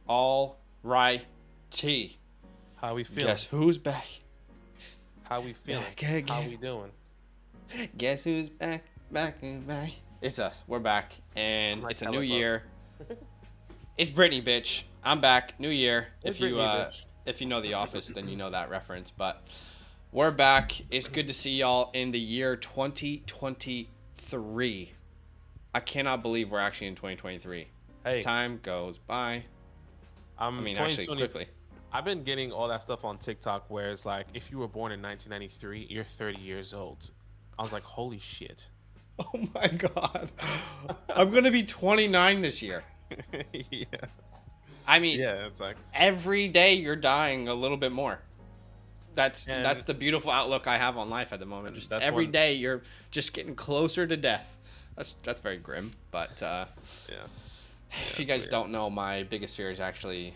All right, T. How we feeling? Guess who's back? How we feeling? How we doing? Guess who's back? Back and back. It's us. We're back, and like it's a hella new close. year. It's Brittany, bitch. I'm back. New year. It's If you Brittany, bitch. if you know The Office, then you know that reference. But we're back. It's good to see y'all in the year 2023. I cannot believe we're actually in 2023. Hey, Time goes by. I mean, actually, 2020 quickly. I've been getting all that stuff on TikTok where it's like, if you were born in 1993, you're 30 years old. I was like, holy shit. Oh my god. I'm gonna be 29 this year. Yeah. I mean, Yeah, it's like, every day you're dying a little bit more. That's And- the beautiful outlook I have on life at the moment. Just That's every one- day you're just getting closer to death. That's very grim. But yeah. if you guys don't know, my biggest fear is actually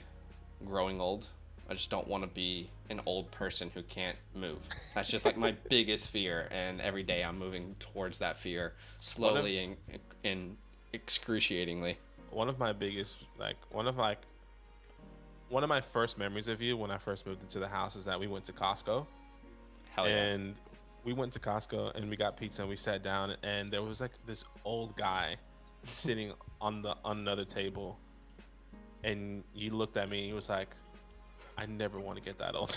growing old. I just don't want to be an old person who can't move. That's just like my biggest fear, and every day I'm moving towards that fear slowly and excruciatingly. One of my biggest, one of my first memories of you when I first moved into the house is that we went to Costco. Hell yeah. And we went to Costco and we got pizza and we sat down and there was like this old guy sitting on another table, and you looked at me and he was like, I never want to get that old.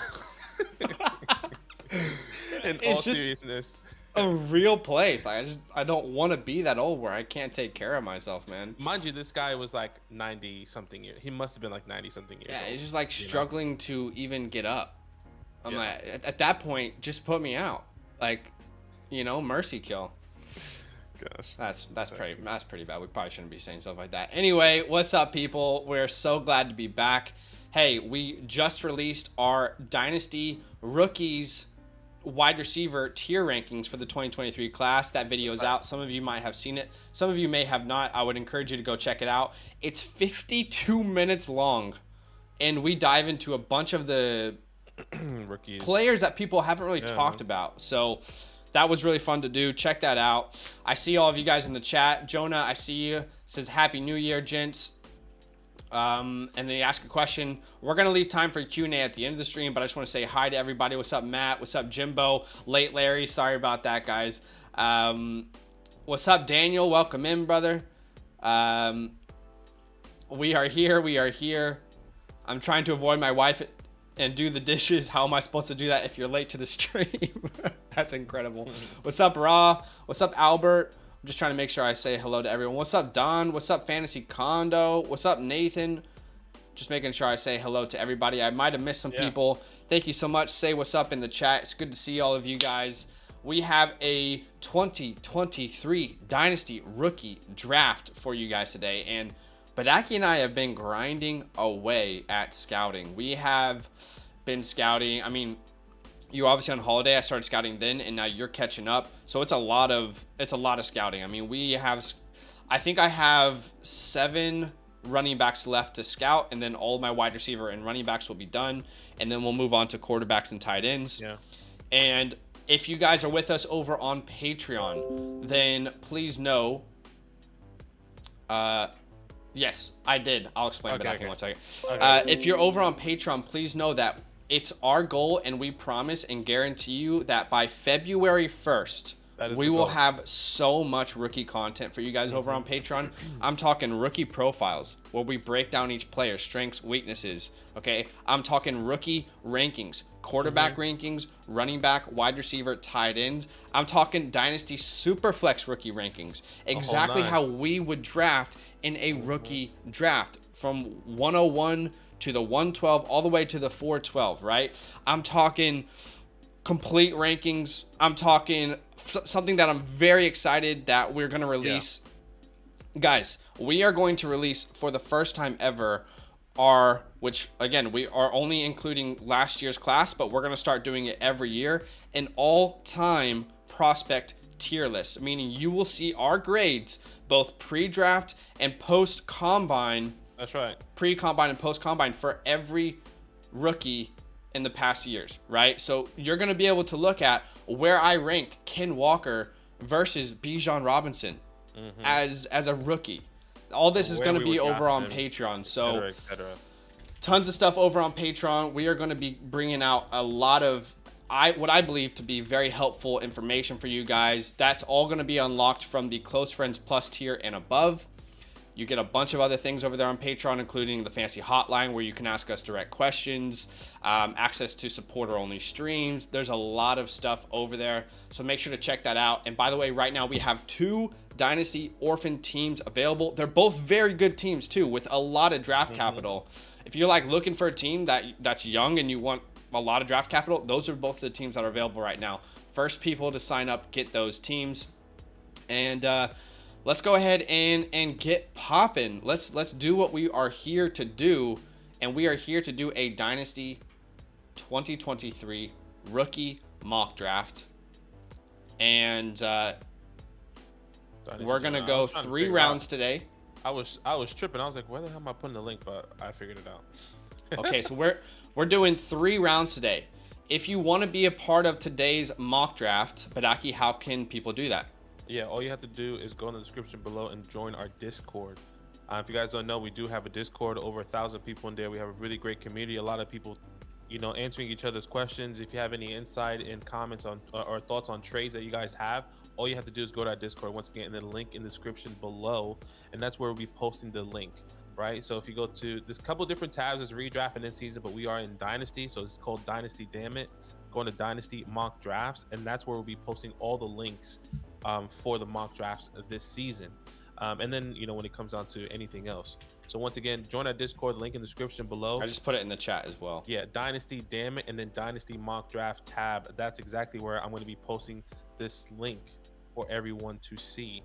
In all just seriousness. a real place. Like, I don't want to be that old where I can't take care of myself, man. Mind you, this guy was like 90 something years. He must have been like 90 something years Yeah, old. it's just like you know? struggling to even get up. I'm Yeah. like, at that point, just put me out. Like, mercy kill. Gosh. That's pretty bad. We probably shouldn't be saying stuff like that. Anyway, what's up, people? We're so glad to be back. Hey, we just released our Dynasty rookies wide receiver tier rankings for the 2023 class. That video is out. Some of you might have seen it. Some of you may have not. I would encourage you to go check it out. It's 52 minutes long, and we dive into a bunch of the Rookies. players that people haven't really Yeah. talked about. So that was really fun to do. Check that out. I see all of you guys in the chat. Jonah, I see you. Says Happy New Year, gents. And then you ask a question. We're going to leave time for Q&A at the end of the stream, but I just want to say hi to everybody. What's up, Matt? What's up, Jimbo? Late Larry. Sorry about that, guys. What's up, Daniel? Welcome in, brother. We are here. We are here. I'm trying to avoid my wife and do the dishes. How am I supposed to do that if you're late to the stream? That's incredible. What's up, Raw? What's up, Albert? I'm just trying to make sure I say hello to everyone. What's up, Don? What's up, Fantasy Condo? What's up, Nathan? Just making sure I say hello to everybody. I might have missed some people. Thank you so much. Say what's up in the chat. It's good to see all of you guys. We have a 2023 Dynasty rookie draft for you guys today. And Badake and I have been grinding away at scouting. We have been scouting. I mean, you obviously on holiday. I started scouting then, and now you're catching up. So it's a lot of scouting. I mean, I think I have 7 running backs left to scout, and then all of my wide receiver and running backs will be done, and then we'll move on to quarterbacks and tight ends. Yeah. And if you guys are with us over on Patreon, then please know. Yes, I did. I'll explain Badake in 1 second. Okay. If you're over on Patreon, please know that it's our goal, and we promise and guarantee you that by February 1st, we will have so much rookie content for you guys over on Patreon. I'm talking rookie profiles where we break down each player's strengths, weaknesses. Okay. I'm talking rookie rankings, quarterback rankings, running back, wide receiver, tight ends. I'm talking Dynasty Superflex rookie rankings. Exactly how we would draft in a rookie draft from 101 to the 112 all the way to the 412, right? I'm talking complete rankings. I'm talking something that I'm very excited that we're going to release. Yeah. Guys, we are going to release for the first time ever which again, we are only including last year's class, but we're going to start doing it every year, an all-time prospect tier list, meaning you will see our grades both pre-draft and post-combine. That's right. Pre-combine and post-combine for every rookie in the past years, right? So you're going to be able to look at where I rank Ken Walker versus Bijan Robinson as a rookie. All this is going to be over on Patreon. So et cetera. Tons of stuff over on Patreon. We are going to be bringing out a lot of what I believe to be very helpful information for you guys. That's all going to be unlocked from the Close Friends Plus tier and above. You get a bunch of other things over there on Patreon, including the Fantasy Hotline, where you can ask us direct questions, access to supporter-only streams. There's a lot of stuff over there, so make sure to check that out. And by the way, right now we have 2 Dynasty Orphan teams available. They're both very good teams, too, with a lot of draft capital. If you're like looking for a team that's young and you want a lot of draft capital, those are both the teams that are available right now. First people to sign up get those teams. And let's go ahead and get popping. Let's do what we are here to do, and we are here to do a Dynasty 2023 rookie mock draft. And we're gonna go 3 rounds today. I was tripping. I was like, where the hell am I putting the link? But I figured it out. Okay, so we're doing 3 rounds today. If you want to be a part of today's mock draft, Badake, how can people do that? Yeah, all you have to do is go in the description below and join our Discord. If you guys don't know, we do have a Discord, over 1,000 people in there. We have a really great community, a lot of people, you know, answering each other's questions. If you have any insight and comments on or thoughts on trades that you guys have, all you have to do is go to our Discord once again, and then link in the description below, and that's where we'll be posting the link, right? So if you go to, there's a couple different tabs, there's redraft and in season, but we are in Dynasty, so it's called Dynasty, damn it. Go into Dynasty mock drafts, and that's where we'll be posting all the links for the mock drafts this season. And then, you know, when it comes down to anything else. So once again, join our Discord, link in the description below. I just put it in the chat as well. Yeah, Dynasty, damn it, and then Dynasty mock draft tab. That's exactly where I'm going to be posting this link for everyone to see.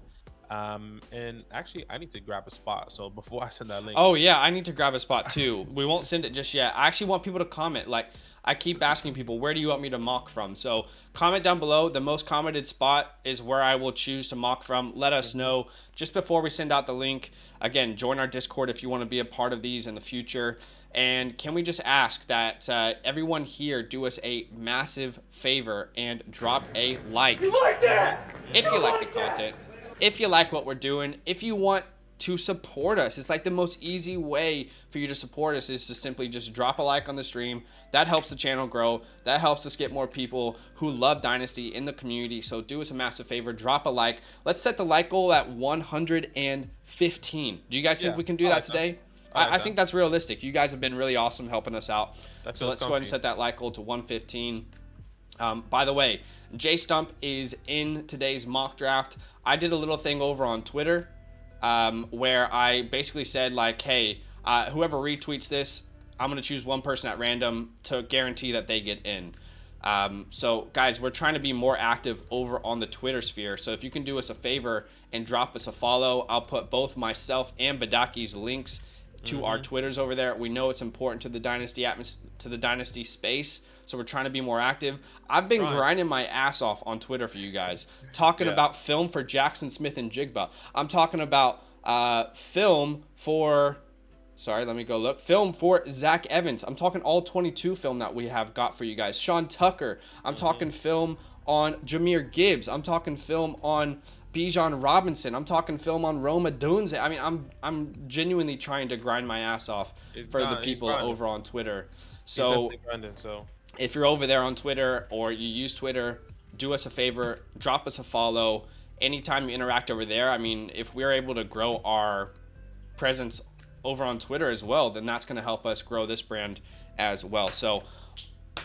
And actually, I need to grab a spot. So before I send that link. Oh yeah, I need to grab a spot too. We won't send it just yet. I actually want people to comment. Like, I keep asking people, where do you want me to mock from? So comment down below. The most commented spot is where I will choose to mock from. Let us know just before we send out the link. Again, join our Discord if you want to be a part of these in the future. And can we just ask that everyone here do us a massive favor and drop a like. You like that? If you like the content, if you like what we're doing, if you want to support us. It's like the most easy way for you to support us is to simply just drop a like on the stream. That helps the channel grow. That helps us get more people who love Dynasty in the community. So do us a massive favor, drop a like. Let's set the like goal at 115. Do you guys think we can do that today? I think that's realistic. You guys have been really awesome helping us out. So let's go ahead and set that like goal to 115. By the way, J Stump is in today's mock draft. I did a little thing over on Twitter where I basically said, like, hey, whoever retweets this, I'm going to choose one person at random to guarantee that they get in. So guys, we're trying to be more active over on the Twitter sphere. So if you can do us a favor and drop us a follow, I'll put both myself and Badake's links to our Twitters over there. We know it's important to the Dynasty to the Dynasty space, so we're trying to be more active. I've been grinding my ass off on Twitter for you guys, talking about film for Jackson Smith and Jigba. I'm talking about film for, sorry, let me go look. Film for Zach Evans. I'm talking all 22 film that we have got for you guys. Sean Tucker. I'm talking film on Jahmyr Gibbs. I'm talking film on Bijan Robinson. I'm talking film on Rome Odunze. I mean, I'm genuinely trying to grind my ass off for the people over on Twitter. So if you're over there on Twitter or you use Twitter, do us a favor, drop us a follow. Anytime you interact over there, I mean, if we're able to grow our presence over on Twitter as well, then that's going to help us grow this brand as well. So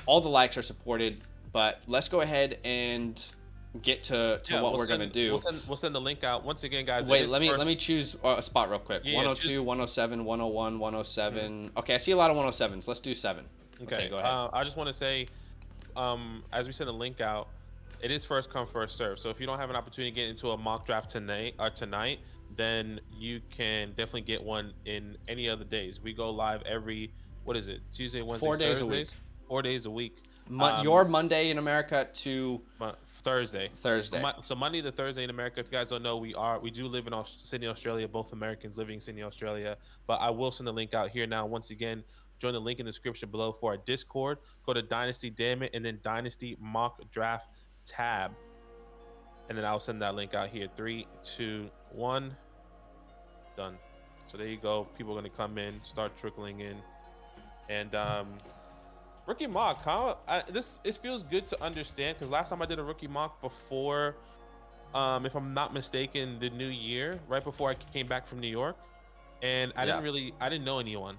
all the likes are supported, but let's go ahead and get to what we're going to do. We'll send the link out. Once again, guys. Wait, let me choose a spot real quick. 102, 107, 101, 107. Okay, I see a lot of 107s. Let's do 7. Okay, go ahead. I just want to say, as we send the link out, it is first come, first serve. So if you don't have an opportunity to get into a mock draft tonight, then you can definitely get one in any other days. We go live every, what is it, Tuesday, Wednesday, 4 days Thursdays? a week. 4 days a week. Your Monday in America to Thursday. So Monday to Thursday in America. If you guys don't know, we do live in Sydney, Australia. Both Americans living in Sydney, Australia. But I will send the link out here now. Once again, join the link in the description below for our Discord. Go to Dynasty Damn It and then Dynasty Mock Draft tab, and then I'll send that link out here. 3, 2, 1, done. So there you go. People are going to come in, start trickling in. And rookie mock, it feels good to understand, because last time I did a rookie mock before, if I'm not mistaken, the new year, right before I came back from New York, and I didn't know anyone,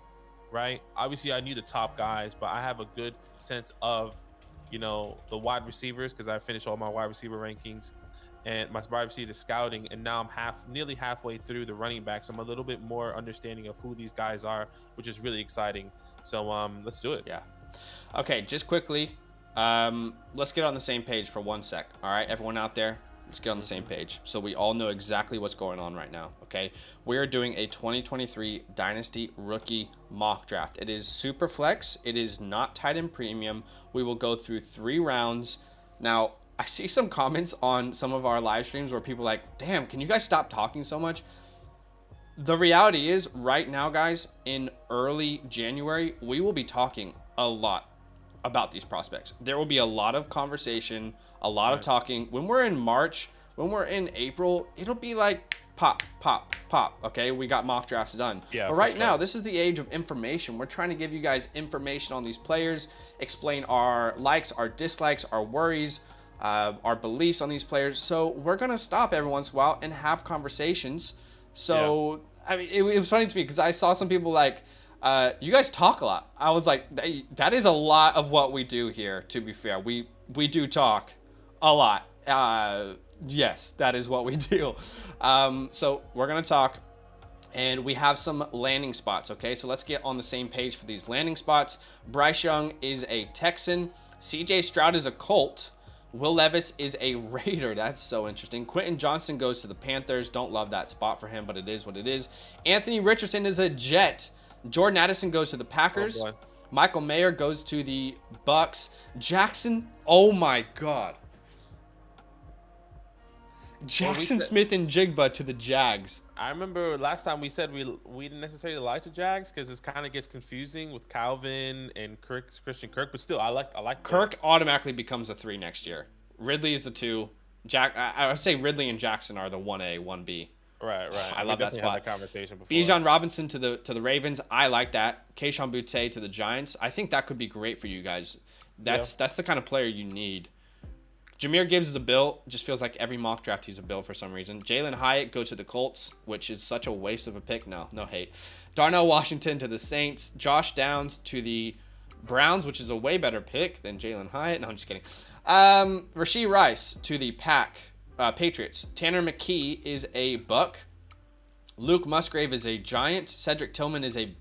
right? Obviously, I knew the top guys, but I have a good sense of, the wide receivers, because I finished all my wide receiver rankings and my wide receiver scouting, and now I'm nearly halfway through the running backs. I'm a little bit more understanding of who these guys are, which is really exciting. So let's do it. Yeah. Okay, just quickly, let's get on the same page for 1 sec. All right, everyone out there, let's get on the same page so we all know exactly what's going on right now. Okay, we are doing a 2023 Dynasty rookie mock draft. It is super flex. It is not tight end premium. We will go through 3 rounds. Now, I see some comments on some of our live streams where people are like, damn, can you guys stop talking so much? The reality is right now, guys, in early January, we will be talking a lot about these prospects. There will be a lot of conversation, a lot of talking. When we're in March, when we're in April, it'll be like pop, pop, pop. Okay, we got mock drafts done. Yeah, but right now, this is the age of information. We're trying to give you guys information on these players, explain our likes, our dislikes, our worries, our beliefs on these players. So we're going to stop every once in a while and have conversations. So, yeah. I mean, it was funny to me because I saw some people like, you guys talk a lot. I was like, that is a lot of what we do here, to be fair. We do talk a lot. Yes, that is what we do. So we're going to talk, and we have some landing spots, okay? So let's get on the same page for these landing spots. Bryce Young is a Texan. CJ Stroud is a Colt. Will Levis is a Raider. That's so interesting. Quentin Johnston goes to the Panthers. Don't love that spot for him, but it is what it is. Anthony Richardson is a Jet. Jordan Addison goes to the Packers. Oh, Michael Mayer goes to the Bucks. Jackson, oh my God. Jackson Smith and Jigba to the Jags. I remember last time we said we didn't necessarily like the Jags because it kind of gets confusing with Calvin and Christian Kirk, but still I like Kirk automatically becomes a 3 next year. Ridley is the 2. I would say Ridley and Jackson are the 1A, 1B. Right. I love that spot. Had that conversation before. Bijan Robinson to the Ravens. I like that. Keyshawn Butte to the Giants. I think that could be great for you guys. That's the kind of player you need. Jahmyr Gibbs is a Bill. Just feels like every mock draft he's a Bill for some reason. Jalen Hyatt goes to the Colts, which is such a waste of a pick. No hate. Darnell Washington to the Saints. Josh Downs to the Browns, which is a way better pick than Jalen Hyatt. No, I'm just kidding. Rashee Rice to the Patriots. Tanner McKee is a Buck. Luke Musgrave is a Giant. Cedric Tillman is a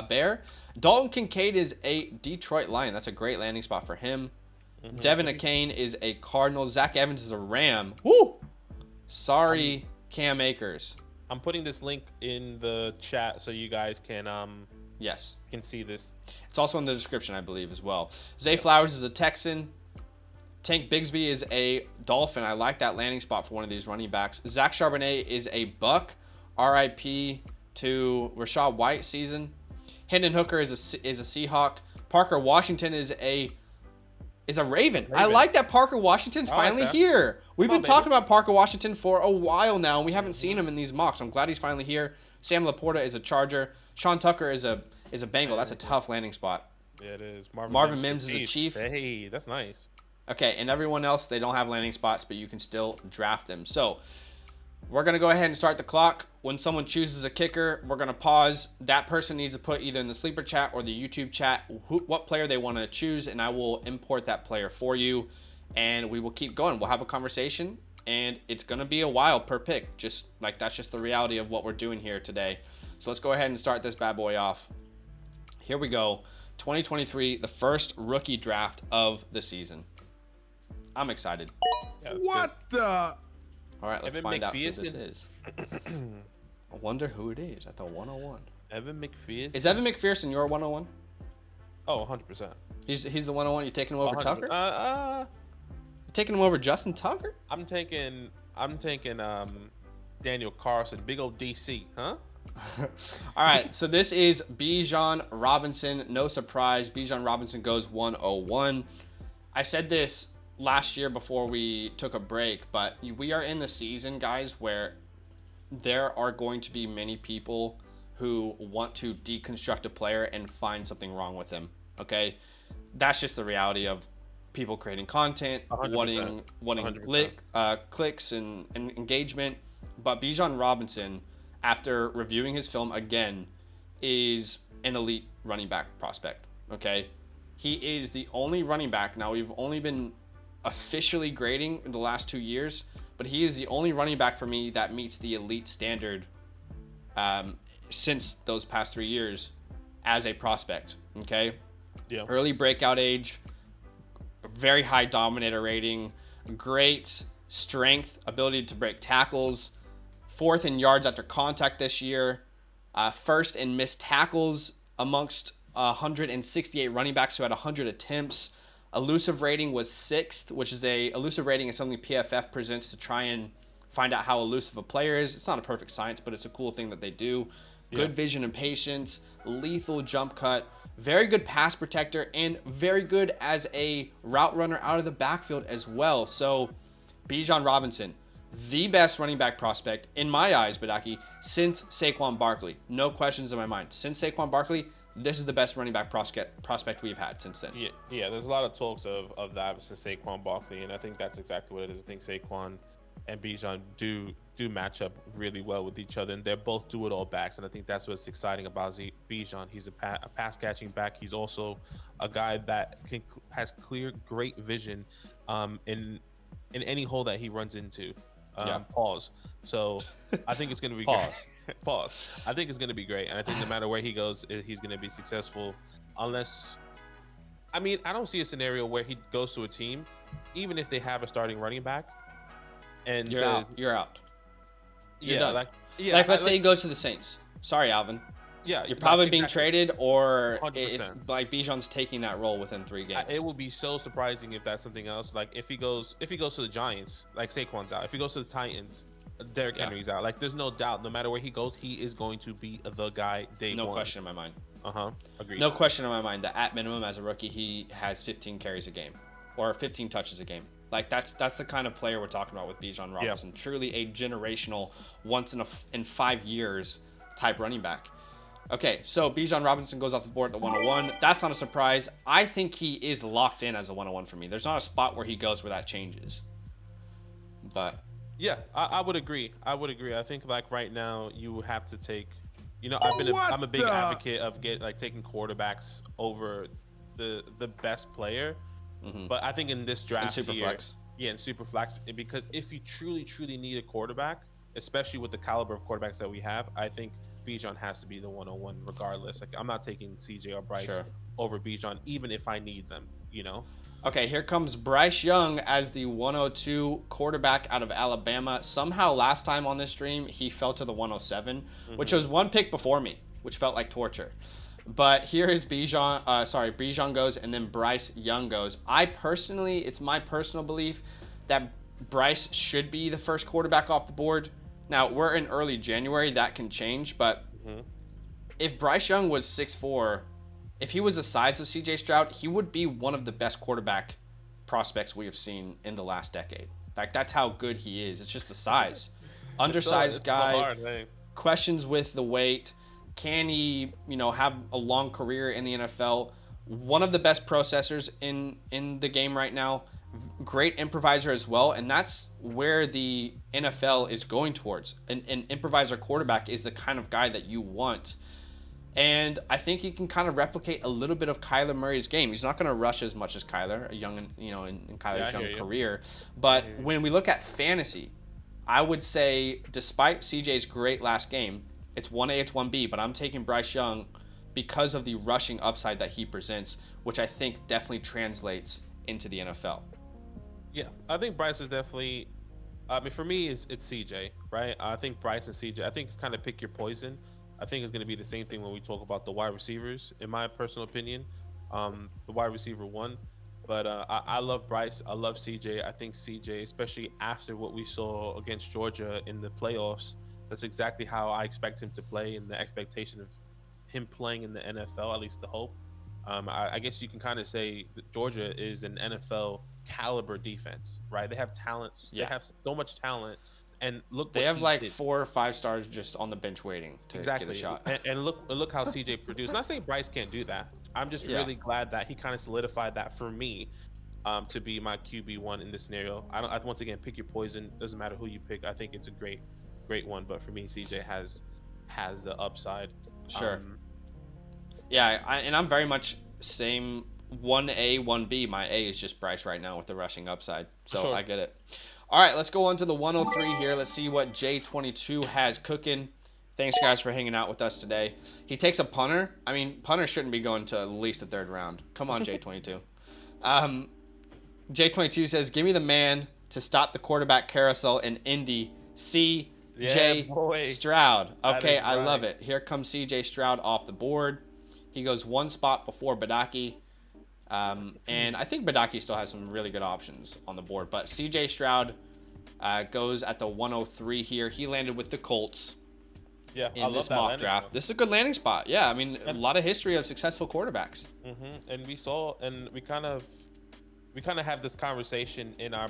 Bear. Dalton Kincaid is a Detroit Lion. That's a great landing spot for him. Devin Akane is a Cardinal. Zach Evans is a Ram. Woo! Sorry, Cam Akers. I'm putting this link in the chat so you guys can yes, can see this. It's also in the description, I believe, as well. Zay Flowers is a Texan. Tank Bigsby is a Dolphin. I like that landing spot for one of these running backs. Zach Charbonnet is a Buck. RIP to Rashad White season. Hendon Hooker is a Seahawk. Parker Washington is a Raven. I like that Parker Washington's finally here. We've been talking about Parker Washington for a while now, and we haven't seen him in these mocks. I'm glad he's finally here. Sam Laporta is a Charger. Sean Tucker is a Bengal. That's a tough landing spot. Yeah, it is. Marvin Mims is a Chief. Hey, that's nice. Okay, and everyone else, they don't have landing spots, but you can still draft them. So we're going to go ahead and start the clock. When someone chooses a kicker, we're going to pause. That person needs to put either in the sleeper chat or the YouTube chat what player they want to choose, and I will import that player for you, and we will keep going. We'll have a conversation, and it's going to be a while per pick. Just like that's just the reality of what we're doing here today. So let's go ahead and start this bad boy off. Here we go. 2023, the first rookie draft of the season. I'm excited. Yeah, what good. All right, let's find out who this is. I wonder who it is at the 101. Evan McPherson. Is Evan McPherson your 101? Oh, 100%. He's the 101. You taking him over 100%. Tucker? You taking him over Justin Tucker? I'm taking Daniel Carlson, big old DC, huh? All right, so this is Bijan Robinson. No surprise, Bijan Robinson goes 101. I said this last year before we took a break, but we are in the season, guys, where there are going to be many people who want to deconstruct a player and find something wrong with him. Okay, that's just the reality of people creating content, 100%. wanting 100%. clicks and engagement. But Bijan Robinson, after reviewing his film again, is an elite running back prospect. Okay, he is the only running back. Now, we've only been officially grading in the last 2 years, but he is the only running back for me that meets the elite standard since those past 3 years as a prospect. Okay, Yeah. early breakout age, very high dominator rating, great strength, ability to break tackles, fourth in yards after contact this year, first in missed tackles amongst 168 running backs who had 100 attempts. Elusive rating was sixth, which is elusive rating is something PFF presents to try and find out how elusive a player is. It's not a perfect science, but it's a cool thing that they do. Good vision and patience, lethal jump cut, very good pass protector, and very good as a route runner out of the backfield as well. So Bijan Robinson, the best running back prospect in my eyes, Badake, since Saquon Barkley. No questions in my mind. Since Saquon Barkley, this is the best running back prospect we've had since then. Yeah. There's a lot of talks of that since Saquon Barkley, and I think that's exactly what it is. I think Saquon and Bijan do match up really well with each other, and they're both do-it-all backs, and I think that's what's exciting about Bijan. He's a pass-catching back. He's also a guy that has clear, great vision in any hole that he runs into. Pause. So I think it's going to be great. Pause. I think it's going to be great, and I think no matter where he goes, he's going to be successful. Unless, I mean, I don't see a scenario where he goes to a team, even if they have a starting running back, and you're out. You're out. You're done. Let's say he goes to the Saints. Sorry, Alvin. Yeah, you're probably being traded, or it's like Bijan's taking that role within 3 games. It will be so surprising if that's something else. Like if he goes to the Giants, like Saquon's out. If he goes to the Titans, Derrick Henry's out. Like there's no doubt, no matter where he goes, he is going to be the guy day one. No question in my mind. Agreed. No question in my mind that at minimum as a rookie, he has 15 carries a game or 15 touches a game. Like that's the kind of player we're talking about with Bijan Robinson. Yeah. Truly a generational, once in 5 years type running back. Okay, so Bijan Robinson goes off the board at the 101. That's not a surprise. I think he is locked in as a 101 for me. There's not a spot where he goes where that changes. But yeah, I would agree. I think like right now you have to take. I'm a big advocate of taking quarterbacks over the best player. Mm-hmm. But I think in this draft in Superflex. In Superflex, because if you truly need a quarterback, especially with the caliber of quarterbacks that we have, I think Bijan has to be the 101 regardless. Like I'm not taking CJ or Bryce over Bijan, even if I need them, Okay, here comes Bryce Young as the 102 quarterback out of Alabama. Somehow last time on this stream, he fell to the 107, which was one pick before me, which felt like torture. But here is Bijan. Bijan goes, and then Bryce Young goes. It's my personal belief that Bryce should be the first quarterback off the board. Now, we're in early January. That can change. But if Bryce Young was 6'4", if he was the size of C.J. Stroud, he would be one of the best quarterback prospects we have seen in the last decade. Like, that's how good he is. It's just the size. Undersized guy. Questions with the weight. Can he, have a long career in the NFL? One of the best processors in the game right now. Great improviser as well, and that's where the NFL is going towards. An improviser quarterback is the kind of guy that you want. And I think he can kind of replicate a little bit of Kyler Murray's game. He's not going to rush as much as Kyler, in Kyler's young career. But when we look at fantasy, I would say despite CJ's great last game, it's 1A, it's 1B, but I'm taking Bryce Young because of the rushing upside that he presents, which I think definitely translates into the NFL. Yeah, I think Bryce is definitely. For me, it's CJ, right? I think Bryce and CJ. I think it's kind of pick your poison. I think it's going to be the same thing when we talk about the wide receivers. In my personal opinion, the wide receiver one. But I love Bryce. I love CJ. I think CJ, especially after what we saw against Georgia in the playoffs, that's exactly how I expect him to play, and the expectation of him playing in the NFL, at least the hope. I guess you can kind of say that Georgia is an NFL caliber defense, right? They have talent. They have so much talent And look, they what have he like did. 4 or 5 stars just on the bench waiting to get a shot. And look how CJ produced. Not saying Bryce can't do that. I'm just really glad that he kind of solidified that for me, to be my QB1 in this scenario. Once again, pick your poison. Doesn't matter who you pick. I think it's a great one. But for me, CJ has the upside. Sure. And I'm very much same 1A, 1B. My A is just Bryce right now with the rushing upside. So sure. I get it. All right, let's go on to the 103 here. Let's see what J22 has cooking. Thanks, guys, for hanging out with us today. He takes a punter. I mean, punter shouldn't be going to at least the 3rd round. Come on, J22. J22 says, give me the man to stop the quarterback carousel in Indy, CJ Stroud. Okay, I love it. Here comes CJ Stroud off the board. He goes 1 spot before Badake. And I think Badake still has some really good options on the board. But CJ Stroud goes at the 103 here. He landed with the Colts in this mock draft. This is a good landing spot. Yeah, I mean, a lot of history of successful quarterbacks. And we kind of have this conversation in our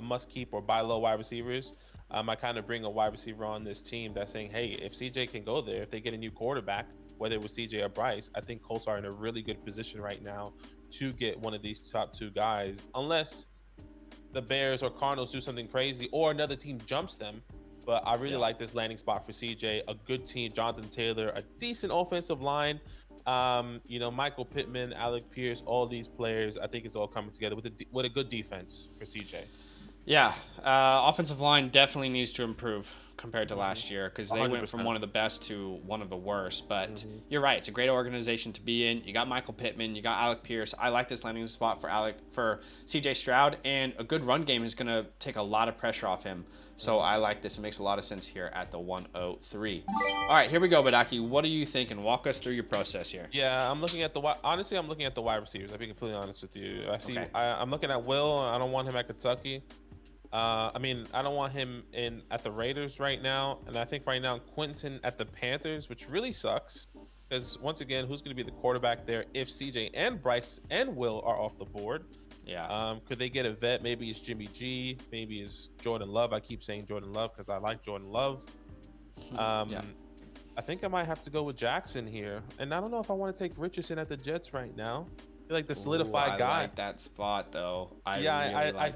must keep or buy low wide receivers. I kind of bring a wide receiver on this team that's saying, hey, if CJ can go there, if they get a new quarterback, whether it was CJ or Bryce, I think Colts are in a really good position right now to get one of these top 2 guys, unless the Bears or Cardinals do something crazy or another team jumps them. But I really like this landing spot for CJ. A good team, Jonathan Taylor, a decent offensive line. Michael Pittman, Alec Pierce, all these players. I think it's all coming together with a good defense for CJ. Yeah, offensive line definitely needs to improve compared to last year, because they 100%. Went from one of the best to one of the worst. But you're right, it's a great organization to be in. You got Michael Pittman, you got Alec Pierce. I like this landing spot for CJ Stroud, and a good run game is going to take a lot of pressure off him. So I like this. It makes a lot of sense here at the 103. All right, here we go, Badake. What are you thinking? Walk us through your process here. Yeah, I'm looking at the wide receivers. I'll be completely honest with you. I'm looking at Will. I don't want him at Kentucky. I don't want him at the Raiders right now. And I think right now Quentin at the Panthers, which really sucks. Because once again, who's going to be the quarterback there if CJ and Bryce and Will are off the board? Yeah. Could they get a vet? Maybe it's Jimmy G. Maybe it's Jordan Love. I keep saying Jordan Love because I like Jordan Love. I think I might have to go with Jackson here. And I don't know if I want to take Richardson at the Jets right now. Like the solidified guy. I like that spot though. I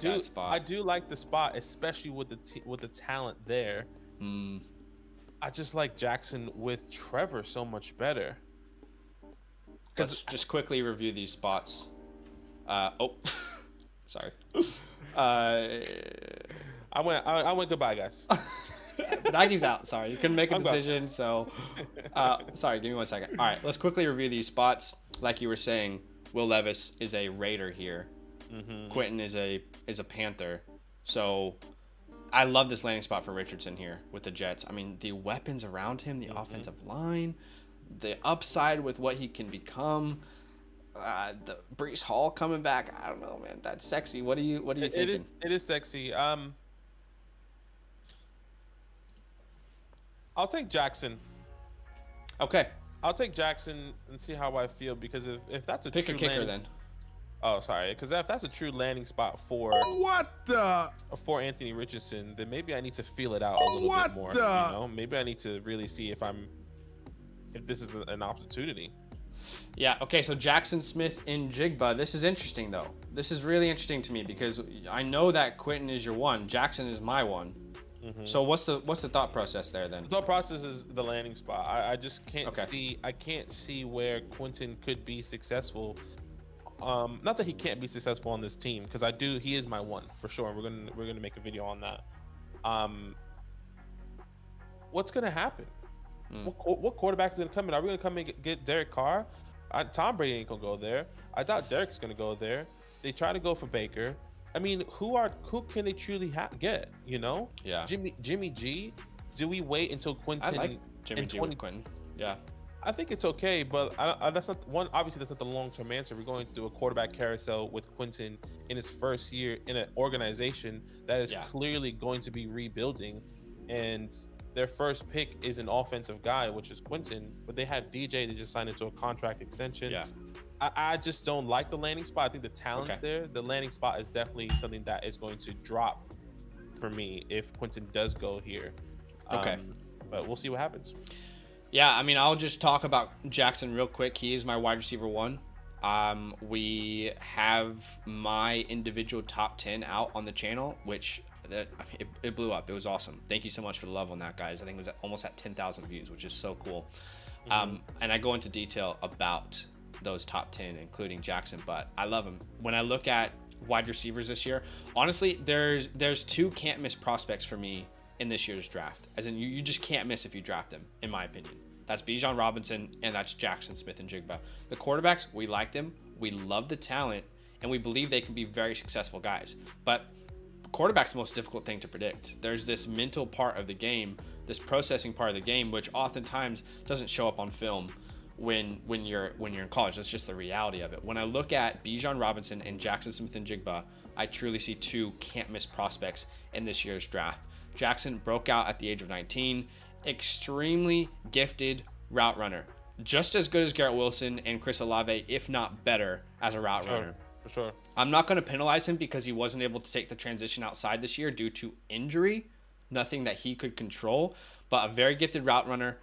do that spot. I do like the spot, especially with the talent there. I just like Jackson with Trevor so much better. Let's just quickly review these spots. Sorry. I went goodbye, guys. Nike's out. Sorry, you couldn't make a decision. So, sorry. Give me 1 second. All right, let's quickly review these spots. Like you were saying, Will Levis is a Raider here. Quentin is a Panther. So I love this landing spot for Richardson here with the Jets. I mean, the weapons around him, the offensive line, the upside with what he can become. The Breece Hall coming back. I don't know, man. That's sexy. What are you thinking? It is sexy. I'll take Jackson. Okay. I'll take Jackson and see how I feel, because if that's a pick true a kicker then. Oh, sorry. Because if that's a true landing spot for Anthony Richardson, then maybe I need to feel it out a little bit more. Maybe I need to really see if this is an opportunity. Yeah. Okay. So Jackson Smith in Jigba. This is interesting though. This is really interesting to me because I know that Quentin is your one. Jackson is my one. So what's the thought process there then? The thought process is the landing spot. I just can't see. I can't see where Quentin could be successful. Not that he can't be successful on this team, because he is my one for sure. We're gonna make a video on that. What's gonna happen? What quarterback is gonna come in? Are we gonna come and get Derek Carr? Tom Brady ain't gonna go there. I doubt Derek's gonna go there. They try to go for Baker. I mean, who can they truly get? Yeah. Jimmy G. Do we wait until Quentin? I like Jimmy G with Quentin. Yeah. I think it's okay, but that's not one. Obviously, that's not the long-term answer. We're going through a quarterback carousel with Quentin in his first year in an organization that is clearly going to be rebuilding, and their first pick is an offensive guy, which is Quentin. But they have DJ. They just signed into a contract extension. Yeah. I just don't like the landing spot. I think the talent's there. The landing spot is definitely something that is going to drop for me if Quentin does go here. Okay. But we'll see what happens. Yeah, I mean, I'll just talk about Jackson real quick. He is my wide receiver 1. We have my individual top 10 out on the channel, which it blew up. It was awesome. Thank you so much for the love on that, guys. I think it was almost at 10,000 views, which is so cool. And I go into detail about those top 10, including Jackson, but I love him. When I look at wide receivers this year, honestly, there's 2 can't miss prospects for me in this year's draft. As in, you just can't miss if you draft them, in my opinion. That's Bijan Robinson and that's Jackson Smith-Njigba. The quarterbacks, we like them, we love the talent, and we believe they can be very successful guys. But quarterback's the most difficult thing to predict. There's this mental part of the game, this processing part of the game, which oftentimes doesn't show up on film when you're in college. That's just the reality of it. When I look at Bijan Robinson and Jackson Smith-Njigba, I truly see 2 can't miss prospects in this year's draft. Jackson broke out at the age of 19, extremely gifted route runner, just as good as Garrett Wilson and Chris Olave, if not better, as a route runner. For sure. I'm not going to penalize him because he wasn't able to take the transition outside this year due to injury, nothing that he could control, but a very gifted route runner,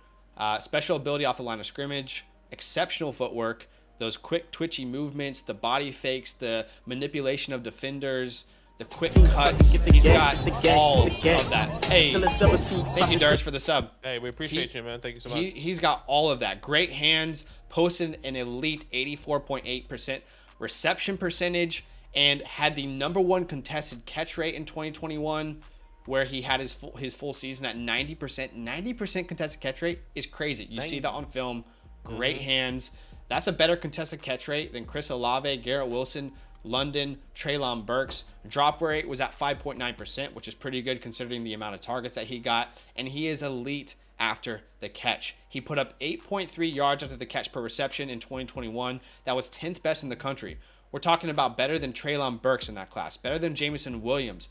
special ability off the line of scrimmage, exceptional footwork, those quick twitchy movements, the body fakes, the manipulation of defenders, the quick cuts. He's got all of that. Hey, thank you, Durs, for the sub. Hey, we appreciate you, man. Thank you so much. He's got all of that. Great hands, posted an elite 84.8% reception percentage, and had the #1 contested catch rate in 2021, where he had his full season at 90%. 90% contested catch rate is crazy. You see that on film. Great hands. That's a better contested catch rate than Chris Olave, Garrett Wilson, London, Treylon Burks. Drop rate was at 5.9%, which is pretty good considering the amount of targets that he got. And he is elite after the catch. He put up 8.3 yards after the catch per reception in 2021. That was 10th best in the country. We're talking about better than Treylon Burks in that class, better than Jameson Williams,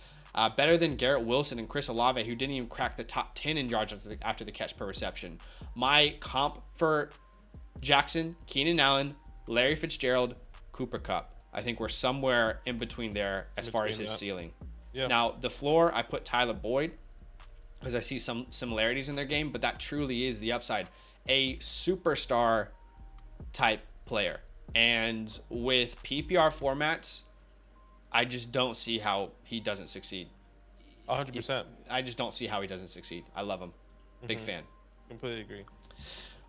better than Garrett Wilson and Chris Olave, who didn't even crack the top 10 in yards after the catch per reception. My comp for Jackson, Keenan Allen, Larry Fitzgerald, Cooper Kupp. I think we're somewhere in between there as far as his ceiling. Yeah. Now, the floor, I put Tyler Boyd because I see some similarities in their game, but that truly is the upside. A superstar type player. And with PPR formats, I just don't see how he doesn't succeed. 100%. I just don't see how he doesn't succeed. I love him. Big fan. Completely agree.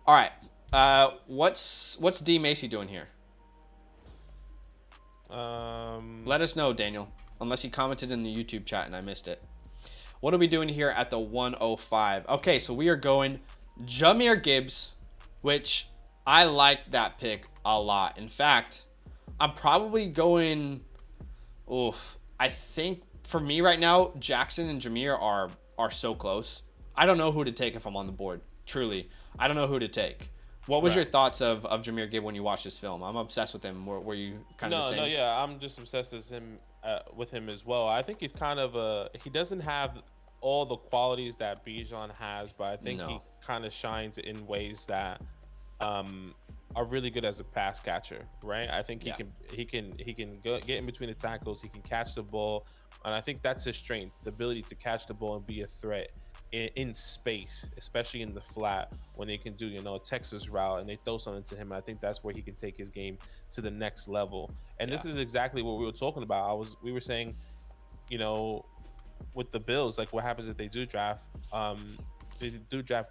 All right. What's D Macy doing here? Let us know, Daniel, unless he commented in the YouTube chat and I missed it. What are we doing here at the 105? Okay, so we are going Jahmyr Gibbs, which I like that pick a lot. In fact, I'm probably going, I think for me right now, Jackson and Jahmyr are so close. I don't know who to take if I'm on the board. Truly, I don't know who to take. What was your thoughts of Jahmyr Gibbs when you watched this film? I'm obsessed with him. Were you kind of the same? No, yeah, I'm just obsessed with him as well. I think he's kind of he doesn't have all the qualities that Bijan has, but I think he kind of shines in ways that are really good as a pass catcher, right? I think he can go get in between the tackles, he can catch the ball, and I think that's his strength, the ability to catch the ball and be a threat in space, especially in the flat when they can do a Texas route and they throw something to him. I think that's where he can take his game to the next level. And this is exactly what we were talking about. We were saying, with the Bills, like what happens if they do draft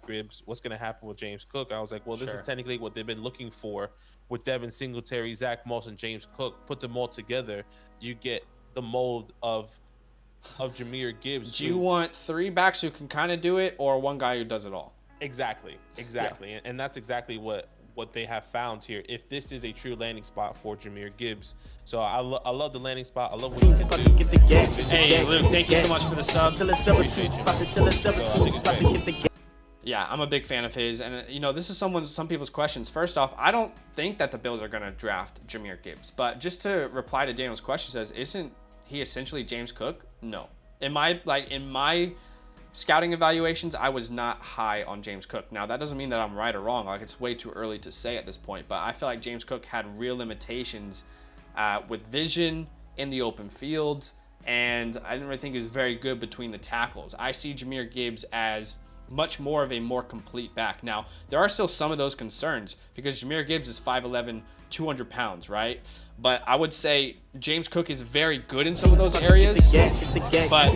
Gibbs, what's going to happen with James Cook? I was like, well, this is technically what they've been looking for with Devin Singletary, Zach Moss, and James Cook. Put them all together, you get the mold of Jahmyr Gibbs. Do you want 3 backs who can kind of do it, or 1 guy who does it all? Exactly. Yeah. And that's exactly what they have found here, if this is a true landing spot for Jahmyr Gibbs. So I love the landing spot. I love what he can do. Hey, Luke, thank you so much for the sub. Yeah, I'm a big fan of his. And, this is some people's questions. First off, I don't think that the Bills are going to draft Jahmyr Gibbs. But just to reply to Daniel's question, says, isn't he essentially James Cook? No. In my scouting evaluations, I was not high on James Cook. Now, that doesn't mean that I'm right or wrong. Like, it's way too early to say at this point. But I feel like James Cook had real limitations with vision in the open field and I didn't really think he was very good between the tackles. I see Jahmyr Gibbs as much more of a more complete back. Now, there are still some of those concerns because Jahmyr Gibbs is 5'11", 200 pounds, right? But I would say James Cook is very good in some of those areas. But,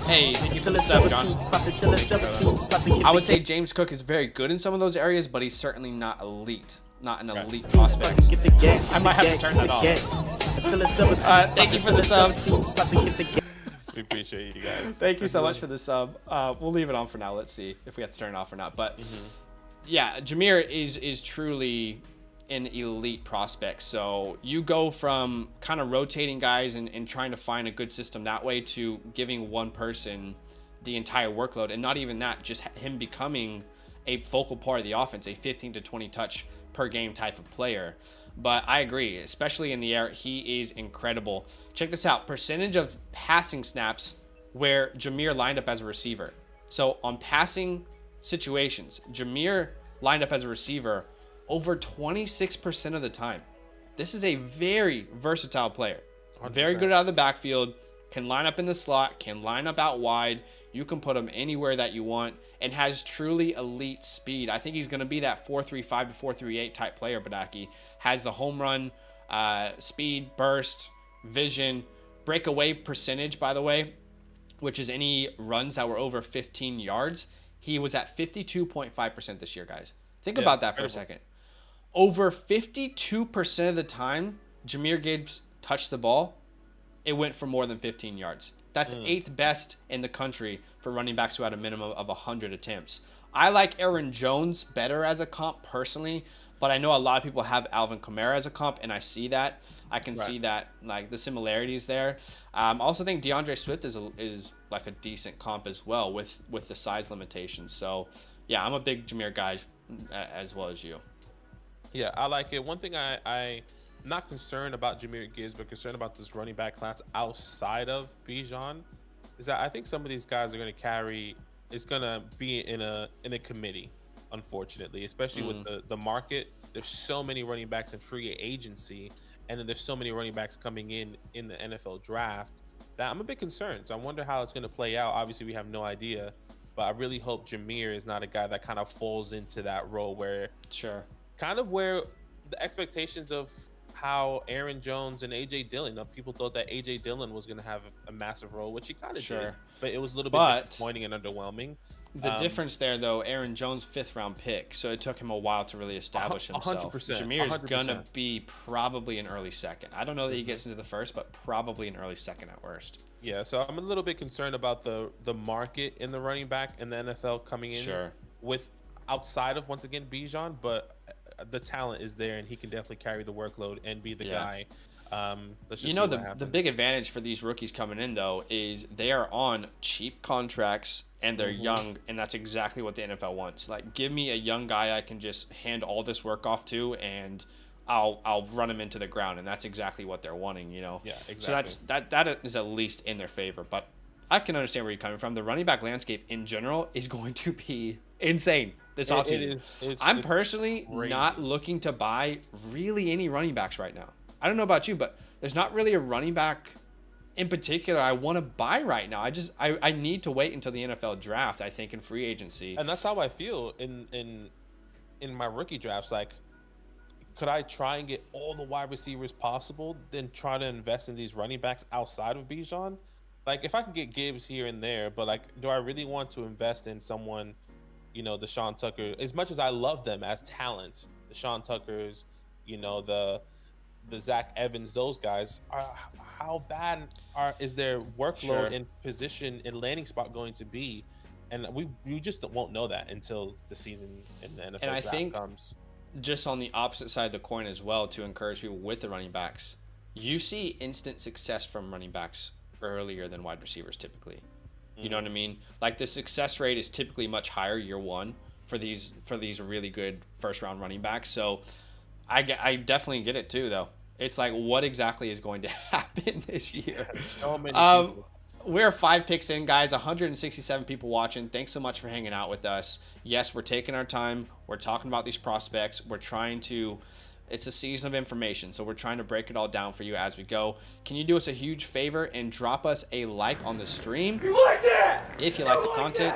hey, what's up, John? I would say James Cook is very good in some of those areas, but he's certainly not elite. Not an elite prospect. I might have to turn that off. Thank you for the sub. We appreciate you guys. Thank you so much for the sub. We'll leave it on for now. Let's see if we have to turn it off or not. But yeah, Jahmyr is truly an elite prospect. So you go from kind of rotating guys and trying to find a good system that way to giving one person the entire workload, and not even that, just him becoming a focal part of the offense, a 15 to 20 touch per game type of player. But I agree, especially in the air, he is incredible. Check this out, percentage of passing snaps where Jahmyr lined up as a receiver. So on passing situations, Jahmyr lined up as a receiver over 26% of the time. This is a very versatile player. 100%. Very good out of the backfield, can line up in the slot, can line up out wide. You can put him anywhere that you want, and has truly elite speed. I think he's going to be that 4.35 to 4.38 type player, Badake. Has the home run, speed, burst, vision, breakaway percentage, by the way, which is any runs that were over 15 yards. He was at 52.5% this year, guys. Think about that for a second. Over 52% of the time Jahmyr Gibbs touched the ball, it went for more than 15 yards. That's 8th best in the country for running backs who had a minimum of 100 attempts. I like Aaron Jones better as a comp personally, but I know a lot of people have Alvin Kamara as a comp, and I see that. I can see that, like, the similarities there. I also think DeAndre Swift is like a decent comp as well with the size limitations. So, yeah, I'm a big Jahmyr guy as well as you. Yeah, I like it. One thing I'm not concerned about Jahmyr Gibbs, but concerned about this running back class outside of Bijan, is that I think some of these guys are going to carry. It's going to be in a committee, unfortunately, especially with the market. There's so many running backs in free agency, and then there's so many running backs coming in the NFL draft that I'm a bit concerned. So I wonder how it's going to play out. Obviously, we have no idea, but I really hope Jahmyr is not a guy that kind of falls into that role where where the expectations of how Aaron Jones and AJ Dillon, people thought that AJ Dillon was going to have a massive role, which he kind of did, but it was a little bit disappointing and underwhelming. The difference there, though, Aaron Jones, 5th round pick, so it took him a while to really establish himself. 100%. Jahmyr is gonna be probably an early second. I don't know that he gets into the first, but probably an early second at worst. Yeah, so I'm a little bit concerned about the market in the running back in the NFL coming in with outside of, once again, Bijan, but the talent is there, and he can definitely carry the workload and be the guy. Let's just the big advantage for these rookies coming in, though, is they are on cheap contracts and they're young, and that's exactly what the NFL wants. Like, give me a young guy I can just hand all this work off to, and I'll run him into the ground, and that's exactly what they're wanting, you know. Yeah, exactly. So that is at least in their favor. But I can understand where you're coming from. The running back landscape in general is going to be insane this offseason. I'm personally not looking to buy really any running backs right now. I don't know about you, but there's not really a running back in particular I want to buy right now. I need to wait until the NFL draft, I think, in free agency. And that's how I feel in my rookie drafts. Like, could I try and get all the wide receivers possible, then try to invest in these running backs outside of Bijan? Like, if I can get Gibbs here and there, but, like, do I really want to invest in someone, you know, the Sean Tucker, as much as I love them as talents, the Sean Tuckers, you know, the Zach Evans, those guys, how bad is their workload and position and landing spot going to be? And we just won't know that until the season in the NFL draft comes. Just on the opposite side of the coin as well, to encourage people with the running backs, you see instant success from running backs earlier than wide receivers typically. You know what I mean? Like, the success rate is typically much higher year one for these really good first round running backs. So I definitely get it too, though. It's like, what exactly is going to happen this year? So many people. We're 5 picks in, guys. 167 people watching. Thanks so much for hanging out with us. Yes, we're taking our time. We're talking about these prospects. We're trying to It's a season of information, so we're trying to break it all down for you as we go. Can you do us a huge favor and drop us a like on the stream? You like that? If you like the content.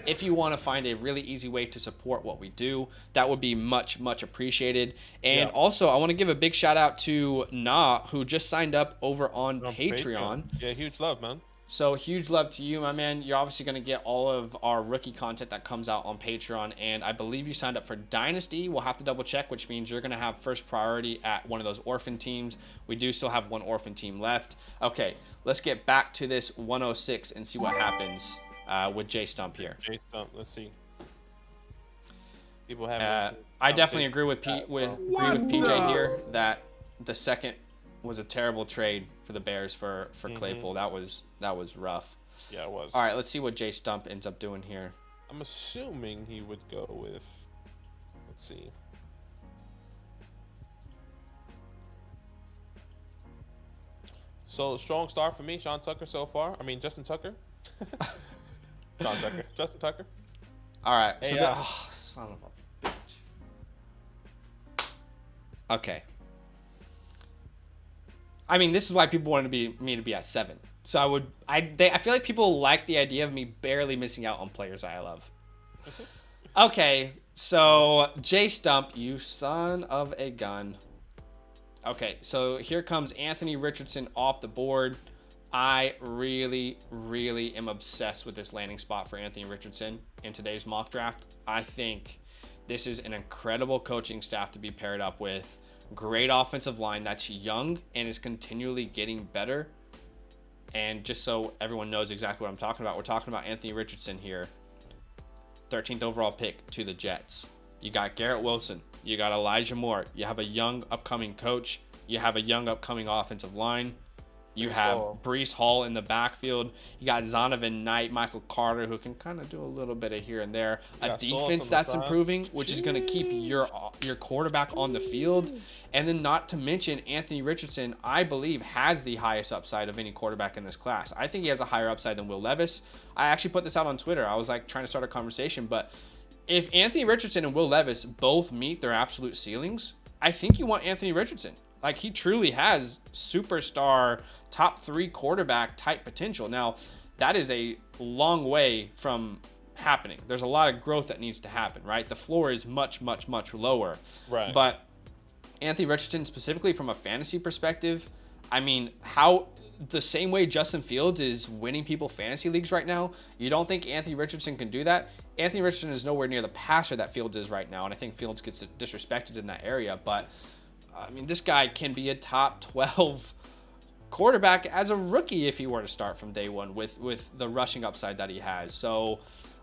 If you want to find a really easy way to support what we do, that would be much, much appreciated. And also, I want to give a big shout out to Na, who just signed up over on Patreon. Yeah, huge love, man. So huge love to you, my man. You're obviously going to get all of our rookie content that comes out on Patreon. And I believe you signed up for Dynasty. We'll have to double check, which means you're going to have first priority at one of those orphan teams. We do still have one orphan team left. Okay, let's get back to this 106 and see what happens. With J Stump here. J Stump, let's see. People have. I definitely agree with PJ here that the second was a terrible trade for the Bears for Claypool. That was rough. Yeah, it was. All right, let's see what J Stump ends up doing here. I'm assuming he would go with. Let's see. So strong start for me, Sean Tucker so far. I mean Justin Tucker. Sean Tucker. Justin Tucker. All right. Hey, So son of a bitch. Okay. I mean, this is why people wanted me to be at 7. So I feel like people like the idea of me barely missing out on players I love. Okay. So J Stump, you son of a gun. Okay. So here comes Anthony Richardson off the board. I really, really am obsessed with this landing spot for Anthony Richardson in today's mock draft. I think this is an incredible coaching staff to be paired up with. Great offensive line that's young and is continually getting better. And just so everyone knows exactly what I'm talking about, we're talking about Anthony Richardson here. 13th overall pick to the Jets. You got Garrett Wilson. You got Elijah Moore. You have a young upcoming coach. You have a young upcoming offensive line. You have Breece Hall in the backfield. You got Zonovan Knight, Michael Carter, who can kind of do a little bit of here and there. A defense that's improving, which is going to keep your quarterback on the field. And then not to mention Anthony Richardson, I believe, has the highest upside of any quarterback in this class. I think he has a higher upside than Will Levis. I actually put this out on Twitter. I was like trying to start a conversation. But if Anthony Richardson and Will Levis both meet their absolute ceilings, I think you want Anthony Richardson. Like, he truly has superstar top 3 quarterback type potential. Now, that is a long way from happening. There's a lot of growth that needs to happen, right? The floor is much, much, much lower. Right. But Anthony Richardson, specifically from a fantasy perspective, I mean, the same way Justin Fields is winning people fantasy leagues right now, you don't think Anthony Richardson can do that? Anthony Richardson is nowhere near the passer that Fields is right now, and I think Fields gets disrespected in that area. But I mean, this guy can be a top 12 quarterback as a rookie if he were to start from day one with the rushing upside that he has. So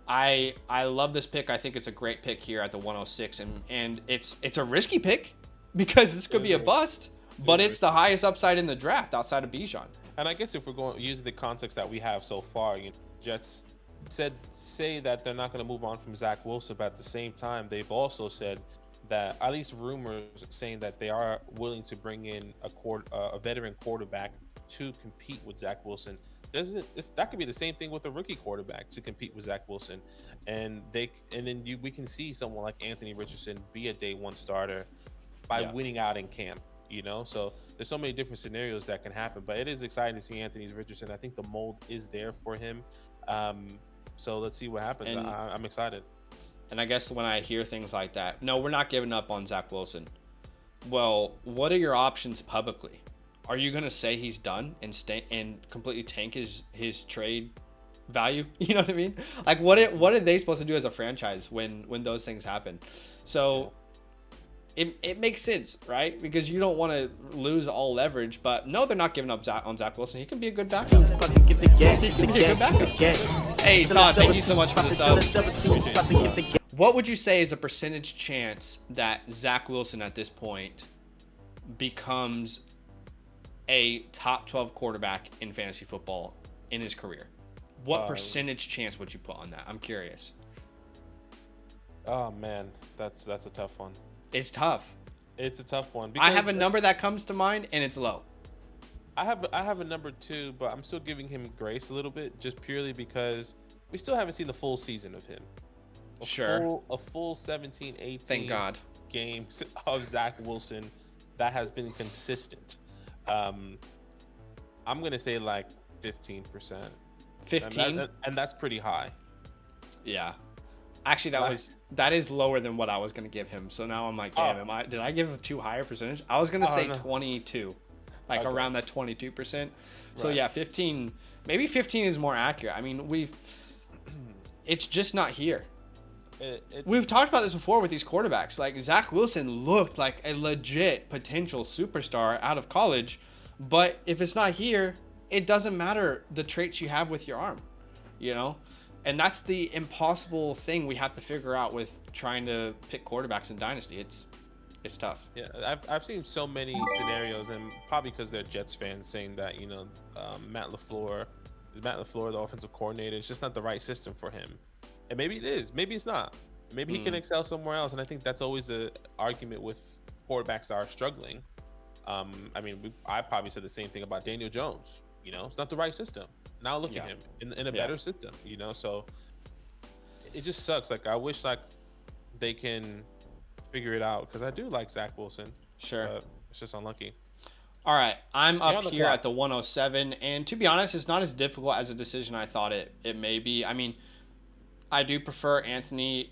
I love this pick. I think it's a great pick here at the 106, and it's a risky pick because this could be a bust, but it's the highest upside in the draft outside of Bijan. And I guess if we're going using the context that we have so far, Jets say that they're not going to move on from Zach Wilson, but at the same time, they've also said that, at least rumors saying that they are willing to bring in a veteran quarterback to compete with Zach Wilson. That could be the same thing with a rookie quarterback to compete with Zach Wilson, and then we can see someone like Anthony Richardson be a day 1 starter by winning out in camp. So there's so many different scenarios that can happen, but it is exciting to see Anthony Richardson. I think the mold is there for him. So let's see what happens. I'm excited. And I guess when I hear things like that, no, we're not giving up on Zach Wilson. Well, what are your options publicly? Are you going to say he's done and completely tank his trade value? You know what I mean? Like, what are they supposed to do as a franchise when those things happen? So it makes sense, right? Because you don't want to lose all leverage. But no, they're not giving up on Zach Wilson. He can be a good backup. Hey, Todd, thank you so much for the sub. What would you say is a percentage chance that Zach Wilson at this point becomes a top 12 quarterback in fantasy football in his career? What percentage chance would you put on that? I'm curious. Oh man, that's a tough one. It's tough. It's a tough one. I have a number that comes to mind, and it's low. I have a number 2, but I'm still giving him grace a little bit, just purely because we still haven't seen the full season of him. A full 17, 18. Thank God. games of Zach Wilson that has been consistent. I'm gonna say like 15%. 15, and that's pretty high. Yeah. Actually, that is lower than what I was gonna give him. So now I'm like, damn, did I give him too high a percentage? I was gonna say no. 22, like around that 22%. So yeah, 15. Maybe 15 is more accurate. I mean, it's just not here. We've talked about this before with these quarterbacks. Like Zach Wilson looked like a legit potential superstar out of college, but if it's not here, it doesn't matter the traits you have with your arm, you know? And that's the impossible thing we have to figure out with trying to pick quarterbacks in Dynasty. It's tough. Yeah, I've seen so many scenarios, and probably because they're Jets fans, saying that, you know, Matt LaFleur, the offensive coordinator, it's just not the right system for him. And maybe it is. Maybe it's not. Maybe he can excel somewhere else. And I think that's always the argument with quarterbacks that are struggling. I mean, I probably said the same thing about Daniel Jones. You know, it's not the right system. Now look at him in a better system, you know? So it just sucks. Like, I wish, like, they can figure it out, because I do like Zach Wilson. Sure. It's just unlucky. All right, I'm up here at the 107, and to be honest, it's not as difficult as a decision I thought it may be. I mean, I do prefer Anthony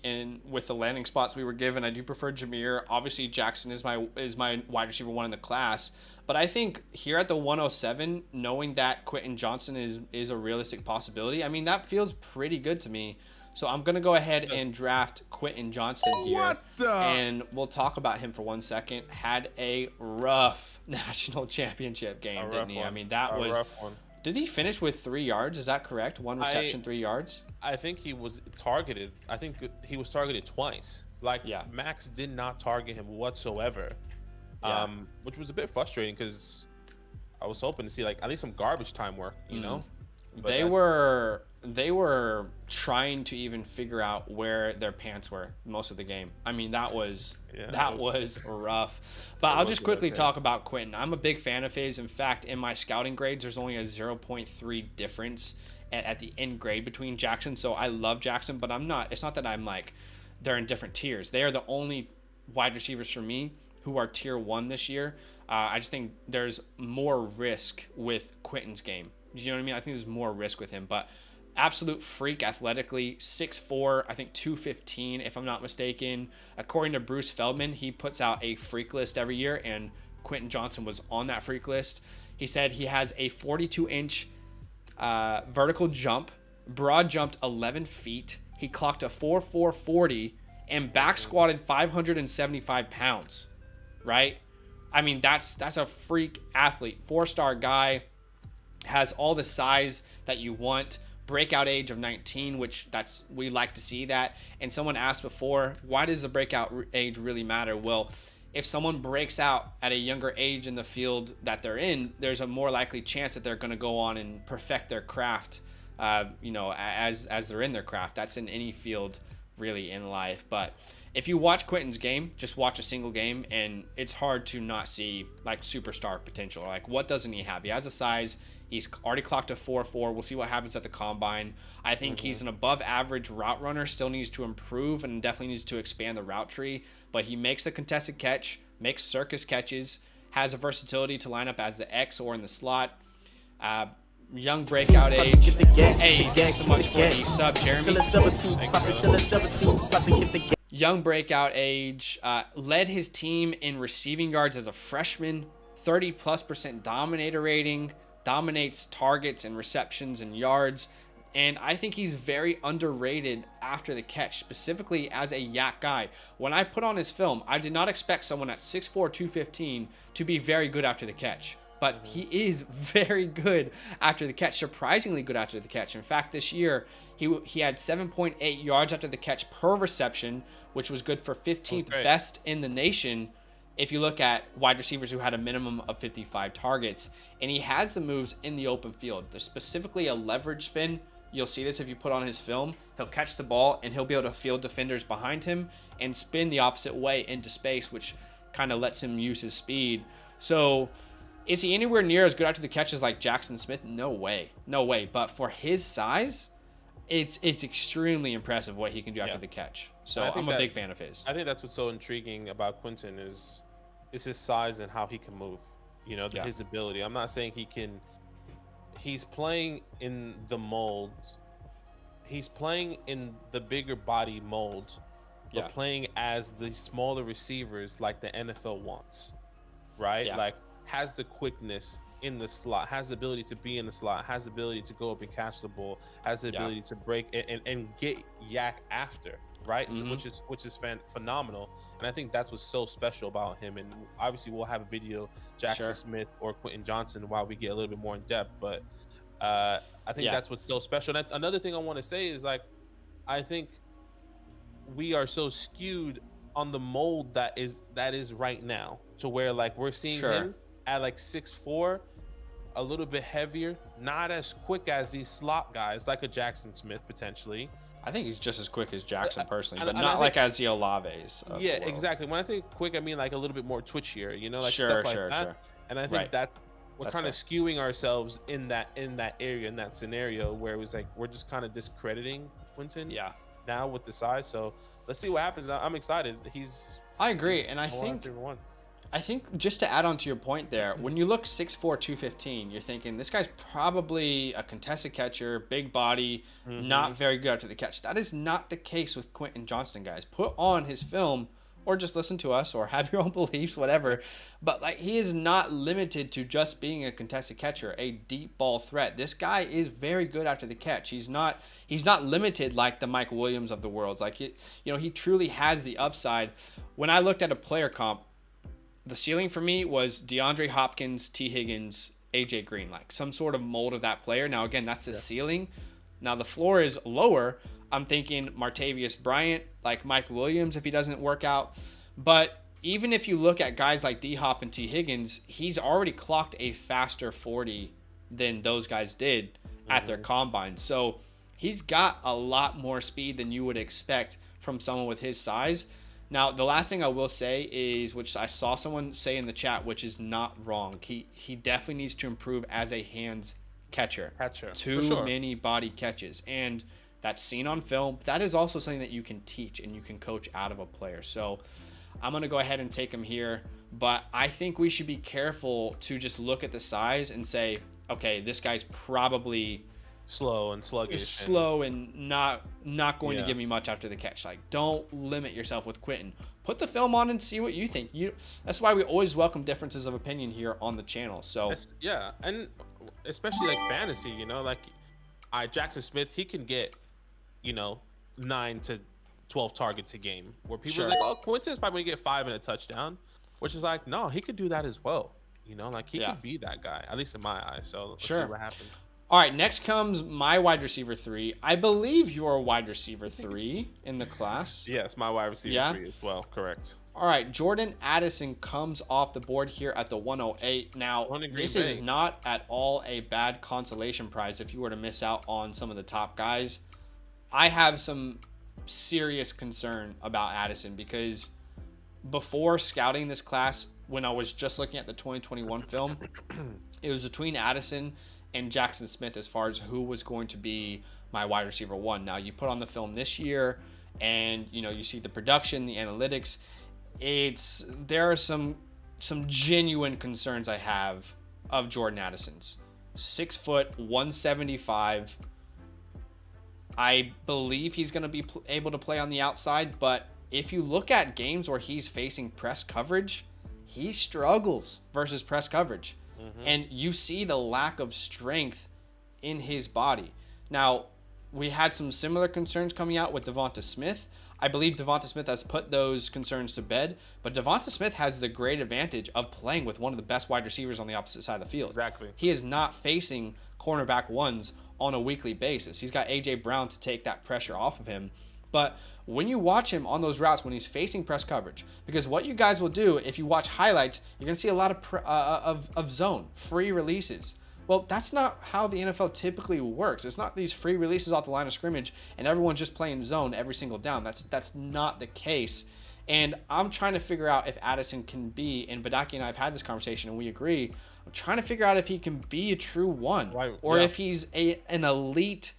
with the landing spots we were given. I do prefer Jameer. Obviously, Jackson is my wide receiver one in the class. But I think here at the 107, knowing that Quentin Johnson is a realistic possibility, I mean, that feels pretty good to me. So I'm going to go ahead and draft Quentin Johnson here. And we'll talk about him for 1 second. Had a rough national championship game, didn't he? I mean, that was... rough one. Did he finish with 3 yards? Is that correct? 1 reception, 3 yards? I think he was targeted. I think he was targeted twice. Like, Max did not target him whatsoever, which was a bit frustrating, because I was hoping to see, like, at least some garbage time work, you know? But they were trying to even figure out where their pants were most of the game. I mean, that was rough. But I'll just quickly talk about Quentin. I'm a big fan of his. In fact, in my scouting grades, there's only a 0.3 difference at the end grade between Jackson. So I love Jackson, but it's not that I'm like, they're in different tiers. They are the only wide receivers for me who are tier 1 this year. I just think there's more risk with Quentin's game. You know what I mean? I think there's more risk with him, but absolute freak athletically, 6'4", I think 215, if I'm not mistaken. According to Bruce Feldman, he puts out a freak list every year, and Quentin Johnson was on that freak list. He said he has a 42-inch vertical jump, broad jumped 11 feet. He clocked a 4.440 and back squatted 575 pounds, right? I mean, that's a freak athlete, 4-star guy. Has all the size that you want, breakout age of 19, which we like to see that. And someone asked before, why does the breakout age really matter? Well, if someone breaks out at a younger age in the field that they're in, there's a more likely chance that they're going to go on and perfect their craft, you know, as they're in their craft. That's in any field really in life. But if you watch Quentin's game, just watch a single game, and it's hard to not see like superstar potential. Like, what doesn't he have? He has a size. He's already clocked a 4.4. We'll see what happens at the combine. I think he's an above average route runner, still needs to improve and definitely needs to expand the route tree, but he makes the contested catch, makes circus catches, has a versatility to line up as the X or in the slot. Young breakout age. Hey, thanks so much for the sub, Jeremy. Young breakout age. Led his team in receiving yards as a freshman. 30+% dominator rating. Dominates targets and receptions and yards. And I think he's very underrated after the catch, specifically as a yak guy. When I put on his film, I did not expect someone at 6'4", 215 to be very good after the catch. But he is very good after the catch, surprisingly good after the catch. In fact, this year, he had 7.8 yards after the catch per reception, which was good for 15th best in the nation if you look at wide receivers who had a minimum of 55 targets. And he has the moves in the open field. There's specifically a leverage spin. You'll see this if you put on his film. He'll catch the ball, and he'll be able to field defenders behind him and spin the opposite way into space, which kind of lets him use his speed. So is he anywhere near as good after the catch as like Jackson Smith? No way. No way. But for his size, it's extremely impressive what he can do after the catch. So I'm a big fan of his. I think that's what's so intriguing about Quentin is his size and how he can move. You know, his ability. I'm not saying he's playing in the mold. He's playing in the bigger body mold, but playing as the smaller receivers like the NFL wants, right? Yeah. Like has the quickness in the slot, has the ability to be in the slot, has the ability to go up and catch the ball, has the ability to break and get yak after, right? So, which is phenomenal. And I think that's what's so special about him. And obviously we'll have a video Jackson Smith or Quentin Johnson while we get a little bit more in depth, but I think that's what's so special. And another thing I want to say is like I think we are so skewed on the mold that is right now to where like we're seeing him at like 6'4", a little bit heavier, not as quick as these slot guys like a Jackson Smith potentially. I think he's just as quick as Jackson personally, but not like as the Olaves. Yeah, exactly. When I say quick, I mean like a little bit more twitchier, you know, like stuff like that. And I think that we're kind of skewing ourselves in that area, in that scenario where it was like we're just kind of discrediting Quentin. Yeah. Now with the size, so let's see what happens. I'm excited. I agree, and I think just to add on to your point there, when you look 6'4", 215, you're thinking this guy's probably a contested catcher, big body, not very good after the catch. That is not the case with Quentin Johnston, guys. Put on his film or just listen to us or have your own beliefs, whatever. But like he is not limited to just being a contested catcher, a deep ball threat. This guy is very good after the catch. He's not limited like the Mike Williams of the world. Like he truly has the upside. When I looked at a player comp, the ceiling for me was DeAndre Hopkins, T. Higgins, AJ Green, like some sort of mold of that player. Now, again, that's the ceiling. Now, the floor is lower. I'm thinking Martavius Bryant, like Mike Williams, if he doesn't work out. But even if you look at guys like D-Hop and T. Higgins, he's already clocked a faster 40 than those guys did at their combine. So he's got a lot more speed than you would expect from someone with his size. Now, the last thing I will say is, which I saw someone say in the chat, which is not wrong. He definitely needs to improve as a hands catcher. Too many body catches. And that's seen on film. That is also something that you can teach and you can coach out of a player. So I'm going to go ahead and take him here. But I think we should be careful to just look at the size and say, okay, this guy's probably slow and sluggish, slow and not going to give me much after the catch. Like, don't limit yourself with Quentin. Put the film on and see what you think. That's why we always welcome differences of opinion here on the channel. So and especially like fantasy, you know, like Jackson Smith, he can get 9 to 12 targets a game, where people are like, oh, Quentin's probably gonna get 5 and a touchdown, which is like, no, he could do that as well. Like he could be that guy, at least in my eyes. So let's see what happens. All right, next comes my wide receiver 3. I believe you're a wide receiver 3 in the class. Yes, my wide receiver 3 as well. Correct. All right, Jordan Addison comes off the board here at the 108. Now, this is not at all a bad consolation prize if you were to miss out on some of the top guys. I have some serious concern about Addison because before scouting this class, when I was just looking at the 2021 film, it was between Addison and Jackson Smith as far as who was going to be my wide receiver 1. Now, you put on the film this year and you see the production, the analytics. There are some genuine concerns I have of Jordan Addison's. 6 foot, 175. I believe he's going to be able to play on the outside, but if you look at games where he's facing press coverage, he struggles versus press coverage. And you see the lack of strength in his body. Now, we had some similar concerns coming out with Devonta Smith. I believe Devonta Smith has put those concerns to bed, but Devonta Smith has the great advantage of playing with one of the best wide receivers on the opposite side of the field. Exactly. He is not facing cornerback ones on a weekly basis. He's got A.J. Brown to take that pressure off of him. But when you watch him on those routes when he's facing press coverage, because what you guys will do if you watch highlights, you're going to see a lot of zone, free releases. Well, that's not how the NFL typically works. It's not these free releases off the line of scrimmage and everyone's just playing zone every single down. That's not the case. And I'm trying to figure out if Addison can be, and Badake and I have had this conversation and we agree, I'm trying to figure out if he can be a true one or if he's an elite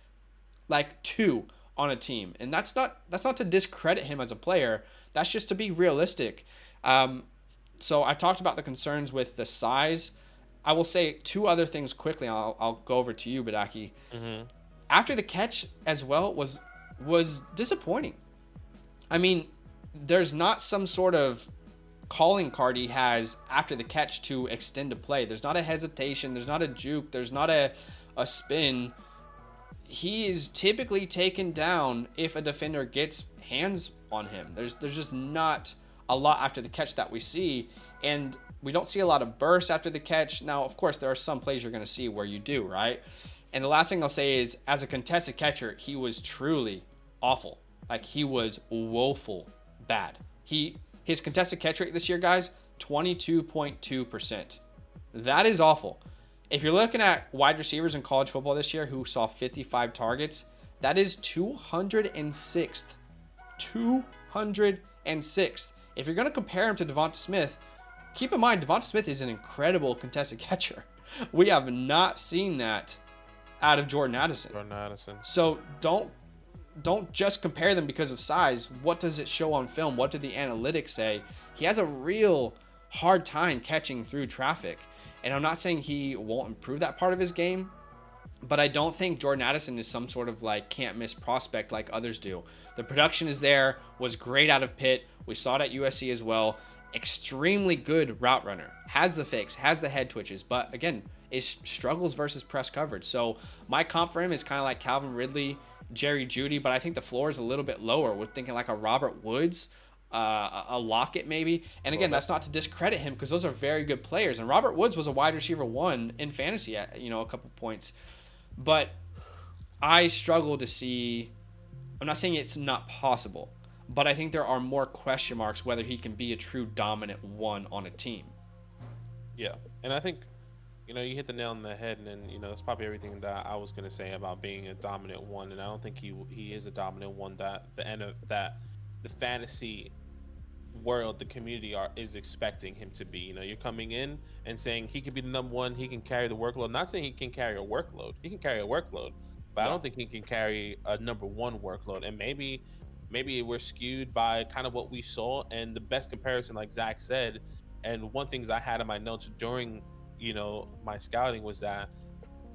like 2 on a team. And that's not to discredit him as a player. That's just to be realistic. So I talked about the concerns with the size. I will say 2 other things quickly. I'll go over to you, Badake. After the catch as well was disappointing. I mean, there's not some sort of calling card he has after the catch to extend a play. There's not a hesitation. There's not a juke. There's not a spin. He is typically taken down if a defender gets hands on him. There's just not a lot after the catch that we see, and we don't see a lot of bursts after the catch. Now, of course, there are some plays you're going to see where you do, right? And the last thing I'll say is, as a contested catcher, he was truly awful. Like, he was woeful bad. His contested catch rate this year, guys, 22.2%. That is awful. If you're looking at wide receivers in college football this year who saw 55 targets, that is 206th. 206th. If you're going to compare him to Devonta Smith, keep in mind, Devonta Smith is an incredible contested catcher. We have not seen that out of Jordan Addison. So don't just compare them because of size. What does it show on film? What do the analytics say? He has a real hard time catching through traffic. And I'm not saying he won't improve that part of his game, but I don't think Jordan Addison is some sort of like can't miss prospect like others do. The production is there, was great out of Pitt. We saw it at USC as well. Extremely good route runner. Has the fakes, has the head twitches, but again, is struggles versus press coverage. So my comp for him is kind of like Calvin Ridley, Jerry Jeudy, but I think the floor is a little bit lower. We're thinking like a Robert Woods, a Lockett maybe. And again, that's not to discredit him because those are very good players. And Robert Woods was a wide receiver 1 in fantasy at, a couple points. But I struggle to see, I'm not saying it's not possible, but I think there are more question marks whether he can be a true dominant 1 on a team. Yeah. And I think, you hit the nail on the head, and that's probably everything that I was going to say about being a dominant 1. And I don't think he is a dominant 1 that the fantasy world, the community is expecting him to be. You're coming in and saying he can be the number 1, he can carry the workload. I'm not saying he can carry a workload. He can carry a workload, but I don't think he can carry a number 1 workload. And maybe we're skewed by kind of what we saw. And the best comparison, like Zach said, and one things I had in my notes during my scouting was that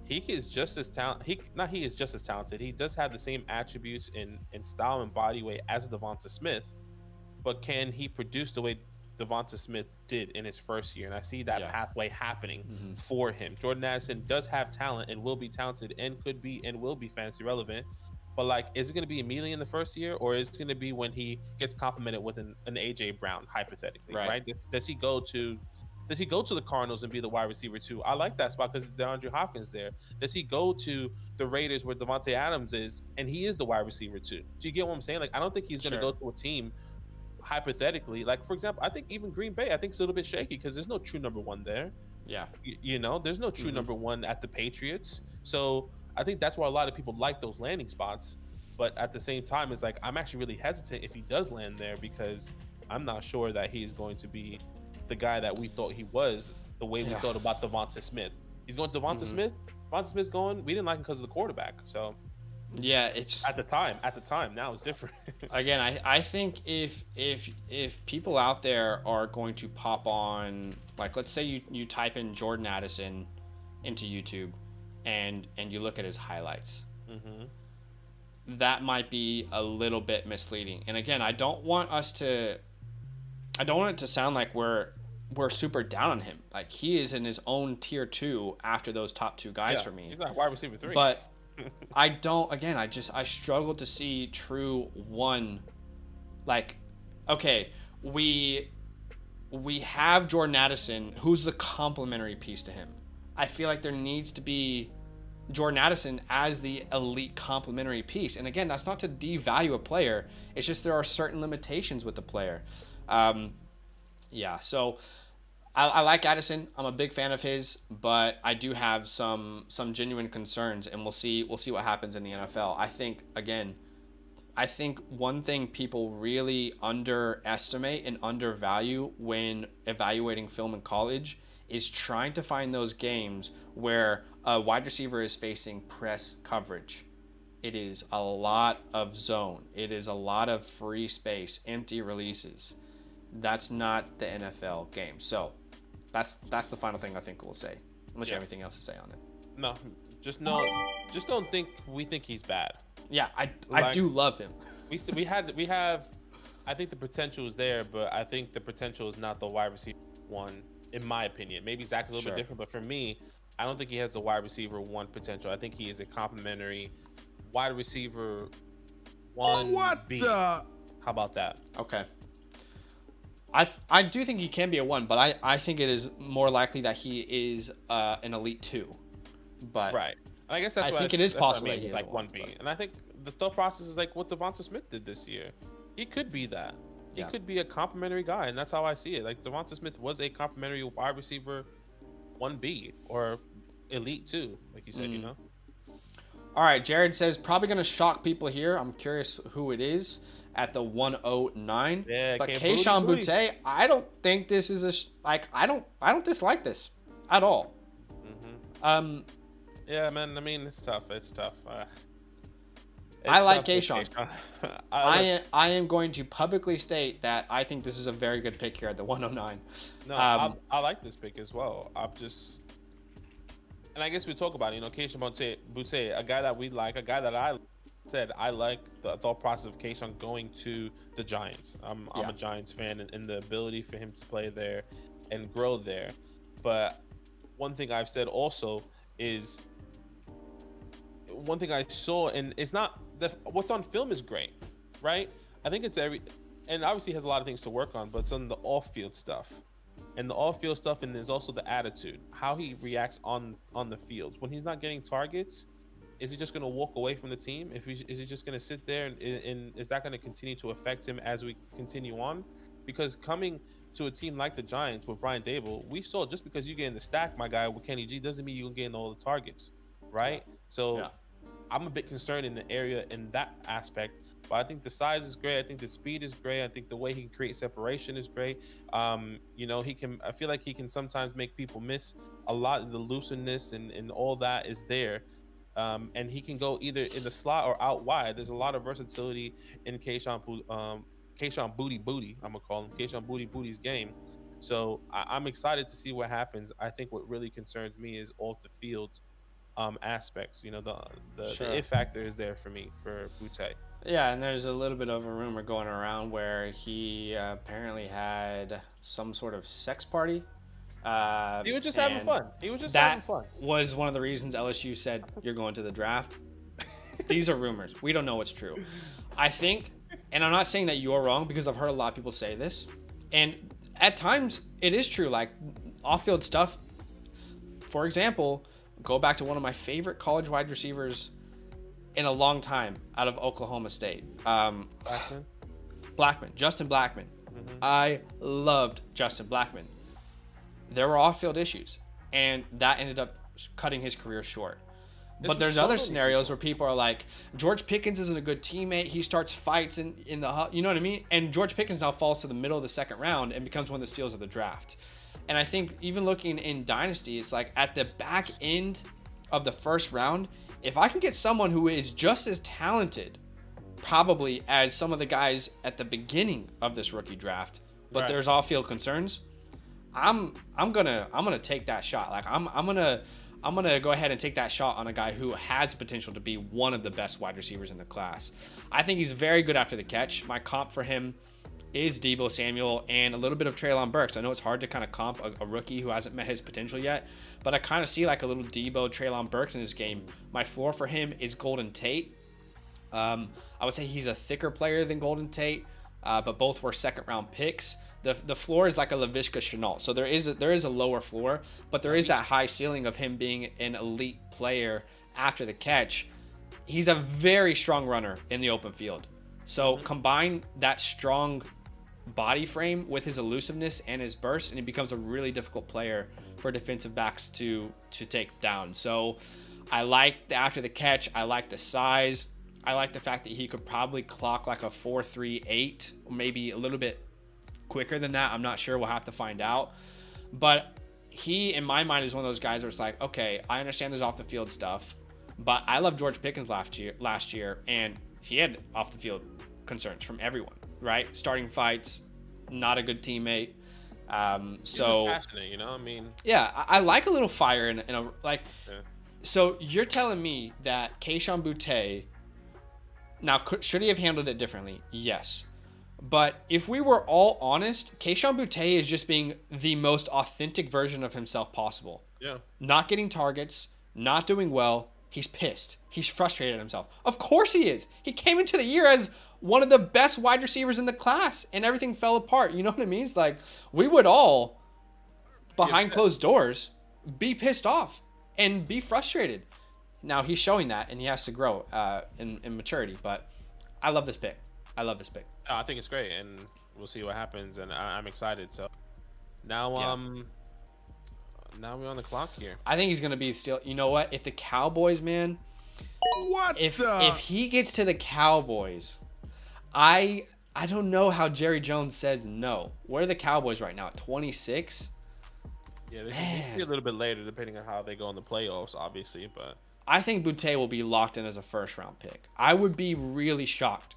he is just as talented. He is just as talented. He does have the same attributes in style and body weight as Devonta Smith, but can he produce the way Devonta Smith did in his first year? And I see that pathway happening for him. Jordan Addison does have talent and will be talented and could be and will be fantasy relevant. But like, is it going to be immediately in the first year, or is it going to be when he gets complimented with an AJ Brown, hypothetically, right? Does he go to the Cardinals and be the wide receiver 2? I like that spot because DeAndre Hopkins there. Does he go to the Raiders where Devontae Adams is and he is the wide receiver 2? Do you get what I'm saying? Like, I don't think he's going to go to a team, hypothetically. Like, for example, I think even Green Bay, I think it's a little bit shaky because there's no true number 1 there. Yeah. There's no true number 1 at the Patriots. So I think that's why a lot of people like those landing spots. But at the same time, it's like, I'm actually really hesitant if he does land there because I'm not sure that he's going to be the guy that we thought he was, the way we thought about Devonta Smith. He's going to Devonta Smith. Devonta Smith's going. We didn't like him because of the quarterback. So yeah, it's at the time. Now it's different. Again, I think if people out there are going to pop on, like, let's say you type in Jordan Addison into YouTube and you look at his highlights, that might be a little bit misleading. And again, I don't want it to sound like we're super down on him. Like, he is in his own tier 2 after those top 2 guys for me. He's not wide receiver 3. But I struggle to see true 1. Like, okay, we have Jordan Addison, who's the complementary piece to him. I feel like there needs to be Jordan Addison as the elite complementary piece. And again, that's not to devalue a player. It's just there are certain limitations with the player. So I like Addison. I'm a big fan of his, but I do have some genuine concerns, and we'll see what happens in the NFL. I think one thing people really underestimate and undervalue when evaluating film in college is trying to find those games where a wide receiver is facing press coverage. it is a lot of zone. It is a lot of free space, empty releases. That's not the NFL game. So that's the final thing I think we'll say. Unless you have anything else to say on it. No, just don't think we think he's bad. Yeah, I do love him. We have. I think the potential is there, but I think the potential is not the wide receiver one, in my opinion. Maybe Zach is a little bit different, but for me, I don't think he has the wide receiver one potential. I think he is a complimentary wide receiver 1B. How about that? Okay. I do think he can be a 1, but I think it is more likely that he is an elite 2. But right. And I guess that's I think it is possible that he is like 1B. And I think the thought process is like what Devonta Smith did this year. He could be that. He could be a complimentary guy, and that's how I see it. Like Devonta Smith was a complimentary wide receiver 1B or elite 2, like you said, you know. All right, Jared says probably going to shock people here. I'm curious who it is at the 109. Yeah, but Kayshon Boutte, I don't think this is I don't dislike this at all. Yeah, man. I mean, it's tough. I like Kayshon. I am going to publicly state that I think this is a very good pick here at the 109. No, I like this pick as well. And I guess we talk about it, Kayshon Boutte, a guy that we like, a guy that I said I like the thought process of Kayshon going to the Giants. I'm a Giants fan, and the ability for him to play there and grow there. But one thing I've said also is one thing I saw, and it's not what's on film is great, right? I think it's and obviously has a lot of things to work on, but it's on the off-field stuff. And the off-field stuff, and there's also the attitude, how he reacts on the field. When he's not getting targets, is he just going to walk away from the team? Is he just going to sit there, and is that going to continue to affect him as we continue on? Because coming to a team like the Giants with Brian Daboll, we saw just because you get in the stack, my guy, with Kenny G, doesn't mean you're getting all the targets, right? So I'm a bit concerned in the area in that aspect. But I think the size is great. I think the speed is great. I think the way he can create separation is great. He can. I feel like he can sometimes make people miss a lot of the looseness and all that is there. And he can go either in the slot or out wide. There's a lot of versatility in Kayshon Booty. I'm gonna call him Kayshon Booty's game. So I'm excited to see what happens. I think what really concerns me is off the field aspects. The if factor is there for me for Boutte. Yeah, and there's a little bit of a rumor going around where he apparently had some sort of sex party. He was just having fun. That was one of the reasons LSU said you're going to the draft. These are rumors. We don't know what's true. I think, and I'm not saying that you're wrong because I've heard a lot of people say this, and at times it is true. Like off-field stuff. For example, go back to one of my favorite college wide receivers in a long time out of Oklahoma State. Justin Blackman. I loved Justin Blackman. There were off-field issues, and that ended up cutting his career short. But there's other scenarios where people are like, George Pickens isn't a good teammate. He starts fights in the, you know what I mean? And George Pickens now falls to the middle of the second round and becomes one of the steals of the draft. And I think even looking in Dynasty, it's like at the back end of the first round, if I can get someone who is just as talented, probably as some of the guys at the beginning of this rookie draft, but there's off-field concerns, I'm gonna take that shot. Like I'm gonna go ahead and take that shot on a guy who has potential to be one of the best wide receivers in the class. I think he's very good after the catch. My comp for him is Deebo Samuel and a little bit of Treylon Burks. I know it's hard to kind of comp a rookie who hasn't met his potential yet, but I kind of see like a little Deebo, Treylon Burks in his game. My floor for him is Golden Tate. I would say he's a thicker player than Golden Tate, but both were second-round picks. The floor is like a Laviska Shenault, so there is a lower floor, but there is that high ceiling of him being an elite player after the catch. He's a very strong runner in the open field. So combine that strong body frame with his elusiveness and his burst, and he becomes a really difficult player for defensive backs to take down. So I like the after the catch. I like the size. I like the fact that he could probably clock like a 4.38, maybe a little bit quicker than that. I'm not sure. We'll have to find out. But he, in my mind, is one of those guys where it's like, okay, I understand there's off the field stuff. But I love George Pickens last year, and he had off the field concerns from everyone, right? Starting fights, not a good teammate. So passionate, you know. I mean, yeah, I like a little fire in a like. Yeah. So you're telling me that Kayshon Boutte, now should he have handled it differently? Yes. But if we were all honest, Kayshon Boutte is just being the most authentic version of himself possible. Yeah. Not getting targets, not doing well. He's pissed. He's frustrated at himself. Of course he is. He came into the year as one of the best wide receivers in the class, and everything fell apart. You know what I mean? It's like we would all, behind closed doors, be pissed off and be frustrated. Now he's showing that, and he has to grow in maturity. But I love this pick. I think it's great, and we'll see what happens. And I'm excited. So now, now we're on the clock here. I think he's gonna be still. You know what? If the Cowboys, man, if he gets to the Cowboys, I don't know how Jerry Jones says no. Where are the Cowboys right now? At 26? Yeah, they can be a little bit later, depending on how they go in the playoffs, obviously. But I think Boutte will be locked in as a first-round pick. I would be really shocked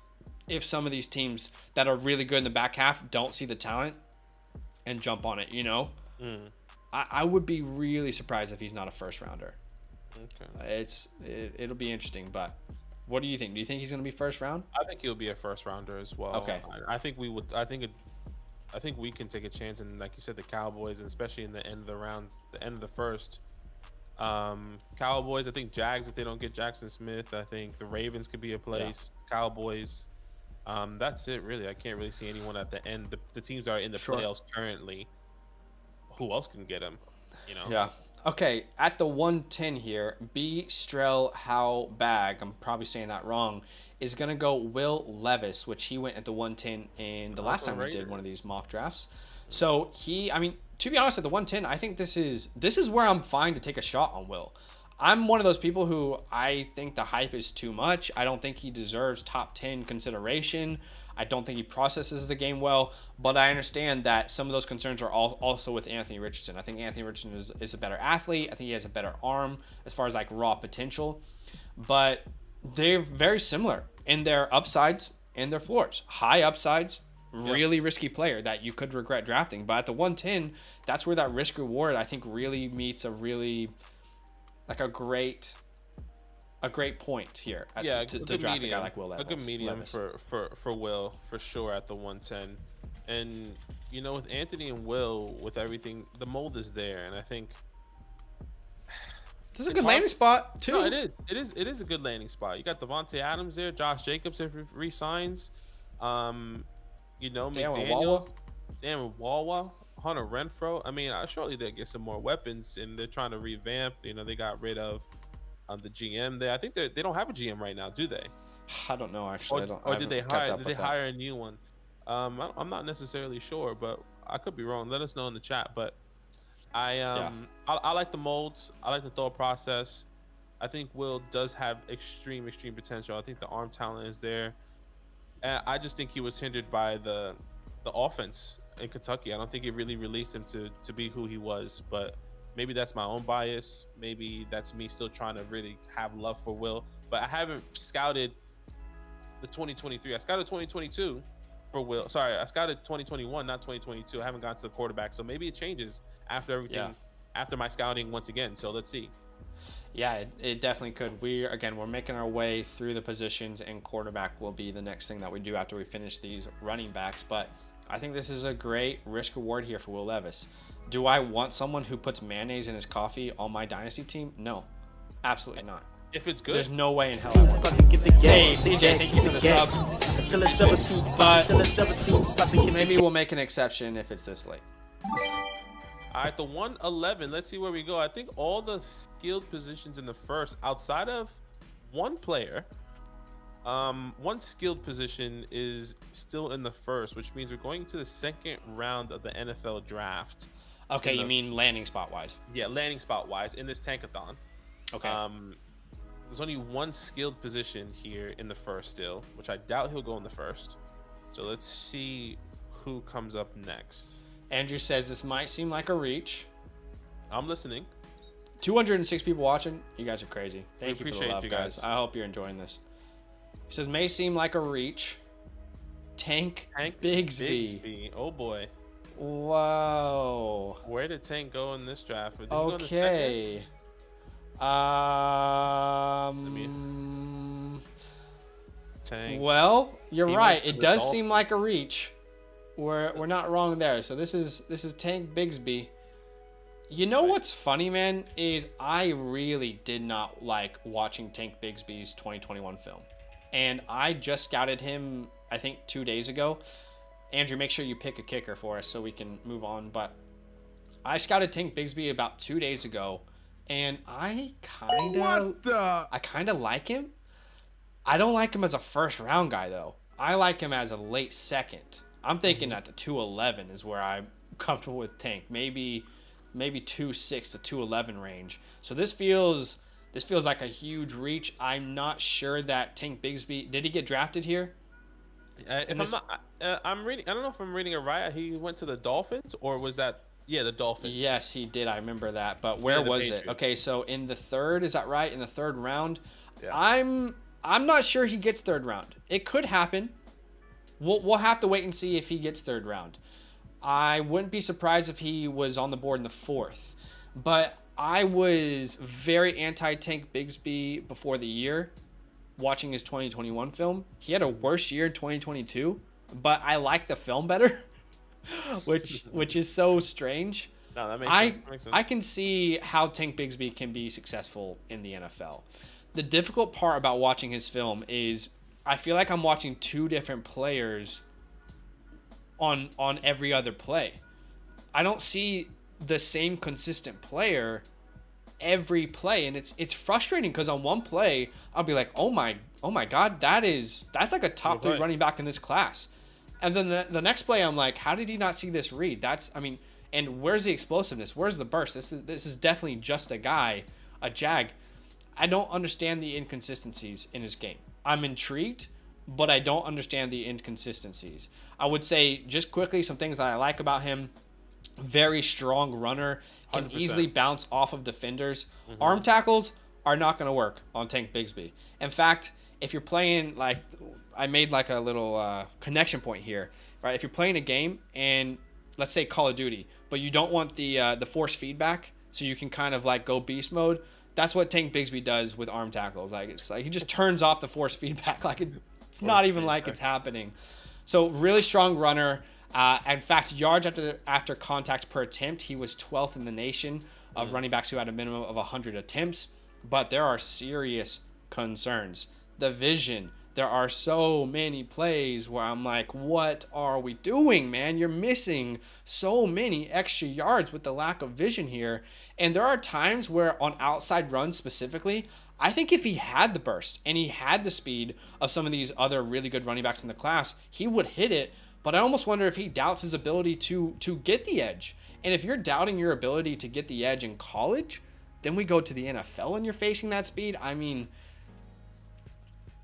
if some of these teams that are really good in the back half don't see the talent and jump on it, you know? I would be really surprised if he's not a first-rounder. Okay. It'll be interesting, but what do you think? Do you think he's going to be first round? I think he'll be a first-rounder as well. Okay. I think we would. I think we can take a chance, and like you said, the Cowboys, and especially in the end of the rounds, the end of the first. Cowboys. I think Jags, if they don't get Jackson Smith. I think the Ravens could be a place. Yeah. Cowboys. That's it, really. I can't really see anyone at the end. The teams that are in the playoffs currently. Who else can get him? You know. Yeah. Okay. At the 110 here, B. Strel How Bag. I'm probably saying that wrong. Is gonna go Will Levis, which he went at the 110 in the last time we did one of these mock drafts. So I mean, to be honest, at the 110, I think this is where I'm fine to take a shot on Will. I'm one of those people who I think the hype is too much. I don't think he deserves top 10 consideration. I don't think he processes the game well, but I understand that some of those concerns are also with Anthony Richardson. I think Anthony Richardson is a better athlete. I think he has a better arm as far as like raw potential, but they're very similar in their upsides and their floors. High upsides, really risky player that you could regret drafting, but at the 110, that's where that risk reward I think really meets a really like a great point here to draft a guy like Will Levis. A good medium for Will, for sure, at the 110. And, you know, with Anthony and Will, with everything, the mold is there. And I think this is a good landing spot, too. No, it is a good landing spot. You got Devontae Adams there, Josh Jacobs if he re-signs. You know, McDaniel, Dan Wawa, Hunter Renfro. I mean, surely they'll get some more weapons, and they're trying to revamp. You know, they got rid of the GM there. I think they don't have a GM right now, do they? I don't know, actually. Or did they hire a new one? I'm not necessarily sure, but I could be wrong. Let us know in the chat. But I like the molds. I like the thought process. I think Will does have extreme potential. I think the arm talent is there. And I just think he was hindered by the offense in Kentucky. I don't think it really released him to be who he was, but maybe that's my own bias. Maybe that's me still trying to really have love for Will. But I haven't scouted the 2023. I scouted 2022 for Will. Sorry, I scouted 2021, not 2022. I haven't gotten to the quarterback. So maybe it changes after everything, after my scouting once again. So let's see. Yeah, it definitely could. We're making our way through the positions, and quarterback will be the next thing that we do after we finish these running backs. But I think this is a great risk reward here for Will Levis. Do I want someone who puts mayonnaise in his coffee on my dynasty team? No, absolutely not. If it's good, there's no way in hell I want that. Hey, CJ, thank you for the sub. But maybe we'll make an exception if it's this late. All right, the 111. Let's see where we go. I think all the skilled positions in the first, outside of one player, one skilled position is still in the first, which means we're going to the second round of the NFL draft. Okay, you mean landing spot wise? Yeah, landing spot wise in this tankathon. Okay. There's only one skilled position here in the first still, which I doubt he'll go in the first. So let's see who comes up next. Andrew says this might seem like a reach. I'm listening. 206 people watching. You guys are crazy. Thank you for the appreciate love, you guys. guys. I hope you're enjoying this. He says, may seem like a reach. Tank Bigsby. Oh boy. Whoa. Where did Tank go in this draft? Did he go in the Okay. Tank. Well, you're He right. went to It the does Dolphins. seem like a reach. We're not wrong there. So this is Tank Bigsby. You know what's funny, man, is I really did not like watching Tank Bigsby's 2021 film. And I just scouted him, I think, 2 days ago. Andrew, make sure you pick a kicker for us so we can move on. But I scouted Tank Bigsby about 2 days ago, and I kind of like him. I don't like him as a first round guy though. I like him as a late second. I'm thinking at the 211 is where I'm comfortable with Tank. Maybe 2.6 to 211 range. So this feels like a huge reach. I'm not sure that Tank Bigsby, did he get drafted here? I'm reading. I don't know if I'm reading it right. He went to the Dolphins, or was that? Yeah, the Dolphins. Yes, he did. I remember that. But where was it? Okay, so in the third, is that right? In the third round, yeah. I'm not sure he gets third round. It could happen. We'll have to wait and see if he gets third round. I wouldn't be surprised if he was on the board in the fourth. But I was very anti-Tank Bigsby before the year, watching his 2021 film. He had a worse year in 2022, but I like the film better, which is so strange. No, that makes sense. I can see how Tank Bigsby can be successful in the NFL. The difficult part about watching his film is I feel like I'm watching two different players on every other play. I don't see the same consistent player every play, and it's frustrating because on one play I'll be like, oh my god, that's like a top 3 running back in this class, and then the next play I'm like, how did he not see this read? And where's the explosiveness? Where's the burst? This is definitely just a jag. I don't understand the inconsistencies in his game. I'm intrigued, but I don't understand the inconsistencies. I would say just quickly some things that I like about him. Very strong runner, can 100%. easily bounce off of defenders. Arm tackles are not going to work on Tank Bigsby. In fact, if you're playing, like, I made like a little connection point here, right? If you're playing a game and let's say Call of Duty, but you don't want the force feedback, so you can kind of like go beast mode. That's what Tank Bigsby does with arm tackles. Like, it's like he just turns off the force feedback. Like it's not even like it's happening. So really strong runner. In fact, yards after contact per attempt, he was 12th in the nation of running backs who had a minimum of 100 attempts. But there are serious concerns. The vision. There are so many plays where I'm like, what are we doing, man? You're missing so many extra yards with the lack of vision here. And there are times where on outside runs specifically, I think if he had the burst and he had the speed of some of these other really good running backs in the class, he would hit it. But I almost wonder if he doubts his ability to get the edge. And if you're doubting your ability to get the edge in college, then we go to the NFL and you're facing that speed. I mean,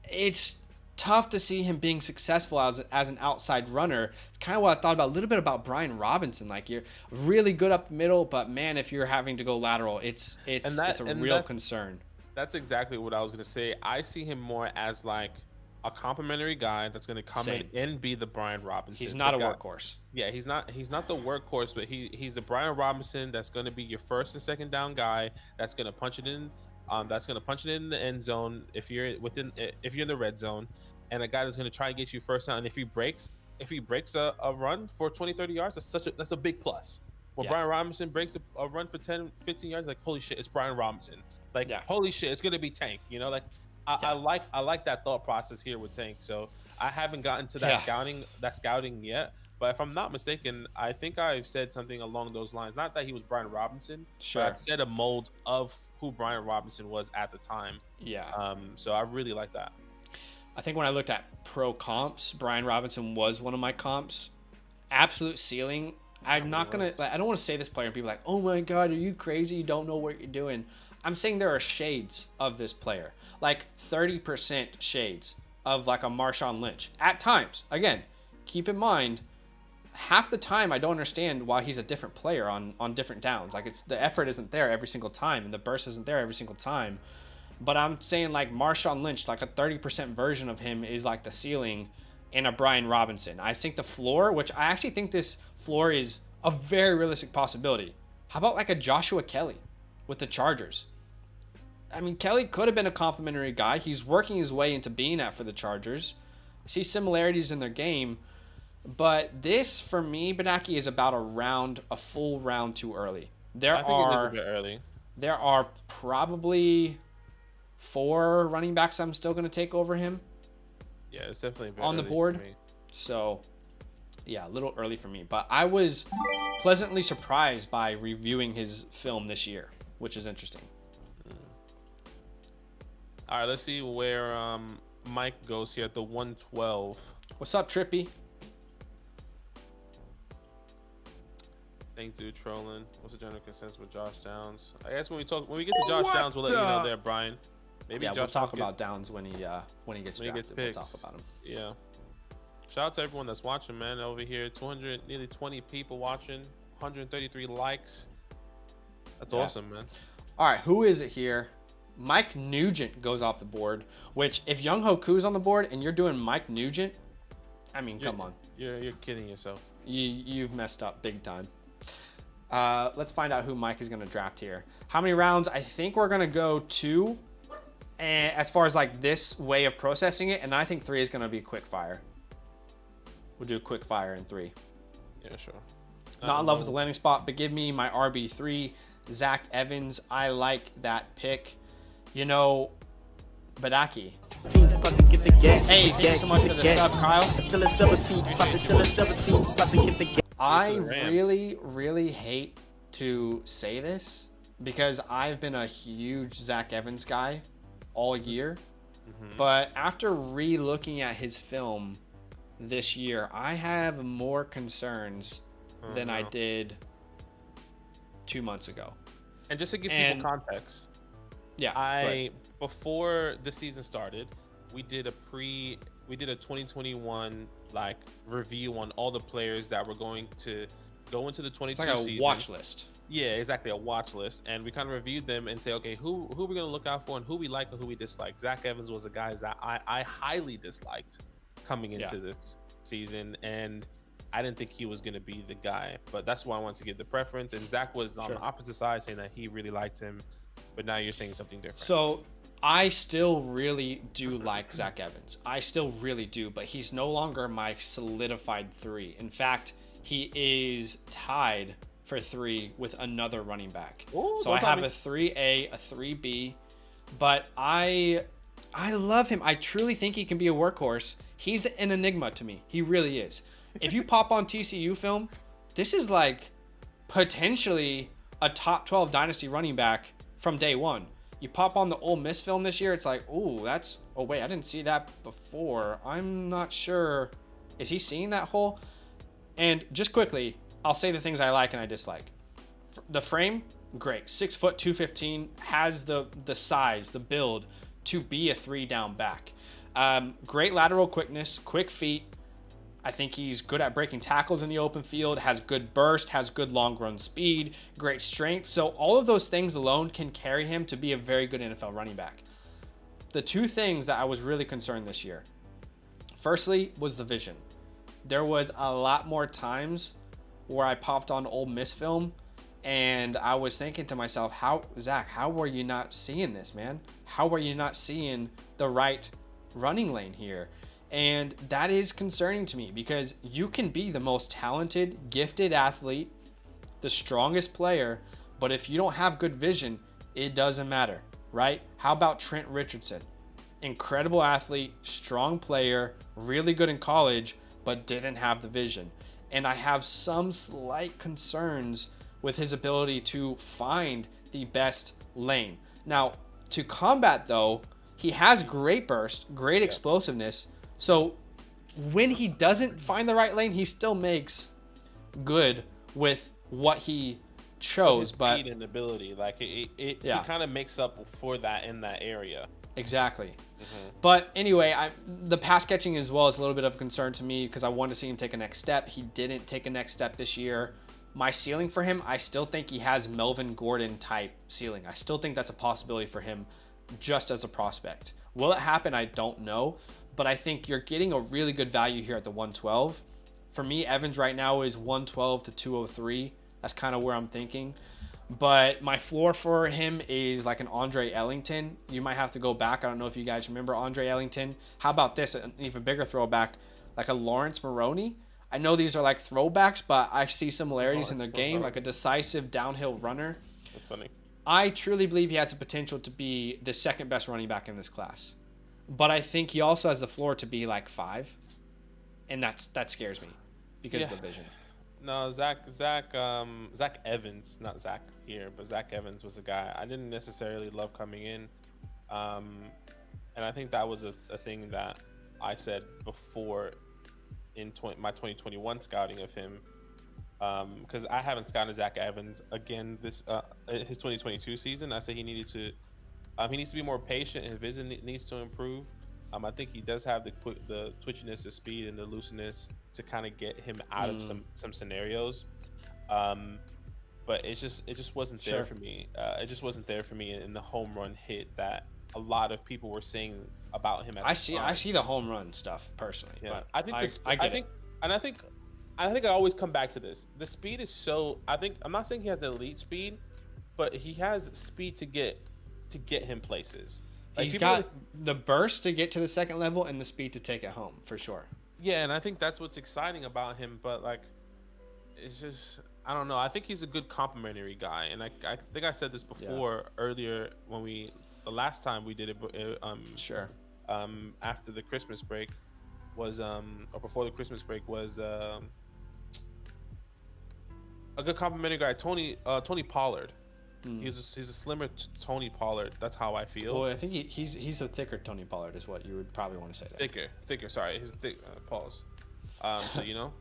it's tough to see him being successful as an outside runner. It's kind of what I thought about a little bit about Brian Robinson. Like, you're really good up the middle, but man, if you're having to go lateral, it's a real concern. That's exactly what I was going to say. I see him more as like a complimentary guy that's going to come in and be the Brian Robinson. He's not a workhorse. Yeah, he's not the workhorse, but he's the Brian Robinson that's going to be your first and second down guy. That's going to punch it in. That's going to punch it in the end zone if you're in the red zone, and a guy that's going to try and get you first down. And if he breaks a run for 20-30 yards, that's a big plus. When Brian Robinson breaks a run for 10-15 yards, like, holy shit, it's Brian Robinson. Like, holy shit, it's going to be Tank. You know, like. I like that thought process here with Tank. So I haven't gotten to that scouting yet. But if I'm not mistaken, I think I've said something along those lines. Not that he was Brian Robinson, but I've said a mold of who Brian Robinson was at the time. Yeah. So I really like that. I think when I looked at pro comps, Brian Robinson was one of my comps. Absolute ceiling. I'm not gonna. I don't want to say this player and people are like, oh my god, are you crazy? You don't know what you're doing. I'm saying there are shades of this player, like 30% shades of like a Marshawn Lynch at times. Again, keep in mind, half the time I don't understand why he's a different player on different downs. Like the effort isn't there every single time, and the burst isn't there every single time. But I'm saying like Marshawn Lynch, like a 30% version of him is like the ceiling, and a Brian Robinson. I think the floor, which I actually think this floor is a very realistic possibility. How about like a Joshua Kelly with the Chargers? I mean, Kelly could have been a complimentary guy. He's working his way into being that for the Chargers. I see similarities in their game. But this, for me, Badake, is about a full round too early. I think it is a bit early. There are probably 4 running backs I'm still going to take over him. Yeah, it's definitely a bit on the board. So, yeah, a little early for me. But I was pleasantly surprised by reviewing his film this year, which is interesting. All right, let's see where Mike goes here at the 112. What's up, Trippy? Thank dude trolling. What's the general consensus with Josh Downs? I guess when we get to Josh Downs, we'll let you know there, Brian. Maybe Josh we'll talk about Downs when he gets drafted. We'll talk about him. Yeah. Shout out to everyone that's watching, man. Over here, 200, nearly 20 people watching, 133 likes. That's awesome, man. All right, who is it here? Mike Nugent goes off the board. Which, if Young Hoku's on the board and you're doing Mike Nugent, I mean, come on. You're kidding yourself. You've messed up big time. Let's find out who Mike is going to draft here. How many rounds? I think we're going to go 2. And as far as like this way of processing it, and I think 3 is going to be quick fire. We'll do a quick fire in 3. Yeah, sure. Not in love with the landing spot, but give me my RB3, Zach Evans. I like that pick. You know, Badake. Hey, thank you so much for the sub, Kyle. I really, really hate to say this because I've been a huge Zach Evans guy all year. But after re-looking at his film this year, I have more concerns than I did 2 months ago. And just to give people context, before the season started, we did a 2021 like review on all the players that were going to go into the 22 season. It's like a watch list. Yeah, exactly, a watch list, and we kind of reviewed them and say, okay, who we're gonna look out for and who we like and who we dislike. Zach Evans was a guy that I highly disliked coming into this season, and I didn't think he was gonna be the guy. But that's why I wanted to give the preference. And Zach was on the opposite side, saying that he really liked him. But now you're saying something different. So I still really do like Zach Evans. I still really do, but he's no longer my solidified 3. In fact, he is tied for 3 with another running back. Ooh, so I have a 3A, a 3B, but I love him. I truly think he can be a workhorse. He's an enigma to me. He really is. If you pop on TCU film, this is like potentially a top 12 dynasty running back from day one. You pop on the Ole Miss film this year, it's like, oh wait, I didn't see that before. I'm not sure. Is he seeing that hole? And just quickly, I'll say the things I like and I dislike. The frame, great. 6 foot, 215, has the size, the build to be a 3-down back. Great lateral quickness, quick feet. I think he's good at breaking tackles in the open field, has good burst, has good long run speed, great strength. So all of those things alone can carry him to be a very good NFL running back. The 2 things that I was really concerned this year, firstly, was the vision. There was a lot more times where I popped on Ole Miss film and I was thinking to myself, Zach, how were you not seeing this, man? How were you not seeing the right running lane here? And that is concerning to me because you can be the most talented, gifted athlete, the strongest player, but if you don't have good vision, it doesn't matter, right? How about Trent Richardson? Incredible athlete, strong player, really good in college, but didn't have the vision. And I have some slight concerns with his ability to find the best lane. Now, to combat though, he has great burst, great explosiveness. So when he doesn't find the right lane, he still makes good with what he chose. But speed and ability, like he kind of makes up for that in that area. Exactly. But anyway, the pass catching as well is a little bit of a concern to me because I wanted to see him take a next step. He didn't take a next step this year. My ceiling for him, I still think he has Melvin Gordon type ceiling. I still think that's a possibility for him just as a prospect. Will it happen? I don't know. But I think you're getting a really good value here at the 112. For me, Evans right now is 112 to 203. That's kind of where I'm thinking. But my floor for him is like an Andre Ellington. You might have to go back. I don't know if you guys remember Andre Ellington. How about this? An even bigger throwback, like a Lawrence Maroney. I know these are like throwbacks, but I see similarities in their game, like a decisive downhill runner. That's funny. I truly believe he has the potential to be the second best running back in this class. But I think he also has the floor to be like 5. And that scares me because of the vision. No, Zach Evans, not Zach here, but Zach Evans was a guy I didn't necessarily love coming in. And I think that was a thing that I said before in my 2021 scouting of him. Because I haven't scouted Zach Evans again this his 2022 season. I said he needs to be more patient. His vision needs to improve. I think he does have the twitchiness, the speed, and the looseness to kind of get him out of some scenarios. But it just wasn't there for me. It just wasn't there for me in the home run hit that a lot of people were saying about him. I see the home run stuff personally. Yeah, but I think I always come back to this. The speed is so. I'm not saying he has the elite speed, but he has speed to get him places. Like he's got the burst to get to the second level and the speed to take it home for sure. Yeah, and I think that's what's exciting about him. But like, it's just I don't know. I think he's a good complimentary guy, and I think I said this before earlier when the last time we did it. Sure. After the Christmas break was or before the Christmas break was a good complimentary guy. Tony Pollard. He's a slimmer Tony Pollard. That's how I feel. Well, I think he's a thicker Tony Pollard is what you would probably want to say. Thicker. Sorry, he's thick. Pause. So you know.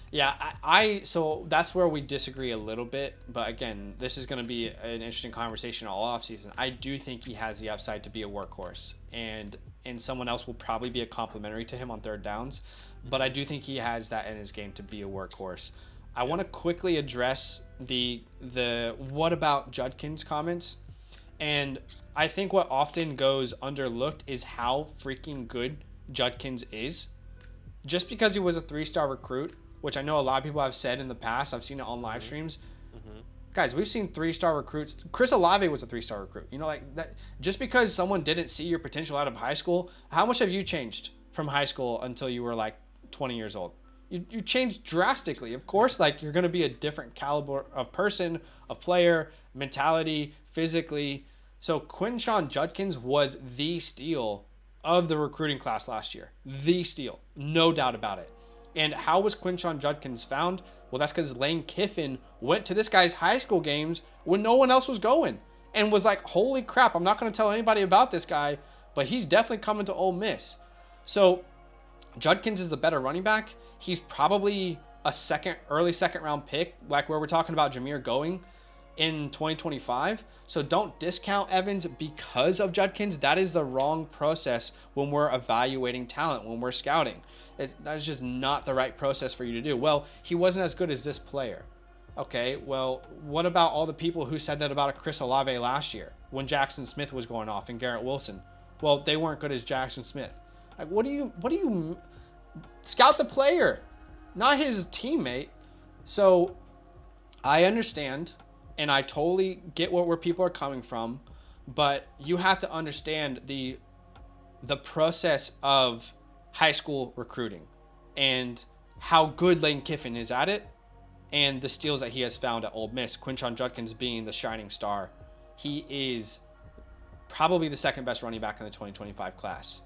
Yeah, so that's where we disagree a little bit. But again, this is going to be an interesting conversation all offseason. I do think he has the upside to be a workhorse, and someone else will probably be a complimentary to him on third downs. But I do think he has that in his game to be a workhorse. I want to quickly address the what about Judkins comments. And I think what often goes underlooked is how freaking good Judkins is. Just because he was a 3-star recruit, which I know a lot of people have said in the past, I've seen it on live streams. Guys, we've seen 3-star recruits. Chris Olave was a 3-star recruit. You know, like that. Just because someone didn't see your potential out of high school, how much have you changed from high school until you were like 20 years old? You changed drastically. Of course, like you're going to be a different caliber of person, of player, mentality, physically. So Quinshon Judkins was the steal of the recruiting class last year. The steal. No doubt about it. And how was Quinshon Judkins found? Well, that's because Lane Kiffin went to this guy's high school games when no one else was going and was like, holy crap, I'm not going to tell anybody about this guy, but he's definitely coming to Ole Miss. So Judkins is the better running back. He's probably a early second round pick, like where we're talking about Jameer going in 2025. So don't discount Evans because of Judkins. That is the wrong process when we're evaluating talent, when we're scouting. That's just not the right process for you to do. Well, he wasn't as good as this player. Okay, well, what about all the people who said that about a Chris Olave last year when Jackson Smith was going off and Garrett Wilson? Well, they weren't good as Jackson Smith. Like, what do you scout the player, not his teammate? So I understand, and I totally get where people are coming from, but you have to understand the process of high school recruiting and how good Lane Kiffin is at it and the steals that he has found at Ole Miss. Quinshon Judkins being the shining star. He is probably the second best running back in the 2025 class,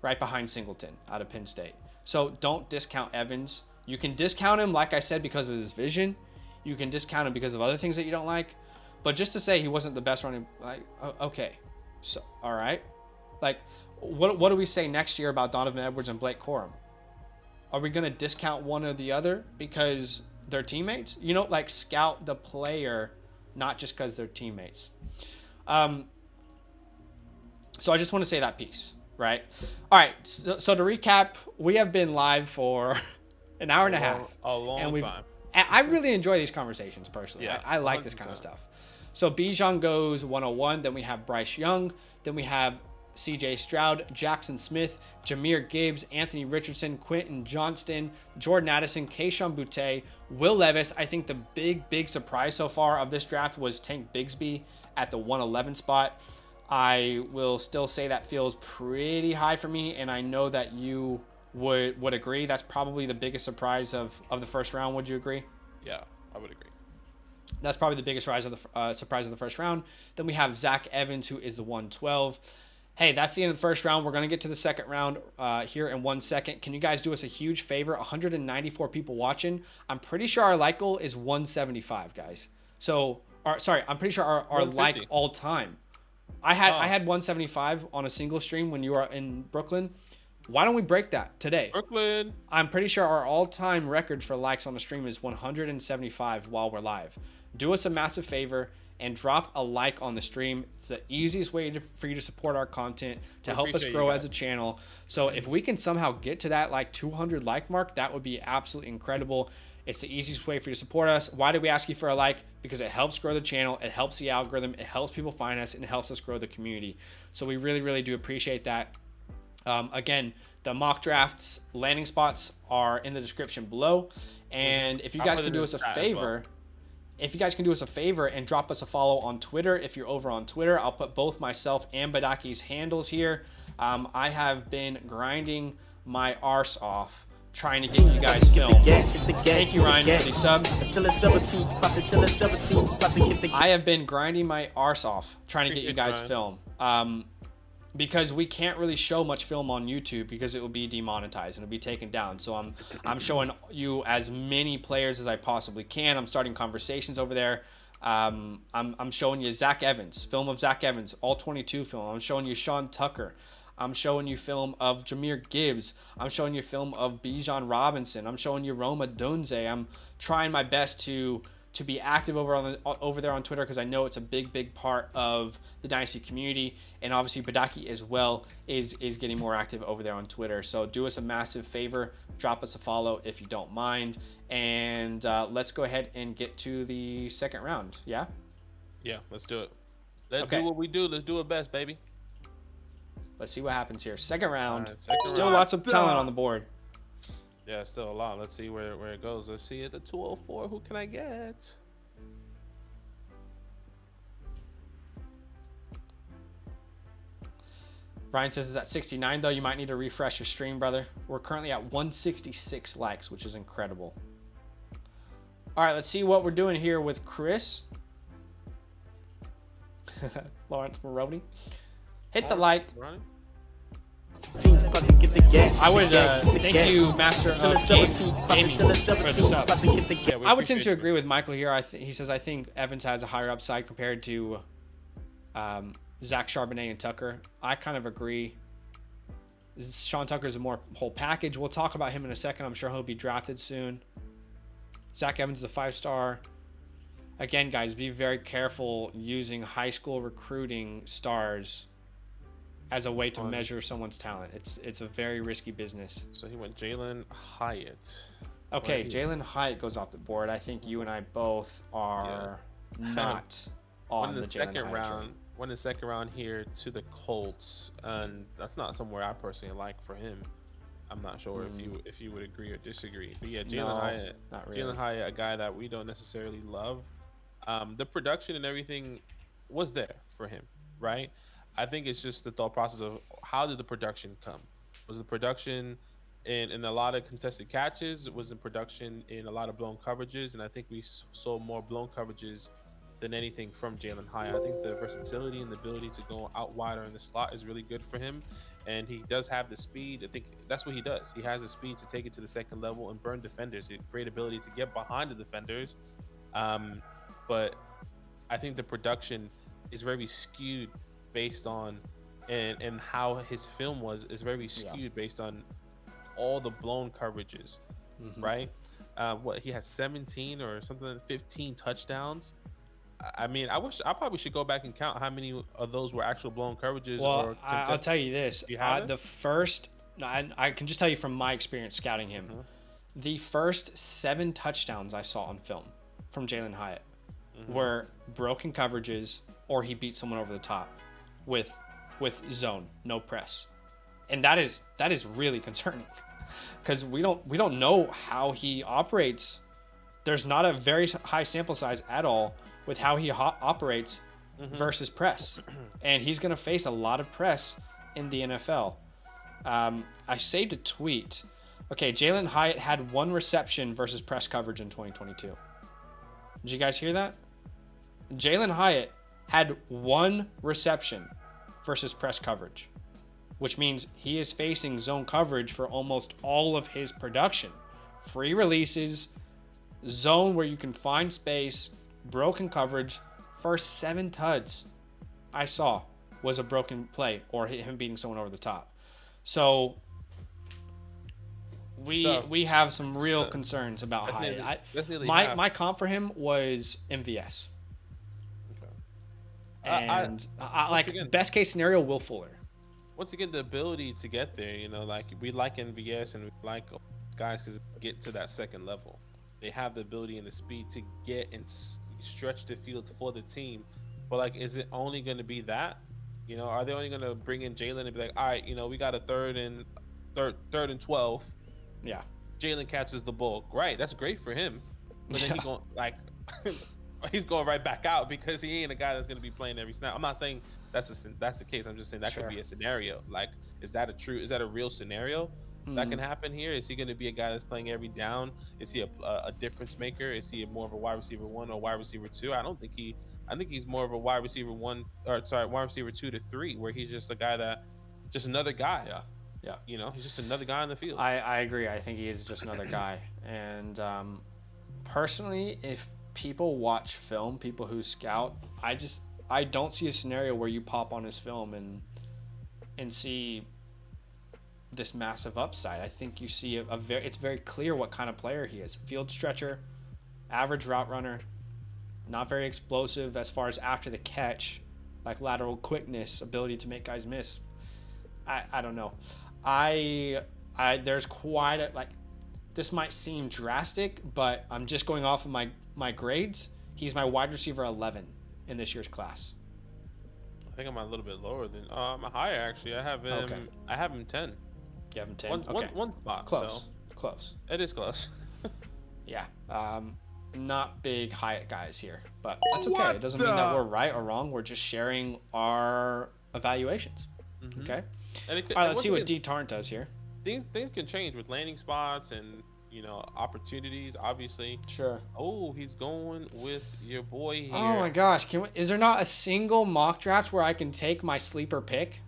right behind Singleton out of Penn State. So don't discount Evans. You can discount him, like I said, because of his vision. You can discount him because of other things that you don't like. But just to say he wasn't the best running, like, okay. So, all right. Like, what do we say next year about Donovan Edwards and Blake Corum? Are we going to discount one or the other because they're teammates? You know, like, scout the player, not just because they're teammates. So I just want to say that piece, right? All right. So to recap, we have been live for an hour and a half. A long time. I really enjoy these conversations personally. Yeah, I like 100%. this kind of stuff. So Bijan goes 101. Then we have Bryce Young. Then we have CJ Stroud, Jackson Smith, Jahmyr Gibbs, Anthony Richardson, Quentin Johnston, Jordan Addison, Kayshon Boutte, Will Levis. I think the big surprise so far of this draft was Tank Bigsby at the 111 spot. I will still say that feels pretty high for me, and I know that you would agree. That's probably the biggest surprise of the first round. Would you agree? Yeah, I would agree. That's probably the biggest surprise of the first round. Then we have Zach Evans, who is the 112. Hey, that's the end of the first round. We're going to get to the second round here in 1 second. Can you guys do us a huge favor? 194 people watching. I'm pretty sure our like goal is 175, guys. So, I'm pretty sure our like all time. I had 175 on a single stream when you were in Brooklyn. Why don't we break that today? Brooklyn. I'm pretty sure our all-time record for likes on the stream is 175 while we're live. Do us a massive favor and drop a like on the stream. It's the easiest way for you to support our content, to help us grow as a channel. So if we can somehow get to that like 200 like mark, that would be absolutely incredible. It's the easiest way for you to support us. Why did we ask you for a like? Because it helps grow the channel, it helps the algorithm, it helps people find us, and it helps us grow the community. So we really do appreciate that. Again, the mock drafts landing spots are in the description below. And if you guys can do us a favor, and drop us a follow on Twitter. If you're over on Twitter, I'll put both myself and Badake's handles here. I have been grinding my arse off trying to get you guys filmed. Thank you, Ryan, for the sub. I have been grinding my arse off trying to get you guys film. Because we can't really show much film on YouTube because it will be demonetized and it'll be taken down. So I'm showing you as many players as I possibly can. I'm starting conversations over there. I'm showing you Zach Evans, film of Zach Evans, all 22 film. I'm showing you Sean Tucker. I'm showing you film of Jahmyr Gibbs. I'm showing you film of Bijan Robinson. I'm showing you Roma Dunze. I'm trying my best to be active over there on Twitter because I know it's a big part of the Dynasty community, and obviously Badake as well is getting more active over there on Twitter. So do us a massive favor, drop us a follow if you don't mind, and let's go ahead and get to the second round. Yeah, let's do it. Let's do what we do. Let's do it best, baby. Let's see what happens here. Second round. Second Still round. lots of talent on the board. Yeah, still a lot. Let's see where it goes. Let's see at the 204. Who can I get? Ryan says it's at 69 though. You might need to refresh your stream, brother. We're currently at 166 likes, which is incredible. All right, let's see what we're doing here with Chris. Lawrence Maroney. Hit the like. I would thank you, Master of Gaming, for the sub. I would tend to agree with Michael here. He says I think Evans has a higher upside compared to Zach Charbonnet and Tucker. I kind of agree. Sean Tucker is a more whole package. We'll talk about him in a second. I'm sure he'll be drafted soon. Zach Evans is a 5-star. Again, guys, be very careful using high school recruiting stars as a way to measure someone's talent. It's a very risky business. So he went Jalen Hyatt. Okay, Jalen Hyatt goes off the board. I think you and I both are not on the second round. Went in the second round here to the Colts, and that's not somewhere I personally like for him. I'm not sure if you would agree or disagree. But yeah, Jalen Hyatt, not really. Jalen Hyatt, a guy that we don't necessarily love. The production and everything was there for him, right? I think it's just the thought process of how did the production come? Was the production in a lot of contested catches? Was the production in a lot of blown coverages? And I think we saw more blown coverages than anything from Jalen Hyatt. I think the versatility and the ability to go out wider in the slot is really good for him. And he does have the speed. I think that's what he does. He has the speed to take it to the second level and burn defenders. He has great ability to get behind the defenders. But I think the production is very skewed based on and how his film is very skewed based on all the blown coverages, right? What he has 17 or something, 15 touchdowns I mean, I probably should go back and count how many of those were actual blown coverages. Well, I'll tell you this. You have it? The first, I can just tell you from my experience scouting him, the first 7 touchdowns I saw on film from Jalen Hyatt were broken coverages or he beat someone over the top with zone, no press. And that is really concerning because we don't know how he operates. There's not a very high sample size at all with how he operates versus press. And he's going to face a lot of press in the NFL. I saved a tweet. Okay, Jalen Hyatt had 1 reception versus press coverage in 2022. Did you guys hear that? Jalen Hyatt had 1 reception versus press coverage, which means he is facing zone coverage for almost all of his production. Free releases, zone where you can find space, broken coverage. First 7 tuds I saw was a broken play or him beating someone over the top. So we have some real concerns about Hyatt. My comp for him was MVS. And I like again, best case scenario, Will Fuller. Once again, the ability to get there, you know, like we like MVS and we like guys because they get to that second level. They have the ability and the speed to get and stretch the field for the team. But like, is it only going to be that? You know, are they only going to bring in Jalen and be like, all right, you know, we got a third and 12. Yeah. Jalen catches the ball. Right. That's great for him. But then he going like, he's going right back out because he ain't a guy that's going to be playing every snap. I'm not saying that's the case. I'm just saying that could be a scenario. Like, is that a real scenario that can happen here? Is he going to be a guy that's playing every down? Is he a difference maker? Is he more of a wide receiver 1 or wide receiver 2? I think he's more of a wide receiver 2 to 3, where he's just a guy that, just another guy. Yeah. You know, he's just another guy on the field. I agree. I think he is just another guy. And personally, if people watch film, people who scout, I don't see a scenario where you pop on his film and see this massive upside. I think you see it's very clear what kind of player he is. Field stretcher, average route runner, not very explosive as far as after the catch, like lateral quickness, ability to make guys miss. I don't know. There's quite a, like, this might seem drastic, but I'm just going off of my grades. He's my wide receiver 11 in this year's class. I think I'm a little bit lower than I'm higher actually. I have him 10. You have him 10? One spot. Close. So Close. It is close. Yeah. Not big Hyatt guys here, but that's okay. It doesn't mean that we're right or wrong. We're just sharing our evaluations. Okay. All right, let's see what D. Tarrant does here. Things can change with landing spots and, you know, opportunities, obviously. Sure. Oh, he's going with your boy here. Oh my gosh, is there not a single mock draft where I can take my sleeper pick?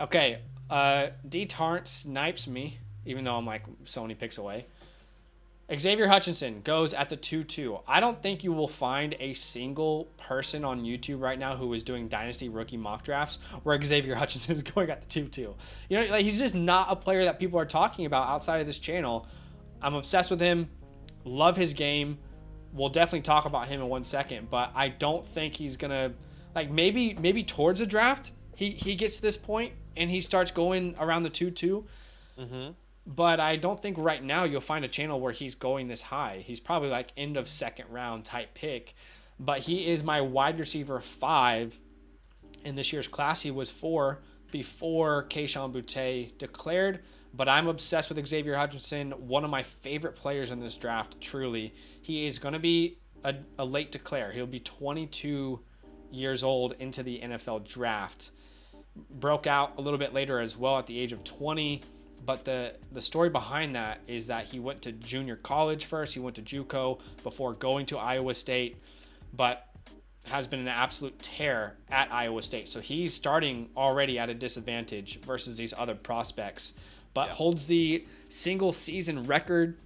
Okay, D. Tarrant snipes me, even though I'm like so many picks away. Xavier Hutchinson goes at the 2-2. I don't think you will find a single person on YouTube right now who is doing Dynasty rookie mock drafts where Xavier Hutchinson is going at the 2-2. You know, like, he's just not a player that people are talking about outside of this channel. I'm obsessed with him. Love his game. We'll definitely talk about him in 1 second, but I don't think he's going to, like, maybe towards the draft, he gets to this point and he starts going around the 2-2. But I don't think right now you'll find a channel where he's going this high. He's probably like end of second round type pick. But he is my wide receiver 5 in this year's class. He was 4 before Kayshon Boutte declared. But I'm obsessed with Xavier Hutchinson, one of my favorite players in this draft, truly. He is going to be a late declare. He'll be 22 years old into the NFL draft. Broke out a little bit later as well at the age of 20. But the story behind that is that he went to junior college first. He went to JUCO before going to Iowa State, but has been an absolute tear at Iowa State. So he's starting already at a disadvantage versus these other prospects, but holds the single season record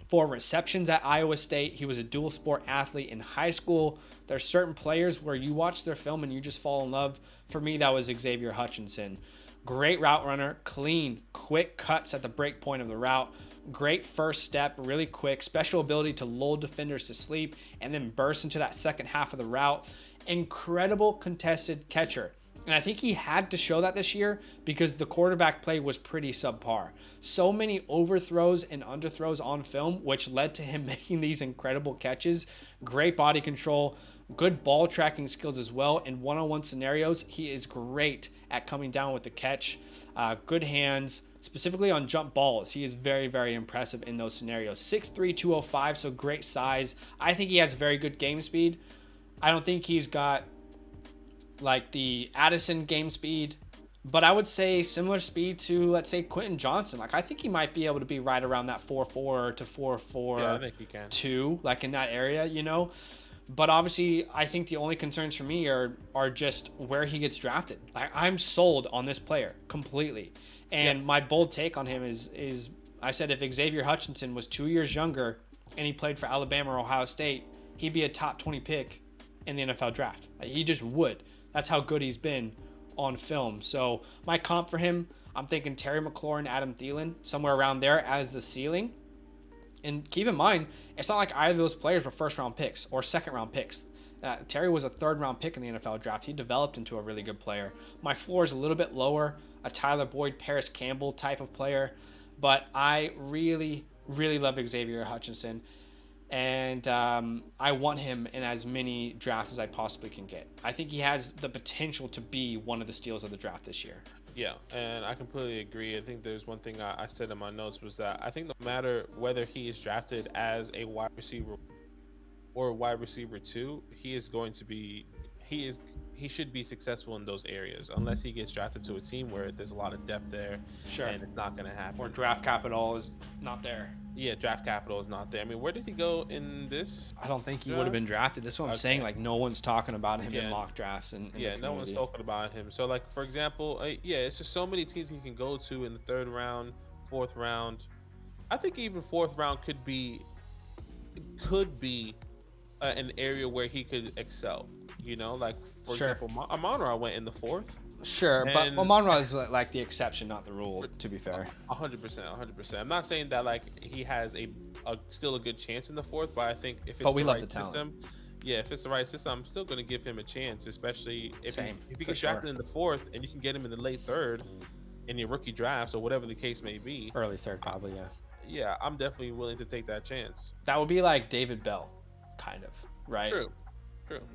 for receptions at Iowa State. He was a dual sport athlete in high school. There's certain players where you watch their film and you just fall in love. For me, that was Xavier Hutchinson. Great route runner, clean, quick cuts at the break point of the route, Great first step, really quick, special ability to lull defenders to sleep and then burst into that second half of the route. Incredible contested catcher. And I think he had to show that this year because the quarterback play was pretty subpar. So many overthrows and underthrows on film, which led to him making these incredible catches. Great body control, good ball tracking skills as well. In one-on-one scenarios, he is great at coming down with the catch. Good hands, specifically on jump balls. He is very, very impressive in those scenarios. 6'3", 205, so great size. I think he has very good game speed. I don't think he's got like the Addison game speed, but I would say similar speed to, let's say, Quentin Johnson. Like, I think he might be able to be right around that 4.4 to 4.4. Yeah, I think he can. 2, like in that area, you know. But obviously, I think the only concerns for me are just where he gets drafted. I'm sold on this player completely. And my bold take on him is I said if Xavier Hutchinson was 2 years younger and he played for Alabama or Ohio State, he'd be a top 20 pick in the NFL draft. Like, he just would. That's how good he's been on film. So my comp for him, I'm thinking Terry McLaurin, Adam Thielen, somewhere around there as the ceiling. And keep in mind, it's not like either of those players were first-round picks or second-round picks. Terry was a third-round pick in the NFL draft. He developed into a really good player. My floor is a little bit lower, a Tyler Boyd, Paris Campbell type of player. But I really, really love Xavier Hutchinson. And I want him in as many drafts as I possibly can get. I think he has the potential to be one of the steals of the draft this year. Yeah, and I completely agree. I think there's one thing I said in my notes was that I think no matter whether he is drafted as a wide receiver or a wide receiver 2, he should be successful in those areas unless he gets drafted to a team where there's a lot of depth there. Sure. And it's not going to happen. Or draft capital is not there. Yeah, draft capital is not there. I mean, where did he go in this? I don't think he would have been drafted. This is what I'm saying. Like, no one's talking about him in mock drafts. And no one's talking about him. So, like, for example, it's just so many teams he can go to in the 3rd round, 4th round. I think even 4th round could be an area where he could excel. You know, like, for example, Amon-Ra went in the 4th. Sure, but Amon-Ra is like the exception, not the rule, to be fair. 100%. I'm not saying that, like, he has still a good chance in the 4th, but I think if it's the right system, talent. If it's the right system, I'm still going to give him a chance, especially if he gets drafted in the 4th and you can get him in the late 3rd in your rookie drafts or whatever the case may be. Early 3rd, probably, yeah. Yeah, I'm definitely willing to take that chance. That would be like David Bell, kind of, right? True.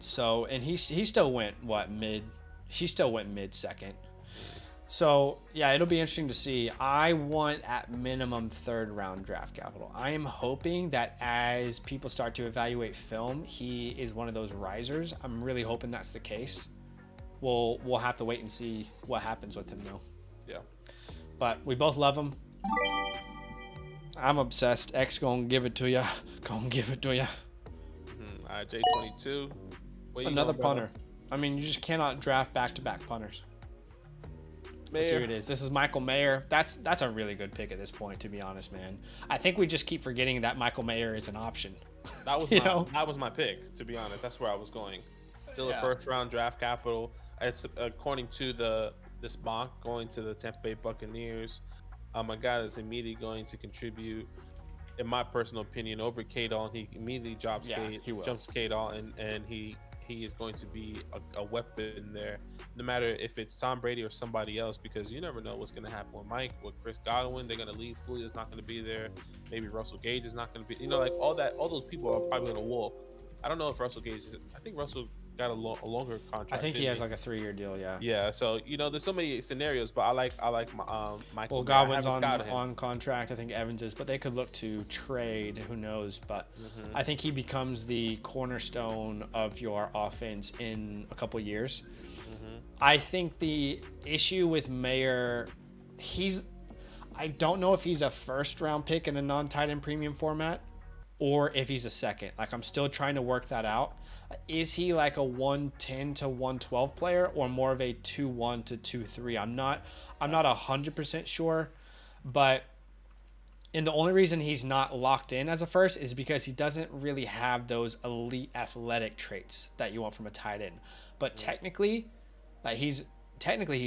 So, and he still went mid. He still went mid-second. So yeah, it'll be interesting to see. I want at minimum 3rd round draft capital. I am hoping that as people start to evaluate film, he is one of those risers. I'm really hoping that's the case. We'll have to wait and see what happens with him though. Yeah. But we both love him. I'm obsessed. X gonna give it to ya. Gonna give it to ya. J22. Another punter. I mean, you just cannot draft back-to-back punters. Let's see who it is. This is Michael Mayer. That's a really good pick at this point, to be honest, man. I think we just keep forgetting that Michael Mayer is an option. That was my pick, to be honest. That's where I was going. Still a 1st round draft capital. It's according to this mock going to the Tampa Bay Buccaneers. A guy that's immediately going to contribute, in my personal opinion, over K-Doll. He immediately jumps K-Doll, and he is going to be a weapon there, no matter if it's Tom Brady or somebody else, because you never know what's going to happen with Mike, with Chris Godwin. They're going to leave. Julio's not going to be there. Maybe Russell Gage is not going to be. Like all those people are probably going to walk. I don't know if Russell Gage is. I think Russell got a longer contract. I think he has like a 3-year deal. Yeah. Yeah. So there's so many scenarios, but I like Michael. Well, Godwin's on contract. I think Evans is, but they could look to trade. Who knows? But I think he becomes the cornerstone of your offense in a couple years. I think the issue with Mayer, I don't know if he's a 1st round pick in a non-tight end premium format, or if he's a 2nd. Like, I'm still trying to work that out. Is he like a 110 to 112 player, or more of a 2-1 to 2-3? I'm not 100% sure, but the only reason he's not locked in as a 1st is because he doesn't really have those elite athletic traits that you want from a tight end. But technically he's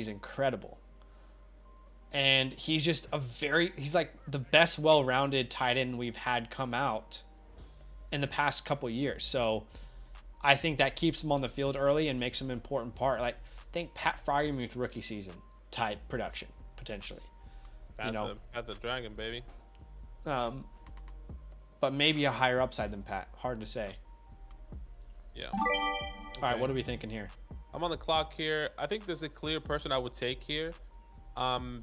incredible. And he's just he's like the best well-rounded tight end we've had come out in the past couple years. So I think that keeps him on the field early and makes him an important part. Like, think Pat Fryermuth rookie season type production, potentially. At the Dragon, baby. But maybe a higher upside than Pat. Hard to say. Yeah. All right, what are we thinking here? I'm on the clock here. I think there's a clear person I would take here,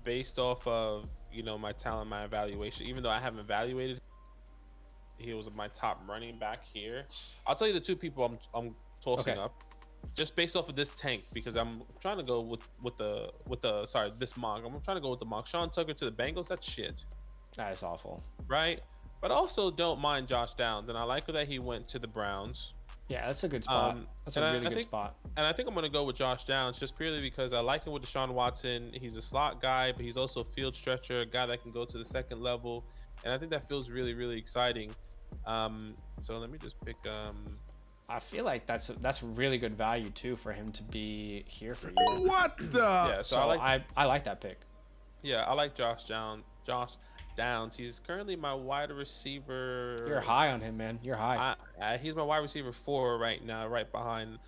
based off of, you know, my talent, my evaluation. Even though I haven't evaluated, he was my top running back here. I'll tell you the two people I'm tossing up, just based off of this tank, because I'm trying to go with this mock. I'm trying to go with the mock. Sean Tucker to the Bengals. That's shit. That is awful. Right? But also don't mind Josh Downs, and I like that he went to the Browns. Yeah, that's a good spot. That's a really good spot. And I think I'm going to go with Josh Downs just purely because I like him with Deshaun Watson. He's a slot guy, but he's also a field stretcher, a guy that can go to the second level. And I think that feels really, really exciting. So let me just pick. I feel like that's really good value too for him to be here for you. What the? Yeah, so I like that pick. Yeah, I like Josh Downs. He's currently my wide receiver. You're high on him, man. You're high. He's my wide receiver 4 right now, right behind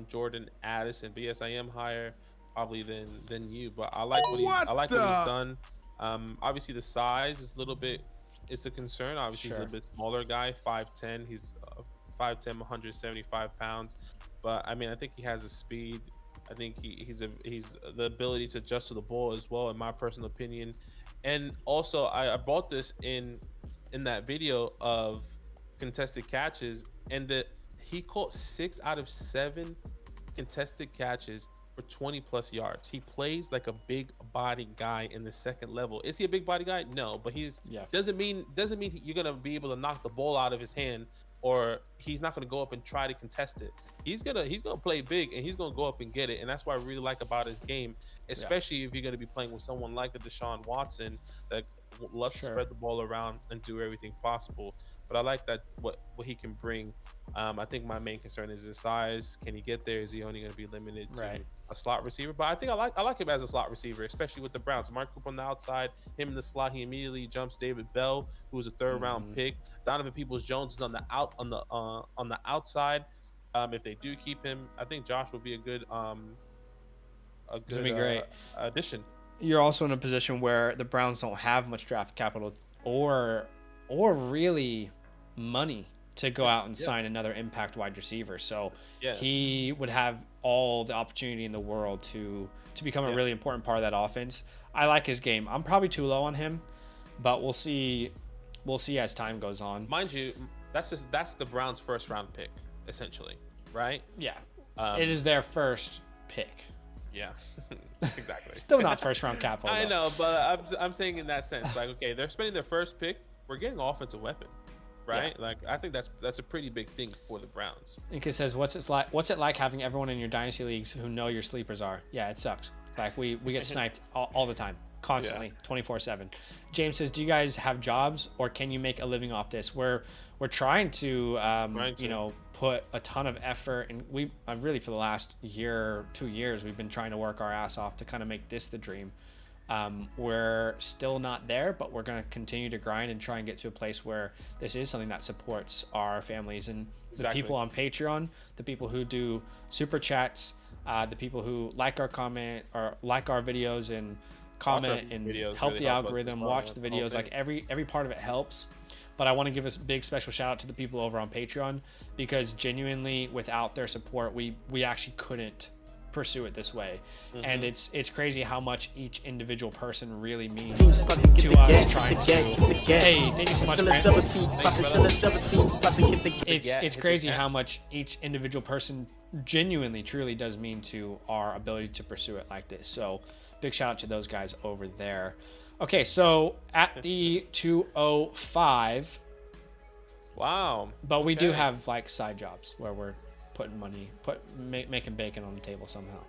Jordan Addison. But yes, I am higher probably than you. But I like what he's done. Obviously the size is a little bit. It's a concern. Obviously he's a bit smaller guy, 5'10". He's 5'10", 175 pounds. But I mean, I think he has the speed. I think he's the ability to adjust to the ball as well, in my personal opinion. And also, I brought this in that video of contested catches, and that he caught 6 out of 7 contested catches for 20+ yards. He plays like a big body guy in the second level. Is he a big body guy? No, but doesn't mean you're gonna be able to knock the ball out of his hand, or he's not gonna go up and try to contest it. He's gonna play big, and he's gonna go up and get it. And that's what I really like about his game, especially if you're gonna be playing with someone like a Deshaun Watson that loves to spread the ball around and do everything possible. But I like that what he can bring. I think my main concern is his size. Can he get there? Is he only going to be limited to a slot receiver? But I think I like him as a slot receiver, especially with the Browns. Mark Cooper on the outside, him in the slot. He immediately jumps David Bell, who was a 3rd round pick. Donovan Peoples-Jones is on the outside. If they do keep him, I think Josh will be a good great addition. You're also in a position where the Browns don't have much draft capital or really money to go out and sign another impact wide receiver. So he would have all the opportunity in the world to become a really important part of that offense. I like his game. I'm probably too low on him, but we'll see as time goes on. Mind you, that's the Browns' 1st round pick, essentially, right? Yeah. It is their first pick. Yeah, exactly. Still not 1st round capital. I know, but I'm saying in that sense, like, okay, they're spending their 1st pick. We're getting an offensive weapon, right? Like, I think that's a pretty big thing for the Browns. Inca says, what's it like having everyone in your dynasty leagues who know your sleepers are? Yeah, it sucks. Like, we get sniped all the time, constantly, 24/7. James says, do you guys have jobs, or can you make a living off this? We're trying to put a ton of effort, and we really for the last 2 years we've been trying to work our ass off to kind of make this the dream. We're still not there, but we're going to continue to grind and try and get to a place where this is something that supports our families and the people on Patreon, the people who do super chats, the people who like our comment or like our videos and comment and help the algorithm, watch the videos. Like every part of it helps. But I want to give a big special shout out to the people over on Patreon, because genuinely without their support, we actually couldn't pursue it this way. And it's crazy how much each individual person really means to us trying to thank you so much, Grant. It's crazy how much each individual person genuinely truly does mean to our ability to pursue it like this. So big shout out to those guys over there. Okay, so at the 205. Wow. But we do have like side jobs where we're putting money, making bacon on the table somehow.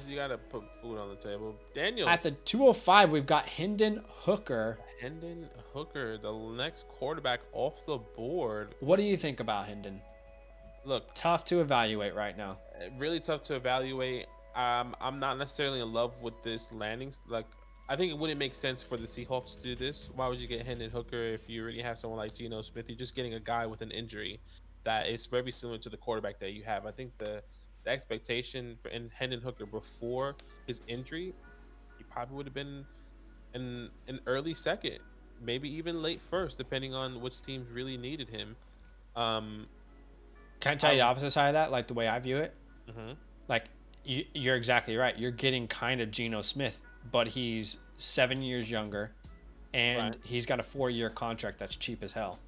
You gotta put food on the table. Daniel. At the 205, we've got Hendon Hooker. Hendon Hooker, the next quarterback off the board. What do you think about Hendon? Look, tough to evaluate right now. Really tough to evaluate. I'm not necessarily in love with this landing. Like, I think it wouldn't make sense for the Seahawks to do this. Why would you get Hendon Hooker if you already have someone like Geno Smith? You're just getting a guy with an injury that is very similar to the quarterback that you have. I think the expectation for Hendon Hooker before his injury, he probably would have been an early second, maybe even late first, depending on which teams really needed him. Can I tell you the opposite side of that? Like the way I view it, like you're exactly right. You're getting kind of Geno Smith, but he's 7 years younger, and he's got a 4-year contract that's cheap as hell.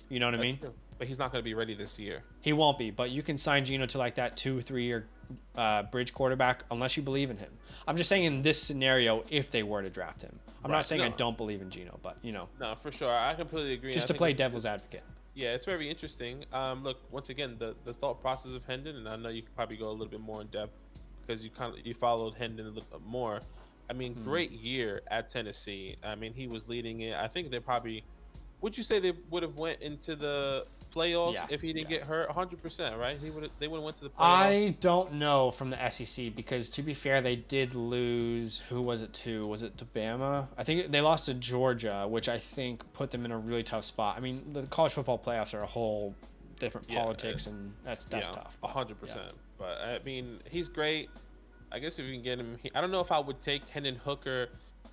You know what I mean? True. But he's not going to be ready this year. He won't be, but you can sign Geno to like that 2-3 year bridge quarterback unless you believe in him. I'm just saying in this scenario, if they were to draft him. I'm not saying I don't believe in Geno, but you know. No, for sure. I completely agree. Just to play devil's advocate. Yeah, it's very interesting. Look, once again, the thought process of Hendon, and I know you could probably go a little bit more in depth because you followed Hendon a little bit more. I mean, great year at Tennessee. I mean, he was leading it. I think they probably, would you say they would have went into the playoffs if he didn't get hurt? 100%, right? They would have went to the playoffs. I don't know from the SEC because, to be fair, they did lose. Who was it to? Was it to Bama? I think they lost to Georgia, which I think put them in a really tough spot. I mean, the college football playoffs are a whole different politics, and that's tough. 100%. But I mean, he's great. I guess if you can get him, I don't know if I would take Hendon Hooker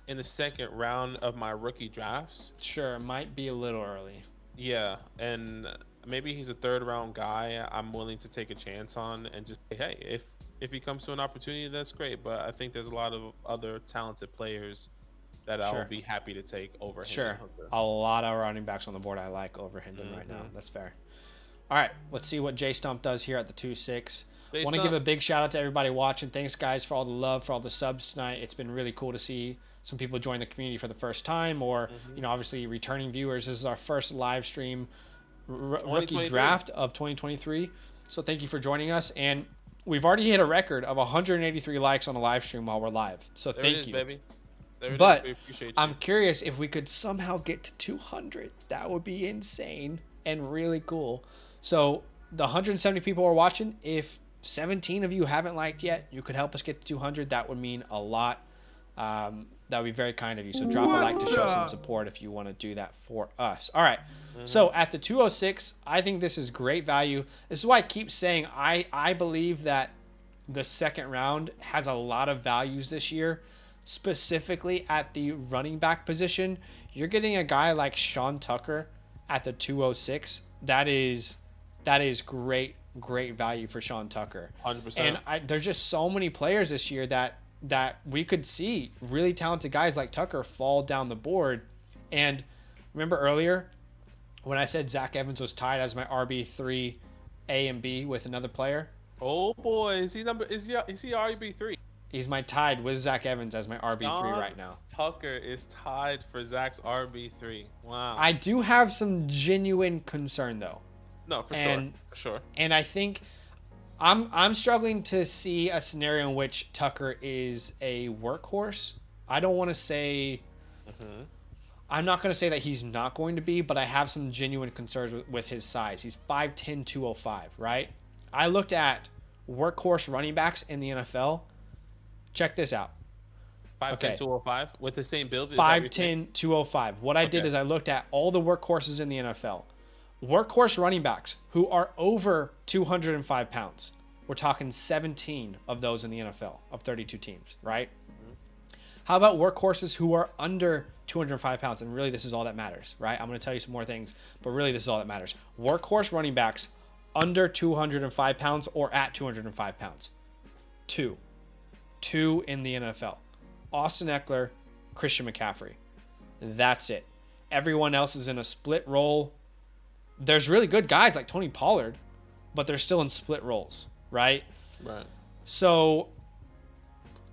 in the second round of my rookie drafts. Sure, it might be a little early. Yeah, and maybe he's a third round guy I'm willing to take a chance on and just say, hey, if he comes to an opportunity, that's great. But I think there's a lot of other talented players that I would be happy to take over Hendon Hooker. A lot of running backs on the board I like over Hendon right now. That's fair. All right, let's see what J Stump does here at the 2-6. Want to give a big shout out to everybody watching. Thanks, guys, for all the love, for all the subs tonight. It's been really cool to see some people join the community for the first time, or obviously returning viewers. This is our first live stream rookie draft of 2023. So thank you for joining us, and we've already hit a record of 183 likes on a live stream while we're live. So thank you, baby. But I'm curious if we could somehow get to 200. That would be insane and really cool. So the 170 people are watching. If 17 of you haven't liked yet, you could help us get to 200. That would mean a lot. That would be very kind of you. So drop a like to show some support if you want to do that for us. All right. So at the 206, I think this is great value. This is why I keep saying I believe that the second round has a lot of values this year, specifically at the running back position. You're getting a guy like Sean Tucker at the 206. That is great value for Sean Tucker. 100%. And there's just so many players this year that we could see really talented guys like Tucker fall down the board. And remember earlier when I said Zach Evans was tied as my RB3 A and B with another player? Oh boy, is he RB3? He's tied with Zach Evans as my RB3 right now. Tucker is tied for Zach's RB3. Wow. I do have some genuine concern though. No, for sure. And I think I'm struggling to see a scenario in which Tucker is a workhorse. I don't want to say I'm not going to say that he's not going to be, but I have some genuine concerns with his size. He's 5'10", 205, right? I looked at workhorse running backs in the NFL. Check this out. 5'10", 205 with the same build? 5'10", 205. What I did is I looked at all the workhorses in the NFL. Workhorse running backs who are over 205 pounds. We're talking 17 of those in the NFL of 32 teams, right? How about workhorses who are under 205 pounds? And really, this is all that matters, right? I'm going to tell you some more things, but really, this is all that matters. Workhorse running backs under 205 pounds or at 205 pounds. Two in the NFL. Austin Eckler, Christian McCaffrey. That's it. Everyone else is in a split role. There's really good guys like Tony Pollard, but they're still in split roles, right? Right. So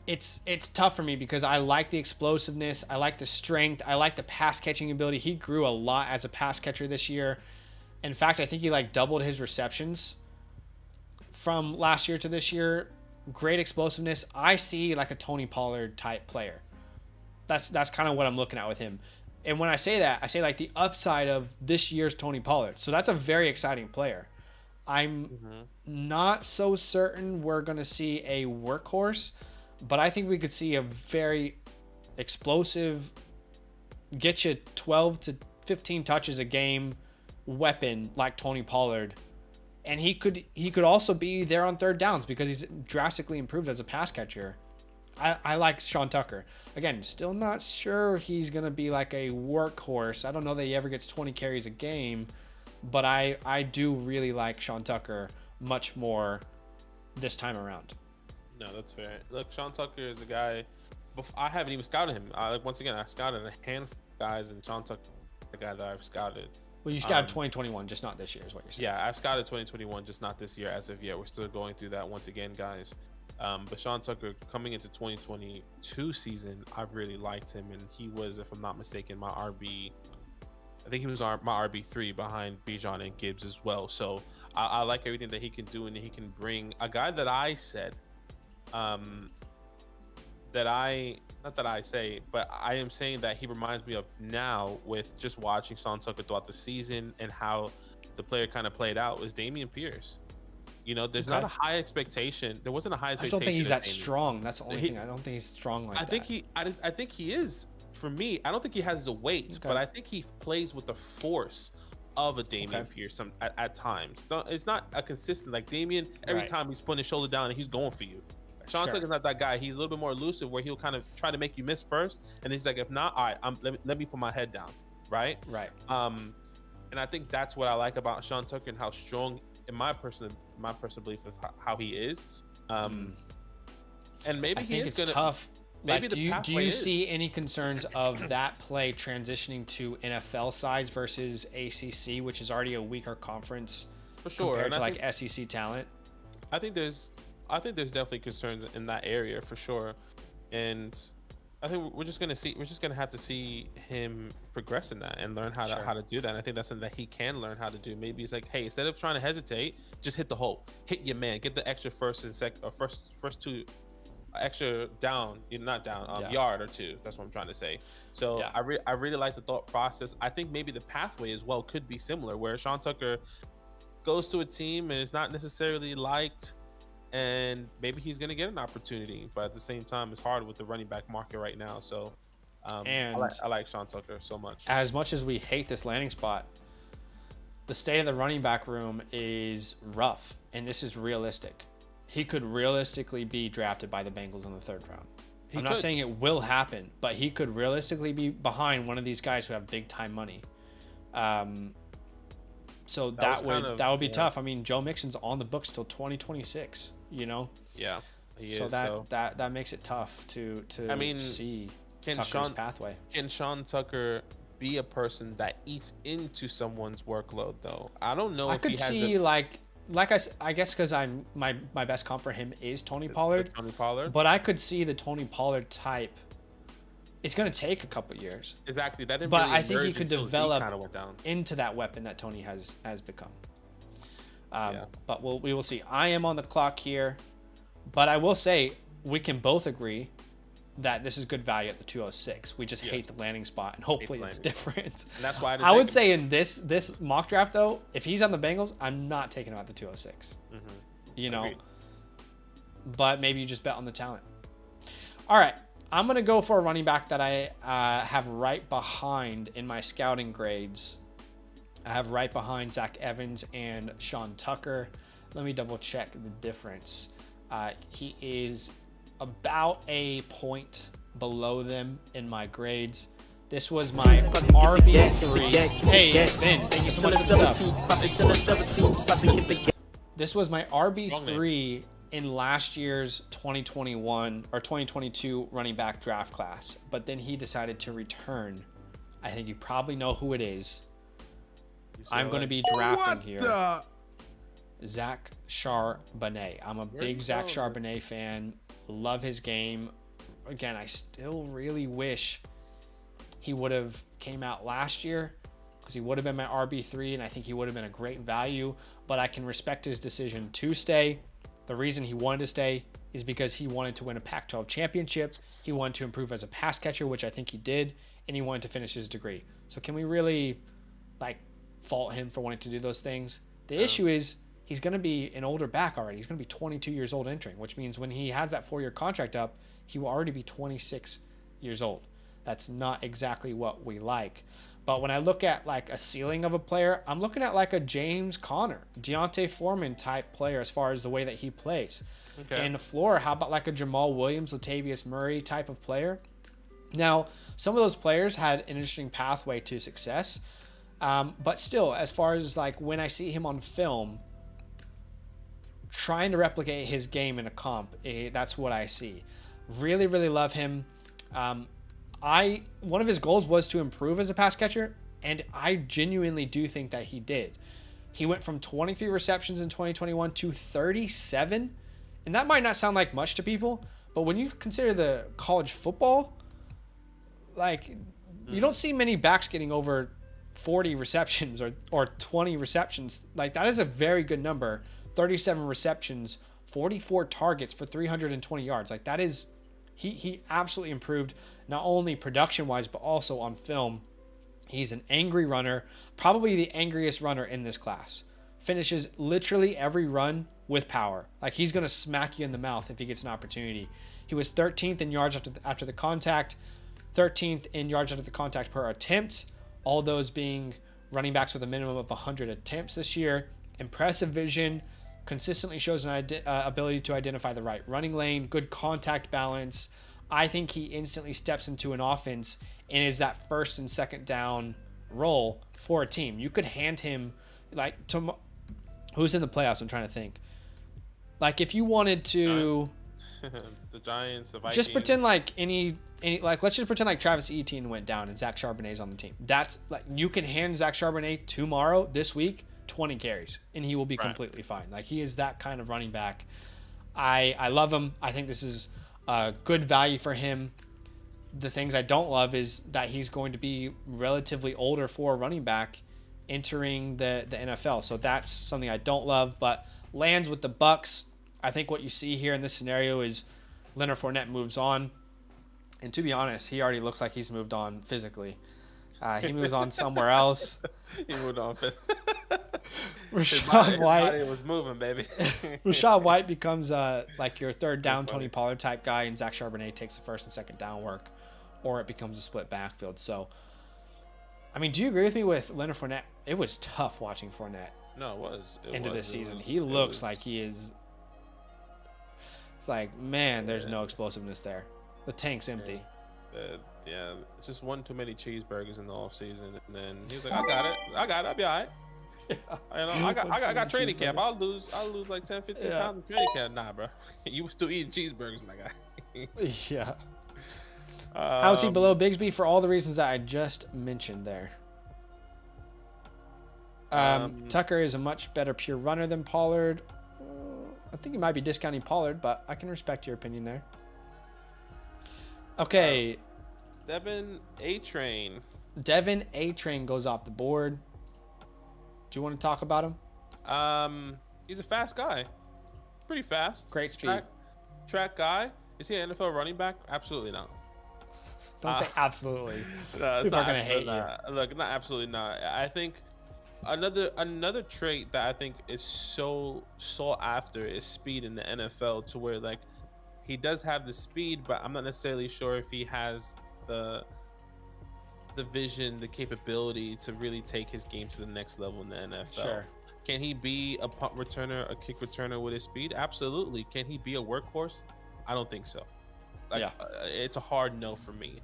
it's tough for me because I like the explosiveness, I like the strength, I like the pass catching ability. He grew a lot as a pass catcher this year. In fact, I think he doubled his receptions from last year to this year. Great explosiveness. I see a Tony Pollard type player. That's kind of what I'm looking at with him. And when I say that, I say the upside of this year's Tony Pollard. So that's a very exciting player. I'm not so certain we're going to see a workhorse, but I think we could see a very explosive, get you 12 to 15 touches a game weapon like Tony Pollard. And he could also be there on third downs because he's drastically improved as a pass catcher. I like Sean Tucker. Again, still not sure he's going to be like a workhorse. I don't know that he ever gets 20 carries a game, but I do really like Sean Tucker much more this time around. No, that's fair. Look, Sean Tucker is a guy, I haven't even scouted him. Once again, I scouted a handful of guys, and Sean Tucker is a guy that I've scouted. Well, you scouted 2021, just not this year is what you're saying. Yeah, I've scouted 2021, just not this year as of yet. We're still going through that once again, guys. But Sean Tucker, coming into 2022 season, I really liked him, and he was, if I'm not mistaken, my RB. I think he was my RB3 behind Bijan and Gibbs as well. So I like everything that he can do, and he can bring a guy that I said, but I am saying that he reminds me of now with just watching Sean Tucker throughout the season and how the player kind of played out was Dameon Pierce. You know, there's not a high expectation. There wasn't a high expectation. I don't think he's that strong. That's the only thing. I don't think he's strong like that. I think he is. For me, I don't think he has the weight, but I think he plays with the force of a Dameon Pierce at times. It's not a consistent like Dameon. Every time he's putting his shoulder down and he's going for you. Sean Tucker's not that guy. He's a little bit more elusive, where he'll kind of try to make you miss first, and he's like, if not, all right, let me put my head down, right? And I think that's what I like about Sean Tucker and how strong, in my personal belief, of how he is. And maybe I think it's tough. Maybe do you see any concerns of that play transitioning to NFL size versus ACC, which is already a weaker conference for sure compared to like SEC talent? I think there's definitely concerns in that area for sure, and I think we're just gonna have to see him progress in that and learn how to do that. And I think that's something that he can learn how to do. Maybe it's like, hey, instead of trying to hesitate, just hit the hole, hit your man, get the extra first two extra down, not down, yard or two. That's what I'm trying to say. So I really like the thought process. I think maybe the pathway as well could be similar, where Sean Tucker goes to a team and is not necessarily liked, and maybe he's going to get an opportunity, but at the same time, it's hard with the running back market right now. So I like Sean Tucker so much. As much as we hate this landing spot, the state of the running back room is rough, and this is realistic. He could realistically be drafted by the Bengals in the third round. I'm not saying it will happen, but he could realistically be behind one of these guys who have big time money. So that would be tough. I mean, Joe Mixon's on the books till 2026. You know. Yeah, he is. So that makes it tough to see Tucker's pathway. Can Sean Tucker be a person that eats into someone's workload though? I don't know. I could see I guess because my best comp for him is Tony Pollard. But I could see the Tony Pollard type. It's going to take a couple years. Exactly. That didn't but really I think he could develop down into that weapon that Tony has become. But we will see. I am on the clock here, but I will say we can both agree that this is good value at the 206. We just hate the landing spot, and hopefully it's different. And that's why I would say in this mock draft though, if he's on the Bengals, I'm not taking him at the 206. You know, Agreed. But maybe you just bet on the talent. All right. I'm going to go for a running back that I have right behind in my scouting grades. I have right behind Zach Evans and Sean Tucker. Let me double check the difference. He is about a point below them in my grades. This was my RB3. Hey, Ben, thank you so much for the sub. This was my RB3 in last year's 2021 or 2022 running back draft class, but then he decided to return. I think you probably know who it is. I'm going to be drafting here. Zach Charbonnet. I'm a big Zach Charbonnet fan. Love his game. Again, I still really wish he would have came out last year, because he would have been my RB3, and I think he would have been a great value, but I can respect his decision to stay. The reason he wanted to stay is because he wanted to win a Pac-12 championship. He wanted to improve as a pass catcher, which I think he did, and he wanted to finish his degree. So can we really fault him for wanting to do those things? The issue is he's going to be an older back already. He's going to be 22 years old entering, which means when he has that 4-year contract up, he will already be 26 years old. That's not exactly what we like. But when I look at like a ceiling of a player, I'm looking at like a James Conner, Deontay Foreman type player as far as the way that he plays. Okay. And the floor, how about like a Jamal Williams, Latavius Murray type of player? Now, some of those players had an interesting pathway to success. But still, as far as like when I see him on film, trying to replicate his game in a comp, that's what I see. Really, really love him. One of his goals was to improve as a pass catcher, and I genuinely do think that he did. He went from 23 receptions in 2021 to 37, and that might not sound like much to people, but when you consider the college football, like you don't see many backs getting over 40 receptions or 20 receptions. Like that is a very good number. 37 receptions, 44 targets for 320 yards. Like that is, he absolutely improved, not only production wise, but also on film. He's an angry runner, probably the angriest runner in this class. Finishes literally every run with power. Like he's going to smack you in the mouth if he gets an opportunity. He was 13th in yards after the contact, 13th in yards after the contact per attempt. All those being running backs with a minimum of 100 attempts this year. Impressive vision, consistently shows an ability to identify the right running lane, good contact balance. I think he instantly steps into an offense and is that first and second down role for a team. You could hand him, like, who's in the playoffs? I'm trying to think. Like, if you wanted to... the Giants, the Vikings. Just pretend like like, let's just pretend like Travis Etienne went down and Zach Charbonnet's on the team. That's like, you can hand Zach Charbonnet tomorrow, this week, 20 carries, and he will be completely fine. Like, he is that kind of running back. I love him. I think this is a good value for him. The things I don't love is that he's going to be relatively older for a running back entering the NFL. So that's something I don't love, but lands with the Bucks. I think what you see here in this scenario is Leonard Fournette moves on. And to be honest, he already looks like he's moved on physically. He moves on somewhere else. He moved on. Rashad White. His body was moving, baby. Rashad White becomes like your third down Tony Pollard type guy, and Zach Charbonnet takes the first and second down work, or it becomes a split backfield. So, I mean, do you agree with me with Leonard Fournette? It was tough watching Fournette. No, it was. This season. He looks like he is. It's like, man, there's no explosiveness there. The tank's empty. Yeah, it's just one too many cheeseburgers in the off season, and then he was like, "I got it. I'll be all right." Yeah. I got training camp. I'll lose like 10, 15 pounds in training camp. Nah, bro, you were still eating cheeseburgers, my guy. Yeah. How's he below Bigsby for all the reasons that I just mentioned there? Tucker is a much better pure runner than Pollard. I think you might be discounting Pollard, but I can respect your opinion there. Okay. Devin A-Train. Devin A-Train goes off the board. Do you want to talk about him? He's a fast guy. Pretty fast. Great speed. Track guy. Is he an NFL running back? Absolutely not. Don't say absolutely. No, people are going to hate you. Look, not absolutely not. I think another trait that I think is so sought after is speed in the NFL, to where like he does have the speed, but I'm not necessarily sure if he has the vision, the capability to really take his game to the next level in the NFL. Sure. Can he be a punt returner, a kick returner with his speed? Absolutely. Can he be a workhorse? I don't think so. Like, it's a hard no for me.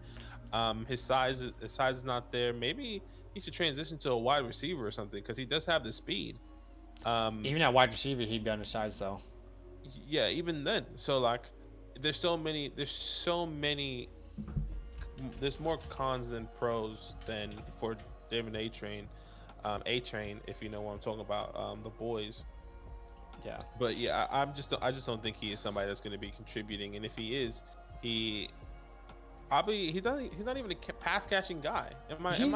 His size is not there. Maybe he should transition to a wide receiver or something, because he does have the speed. Even at wide receiver, he'd be undersized though. Yeah, even then. So like, there's more cons than pros than for Devin A-Train. A-Train, if you know what I'm talking about, the boys. Yeah. But yeah, I just don't think he is somebody that's going to be contributing. And if he is, he's not even a pass catching guy.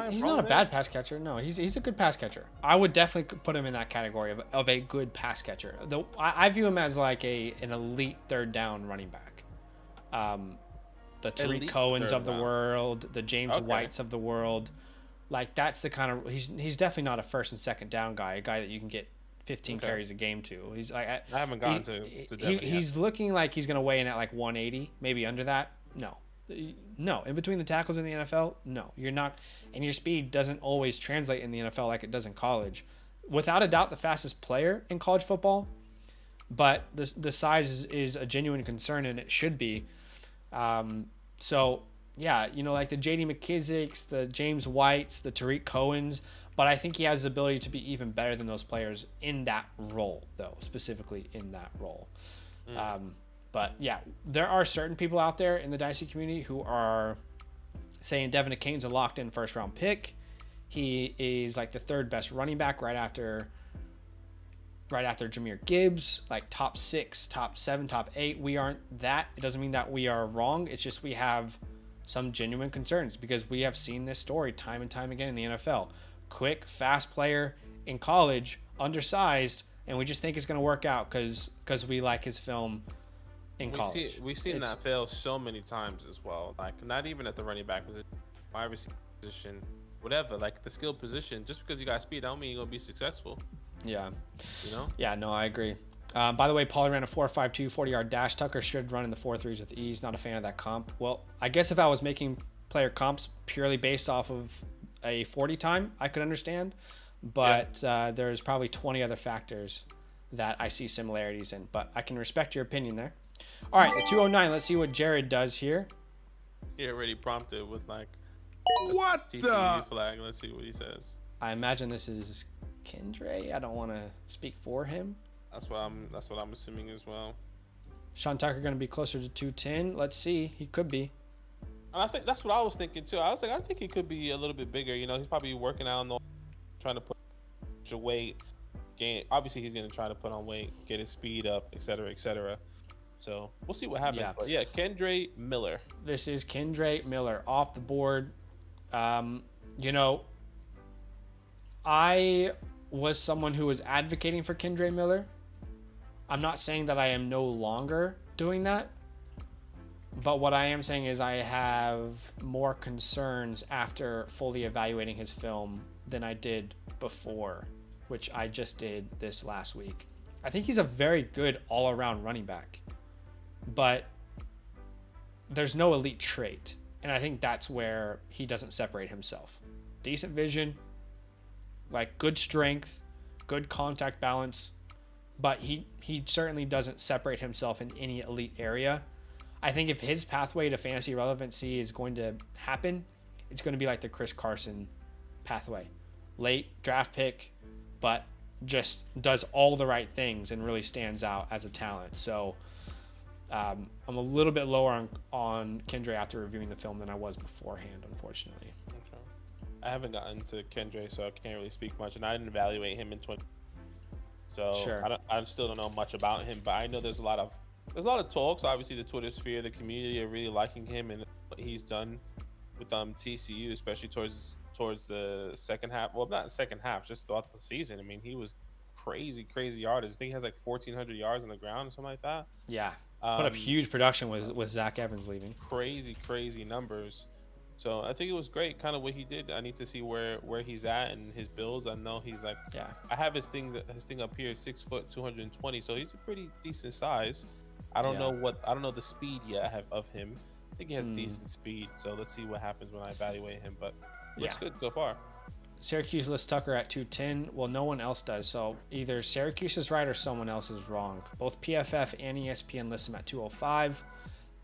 He's not a bad pass catcher. No, he's a good pass catcher. I would definitely put him in that category of a good pass catcher. Though I view him as like an elite third down running back. The Tariq Cohens of the world, the James Whites of the world. Like, that's the kind of, he's definitely not a first and second down guy, a guy that you can get 15 carries a game to. He's like, I haven't gone to he's looking like he's going to weigh in at like 180, maybe under that. No, No. In between the tackles in the NFL, no. You're not, and your speed doesn't always translate in the NFL like it does in college. Without a doubt, the fastest player in college football, but the size is a genuine concern, and it should be. So, yeah, like the J.D. McKissicks, the James Whites, the Tariq Cohens, but I think he has the ability to be even better than those players in that role, though, specifically in that role. But, yeah, there are certain people out there in the Dynasty community who are saying Devin Acane's a locked-in first-round pick. He is like the third best running back right after Jahmyr Gibbs, like top 6, top 7, top 8. We aren't that. It doesn't mean that we are wrong. It's just we have some genuine concerns because we have seen this story time and time again in the NFL. Quick, fast player in college, undersized, and we just think it's going to work out because we like his film in college. We've seen that fail so many times as well. Like, not even at the running back position, wide receiver position, whatever, like the skill position. Just because you got speed, I don't mean you're gonna be successful. Yeah. Yeah, no, I agree. By the way, Paulie ran a 4.52 40-yard dash. Tucker should run in the 4.3s with ease. Not a fan of that comp. Well, I guess if I was making player comps purely based off of a 40 time, I could understand. But there's probably 20 other factors that I see similarities in. But I can respect your opinion there. All right, the 209. Let's see what Jared does here. He already prompted with like what TCU flag. Let's see what he says. I imagine this is Kendre. I don't want to speak for him. That's what I'm assuming as well. Sean Tucker going to be closer to 210. Let's see. He could be. And I think that's what I was thinking too. I was like, I think he could be a little bit bigger. He's probably working out, trying to put weight. Obviously, he's going to try to put on weight, get his speed up, etc., etc. So we'll see what happens. Yeah. But yeah, Kendre Miller. This is Kendre Miller off the board. I was someone who was advocating for Kendre Miller. I'm not saying that I am no longer doing that. But what I am saying is I have more concerns after fully evaluating his film than I did before, which I just did this last week. I think he's a very good all-around running back, but there's no elite trait. And I think that's where he doesn't separate himself. Decent vision, like good strength, good contact balance, but he certainly doesn't separate himself in any elite area. I think if his pathway to fantasy relevancy is going to happen, it's going to be like the Chris Carson pathway. Late draft pick, but just does all the right things and really stands out as a talent. So I'm a little bit lower on Kendre after reviewing the film than I was beforehand, unfortunately. Okay. I haven't gotten to Kendre, so I can't really speak much, and I didn't evaluate him in 20. So sure. I still don't know much about him, but I know there's a lot of talks. Obviously, the Twitter sphere, the community are really liking him and what he's done with TCU, especially towards the second half. Well, not the second half, just throughout the season. I mean, he was crazy yardage. I think he has like 1,400 yards on the ground or something like that. Yeah, put up huge production with Zach Evans leaving. Crazy numbers. So I think it was great, kind of what he did. I need to see where he's at and his builds. I know he's like, I have his thing up here, 6 foot 220. So he's a pretty decent size. I don't know the speed yet I have of him. I think he has decent speed. So let's see what happens when I evaluate him. But looks good so far. Syracuse lists Tucker at 210. Well, no one else does. So either Syracuse is right or someone else is wrong. Both PFF and ESPN list him at 205.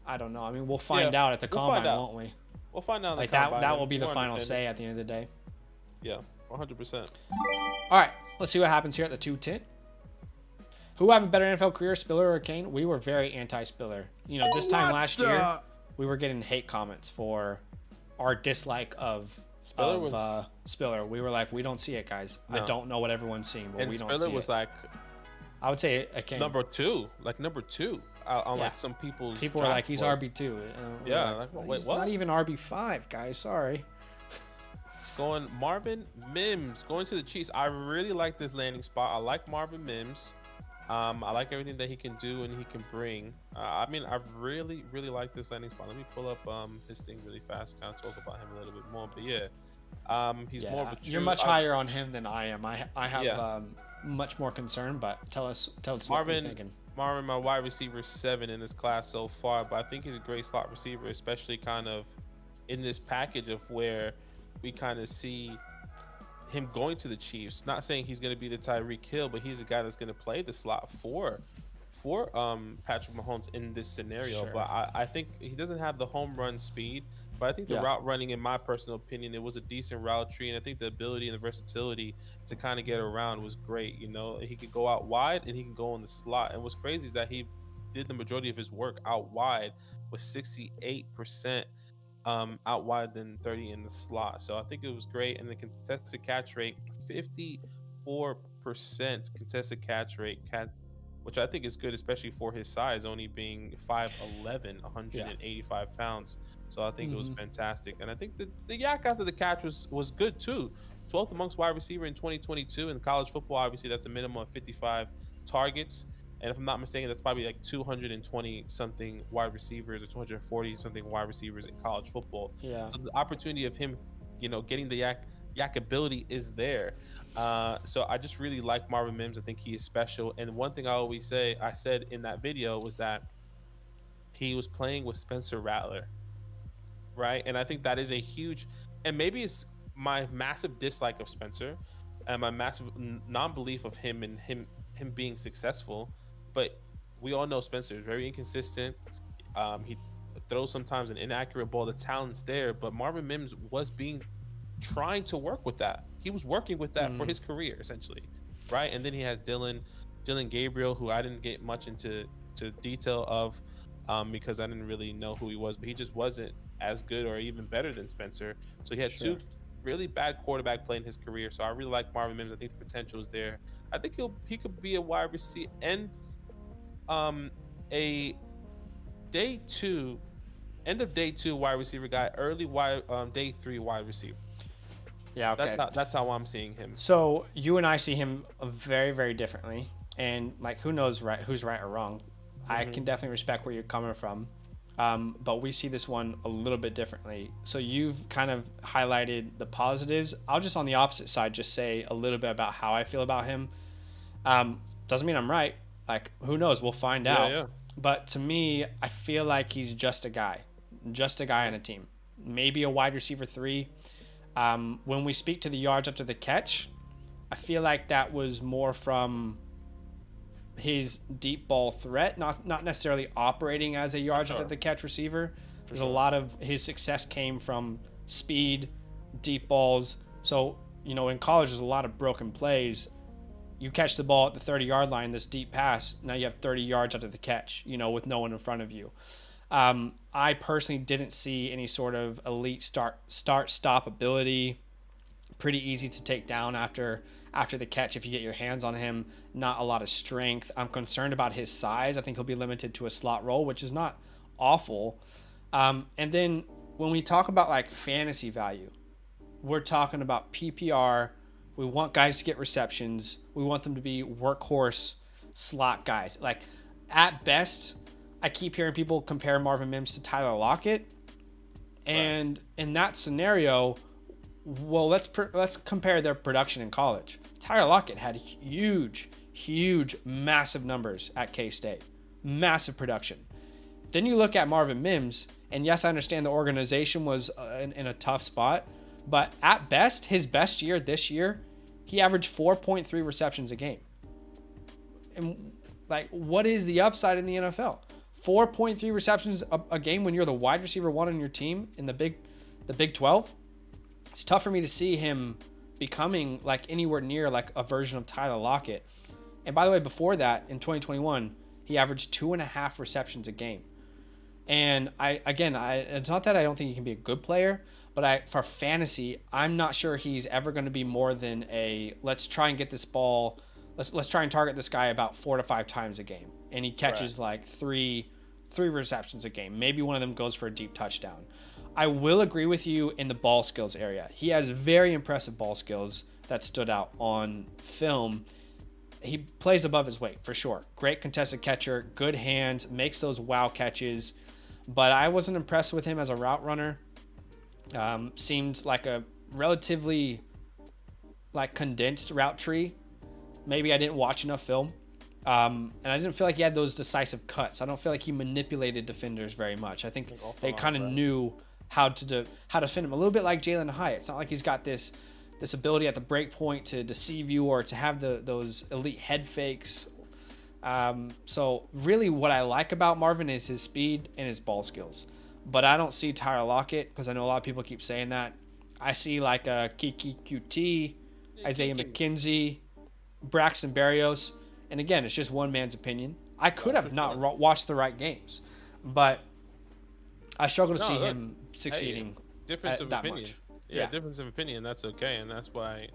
I don't know. I mean, we'll find out at the combine, won't we? We'll find out. Like that will be the final say at the end of the day. Yeah, 100%. All right, let's see what happens here at the 210. Who have a better NFL career, Spiller or Kane? We were very anti-Spiller. This time last year, we were getting hate comments for our dislike of Spiller. We were like, we don't see it, guys. No. I don't know what everyone's seeing, but we don't see it. Spiller was like, I would say a Kane. Number two. Like some people's. People were like, he's RB2. Yeah, he's not even RB5, guys. Sorry. It's going Marvin Mims going to the Chiefs. I really like this landing spot. I like Marvin Mims. I like everything that he can do and he can bring. I really like this landing spot. Let me pull up his thing really fast, kind of talk about him a little bit more. But he's more of a true. You're much higher on him than I am. I have much more concern, but tell us what you're thinking. Marvin, my wide receiver 7 in this class so far, but I think he's a great slot receiver, especially kind of in this package of where we kind of see him going to the Chiefs. Not saying he's going to be the Tyreek Hill, but he's a guy that's going to play the slot for Patrick Mahomes in this scenario. Sure. But I think he doesn't have the home run speed, but I think the route running, in my personal opinion, it was a decent route tree, and I think the ability and the versatility to kind of get around was great. You know, he could go out wide and he can go in the slot, and what's crazy is that he did the majority of his work out wide with 68% out wide than 30 in the slot. So I think it was great. And the contested catch rate, 54% contested catch rate, which I think is good, especially for his size, only being 5'11", 185 pounds. So I think it was fantastic. And I think the yak after the catch was good too. 12th amongst wide receiver in 2022 in college football. Obviously, that's a minimum of 55 targets. And if I'm not mistaken, that's probably like 220 something wide receivers or 240 something wide receivers in college football. Yeah. So the opportunity of him, you know, getting the yak ability is there. So I just really like Marvin Mims. I think he is special. And one thing I said in that video was that he was playing with Spencer Rattler, right? And I think that is a huge, and maybe it's my massive dislike of Spencer and my massive non-belief of him and him being successful. But we all know Spencer is very inconsistent. He throws sometimes an inaccurate ball. The talent's there, but Marvin Mims was trying to work with that. He was working with that for his career, essentially, right? And then he has Dylan Gabriel, who I didn't get much into detail of because I didn't really know who he was, but he just wasn't as good or even better than Spencer. So he had two really bad quarterback play in his career. So I really like Marvin Mims. I think the potential is there. I think he could be a wide receiver and a end of day 2 wide receiver guy, early day 3 wide receiver. Yeah, okay. That's how I'm seeing him. So you and I see him very, very differently, and like who knows who's right or wrong. I can definitely respect where you're coming from, but we see this one a little bit differently. So you've kind of highlighted the positives. I'll just on the opposite side just say a little bit about how I feel about him. Doesn't mean I'm right. Like who knows? We'll find out. Yeah. But to me, I feel like he's just a guy on a team. Maybe a wide receiver 3. When we speak to the yards after the catch, I feel like that was more from his deep ball threat, not necessarily operating as a yards after the catch receiver. There's a lot of his success came from speed, deep balls. So, you know, in college, there's a lot of broken plays. You catch the ball at the 30-yard line, this deep pass, now you have 30 yards after the catch, you know, with no one in front of you. I personally didn't see any sort of elite stop ability. Pretty easy to take down after the catch if you get your hands on him. Not a lot of strength. I'm concerned about his size. I think he'll be limited to a slot role, which is not awful. And then when we talk about like fantasy value, we're talking about PPR. We want guys to get receptions. We want them to be workhorse slot guys. Like at best, I keep hearing people compare Marvin Mims to Tyler Lockett. And in that scenario, well, let's compare their production in college. Tyler Lockett had huge, massive numbers at K-State. Massive production. Then you look at Marvin Mims, and yes, I understand the organization was in a tough spot, but at best, his best year this year, he averaged 4.3 receptions a game. And like, what is the upside in the NFL? 4.3 receptions a game when you're the wide receiver 1 on your team in the Big 12. It's tough for me to see him becoming like anywhere near like a version of Tyler Lockett. And by the way, before that, in 2021, he averaged 2.5 receptions a game. And it's not that I don't think he can be a good player, but for fantasy, I'm not sure he's ever going to be more than let's try and get this ball. Let's try and target this guy about 4 to 5 times a game. And he catches like three receptions a game. Maybe one of them goes for a deep touchdown. I will agree with you in the ball skills area. He has very impressive ball skills that stood out on film. He plays above his weight for sure. Great contested catcher, good hands, makes those wow catches. But I wasn't impressed with him as a route runner. Seemed like a relatively like condensed route tree. Maybe I didn't watch enough film. And I didn't feel like he had those decisive cuts. I don't feel like he manipulated defenders very much. I think they kind of knew how to defend him a little bit like Jalen Hyatt. It's not like he's got this ability at the break point to deceive you or to have those elite head fakes. So really what I like about Marvin is his speed and his ball skills. But I don't see Tyler Lockett, because I know a lot of people keep saying that. I see like a Kiki QT, Isaiah McKenzie, Braxton Berrios. And again, it's just one man's opinion. I could have not watched the right games, but I struggle to see him succeeding. Difference of that opinion. Much. Yeah, difference of opinion. That's okay, and that's why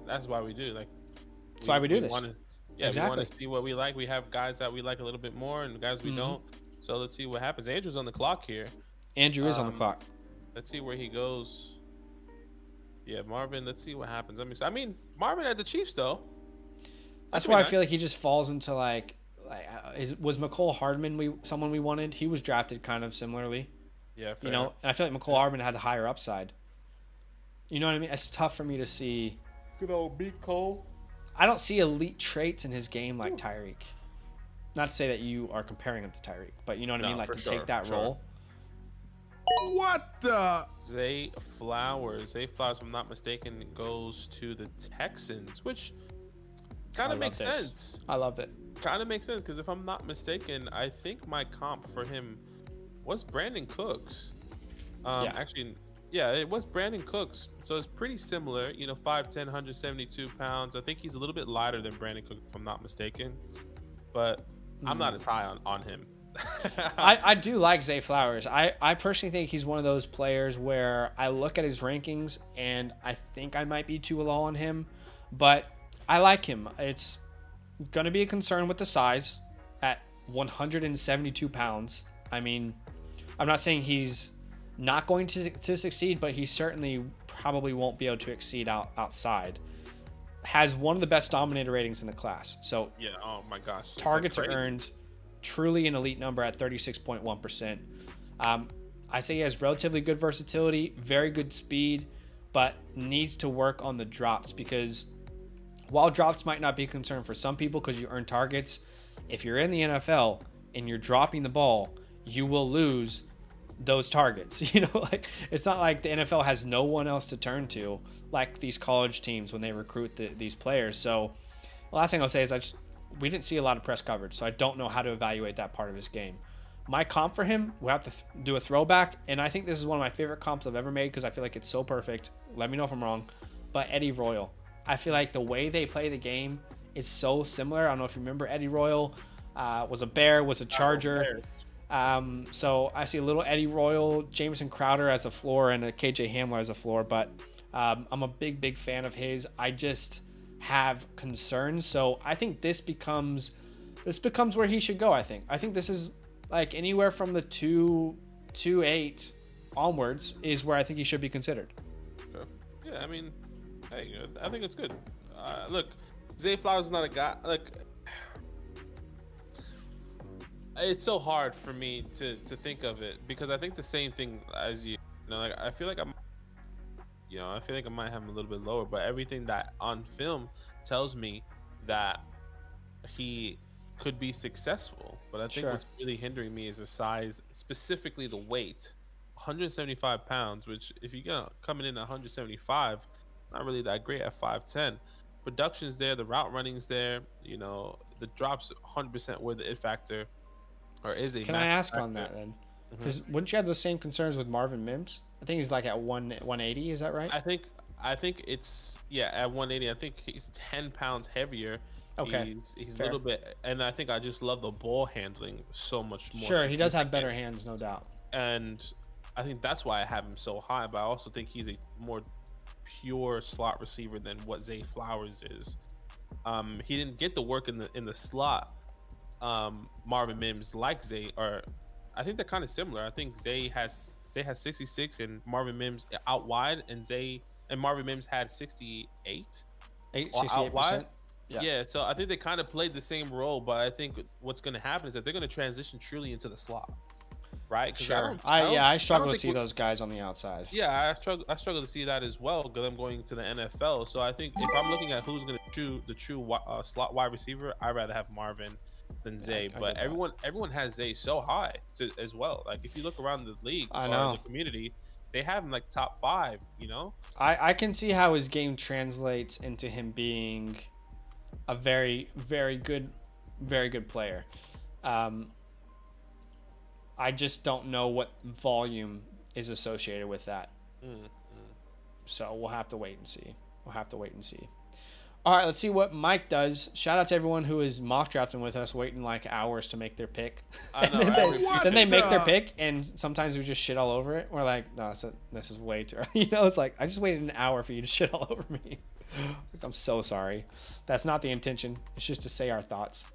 we do. Like, that's why we do this. We want to see what we like. We have guys that we like a little bit more, and guys we don't. So let's see what happens. Andrew's on the clock here. Andrew is on the clock. Let's see where he goes. Yeah, Marvin. Let's see what happens. I mean, Marvin had the Chiefs though. That's why I feel like he just falls into was McCole Hardman someone we wanted? He was drafted kind of similarly. Yeah, fair. You know, and I feel like McCole Hardman had the higher upside. You know what I mean? It's tough for me to see. Good old B. Cole. I don't see elite traits in his game like Tyreek. Not to say that you are comparing him to Tyreek, but you know what I mean? Like to take that role. What the? Zay Flowers, if I'm not mistaken, goes to the Texans, which kind of makes sense. I love it. Kind of makes sense because if I'm not mistaken, I think my comp for him was Brandon Cooks. Actually, yeah, it was Brandon Cooks. So it's pretty similar, you know, 5'10", 172 pounds. I think he's a little bit lighter than Brandon Cooks, if I'm not mistaken. But I'm not as high on him. I do like Zay Flowers. I personally think he's one of those players where I look at his rankings and I think I might be too low on him. But I like him. It's going to be a concern with the size at 172 pounds. I mean, I'm not saying he's not going to succeed, but he certainly probably won't be able to exceed outside. Has one of the best dominator ratings in the class. So yeah, oh my gosh. Targets are earned, truly an elite number at 36.1%. I say he has relatively good versatility, very good speed, but needs to work on the drops, because while drops might not be a concern for some people because you earn targets, if you're in the NFL and you're dropping the ball, you will lose those targets. You know, like it's not like the NFL has no one else to turn to like these college teams when they recruit these players. So the last thing I'll say is we didn't see a lot of press coverage, so I don't know how to evaluate that part of his game. My comp for him, we'll have to do a throwback, and I think this is one of my favorite comps I've ever made because I feel like it's so perfect. Let me know if I'm wrong, but Eddie Royal. I feel like the way they play the game is so similar. I don't know if you remember Eddie Royal, was a Bear, was a Charger. So I see a little Eddie Royal, Jamison Crowder as a floor, and a KJ Hamler as a floor, but I'm a big fan of his. I just have concerns, so I think this becomes where he should go. I think this is like anywhere from the 2.8 onwards is where I think he should be considered. Yeah, I mean, hey, I think it's good. Look, Zay Flowers is not a guy. Like, it's so hard for me to think of it because I think the same thing as you. You know, like I feel like I might have him a little bit lower, but everything that on film tells me that he could be successful. But I think what's really hindering me is the size, specifically the weight. 175 pounds, which if you're coming in at 175, not really that great at 5'10". Production's there, the route running's there, you know, the drops 100% were the it factor, or is a. Can I ask on that then? Because wouldn't you have those same concerns with Marvin Mims? I think he's like at 180. Is that right? I think it's at 180. I think he's 10 pounds heavier. Okay, he's a little bit, and I think I just love the ball handling so much more. Sure, he does have better hands, no doubt. And I think that's why I have him so high. But I also think he's a more pure slot receiver than what Zay Flowers is. He didn't get the work in the slot. Marvin Mims like Zay, or I think they're kind of similar. I think Zay has 66 and Marvin Mims out wide, and Marvin Mims had 68 out wide. Yeah, so I think they kind of played the same role, but I think what's going to happen is that they're going to transition truly into the slot, right? Sure. I struggle to see those guys on the outside. Yeah, I struggle to see that as well, them going to the NFL. So I think if I'm looking at who's going to the true slot wide receiver, I'd rather have Marvin. than Zay, I but get that. everyone has Zay so high as well. Like if you look around the league I or know. the community, they have him like top 5. You know. I can see how his game translates into him being a very, very good player. I just don't know what volume is associated with that. So we'll have to wait and see. All right, let's see what Mike does. Shout out to everyone who is mock drafting with us, waiting like hours to make their pick. I know. Then they make their pick, and sometimes we just shit all over it. We're like, no, this is way too early. You know, it's like, I just waited an hour for you to shit all over me. I'm so sorry. That's not the intention. It's just to say our thoughts.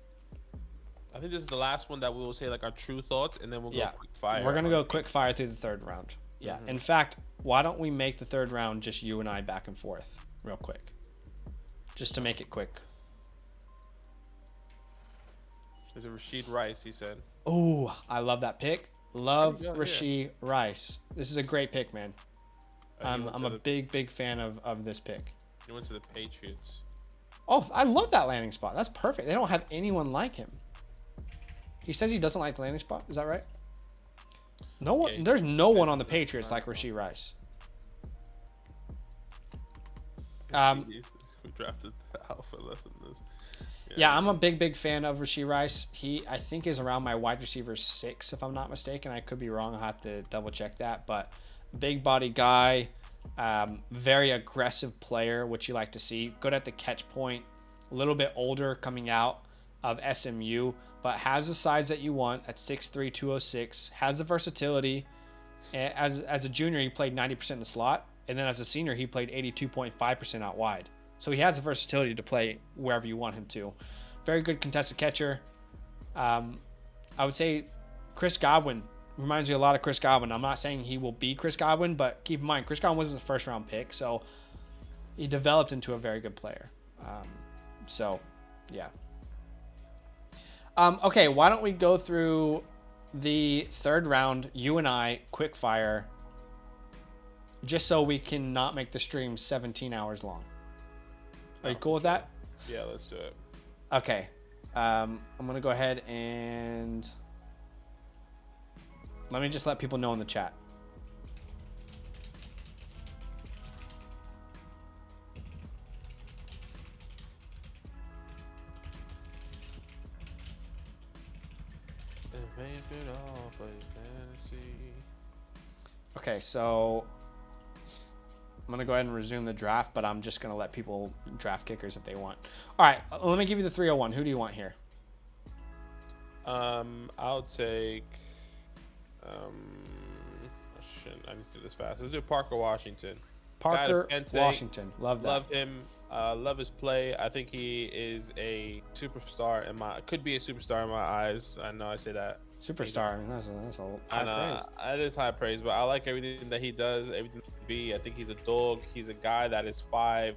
I think this is the last one that we will say like our true thoughts, and then we'll go quick fire. We're gonna go quick fire through the third round. Yeah. In fact, why don't we make the third round just you and I back and forth, real quick, just to make it quick. There's a Rashid Rice, he said. Oh, I love that pick. Love Rashid Rice. This is a great pick, man. I'm a big fan of this pick. He went to the Patriots. Oh, I love that landing spot. That's perfect. They don't have anyone like him. He says he doesn't like the landing spot. Is that right? No one. Yeah, there's no one on the Patriots like Rashid Rice. We drafted the alpha less than this. Yeah, I'm a big fan of Rashid Rice. He, I think, is around my wide receiver 6, if I'm not mistaken. I could be wrong. I'll have to double check that. But big body guy, very aggressive player, which you like to see. Good at the catch point. A little bit older coming out of SMU, but has the size that you want at 6'3", 206. Has the versatility. As a junior, he played 90% in the slot, and then as a senior, he played 82.5% out wide. So he has the versatility to play wherever you want him to. Very good contested catcher. I would say Chris Godwin reminds me a lot of Chris Godwin. I'm not saying he will be Chris Godwin, but keep in mind, Chris Godwin wasn't a first-round pick, so he developed into a very good player. Yeah. Okay, why don't we go through the third round, you and I, quick fire, just so we can not make the stream 17 hours long. Are you cool with that? Yeah, let's do it. Okay. I'm going to go ahead and let me just let people know in the chat. Okay, so I'm going to go ahead and resume the draft, but I'm just going to let people draft kickers if they want. All right, let me give you the 301. Who do you want here? I'll take... I need to do this fast. Let's do Parker Washington. Parker Washington. Love that. Love him. Love his play. I think he is a superstar could be a superstar in my eyes. I know I say that. Superstar. I mean, that's a high praise. It is high praise, but I like everything that he does, everything that he be. I think he's a dog. He's a guy that is 5'10",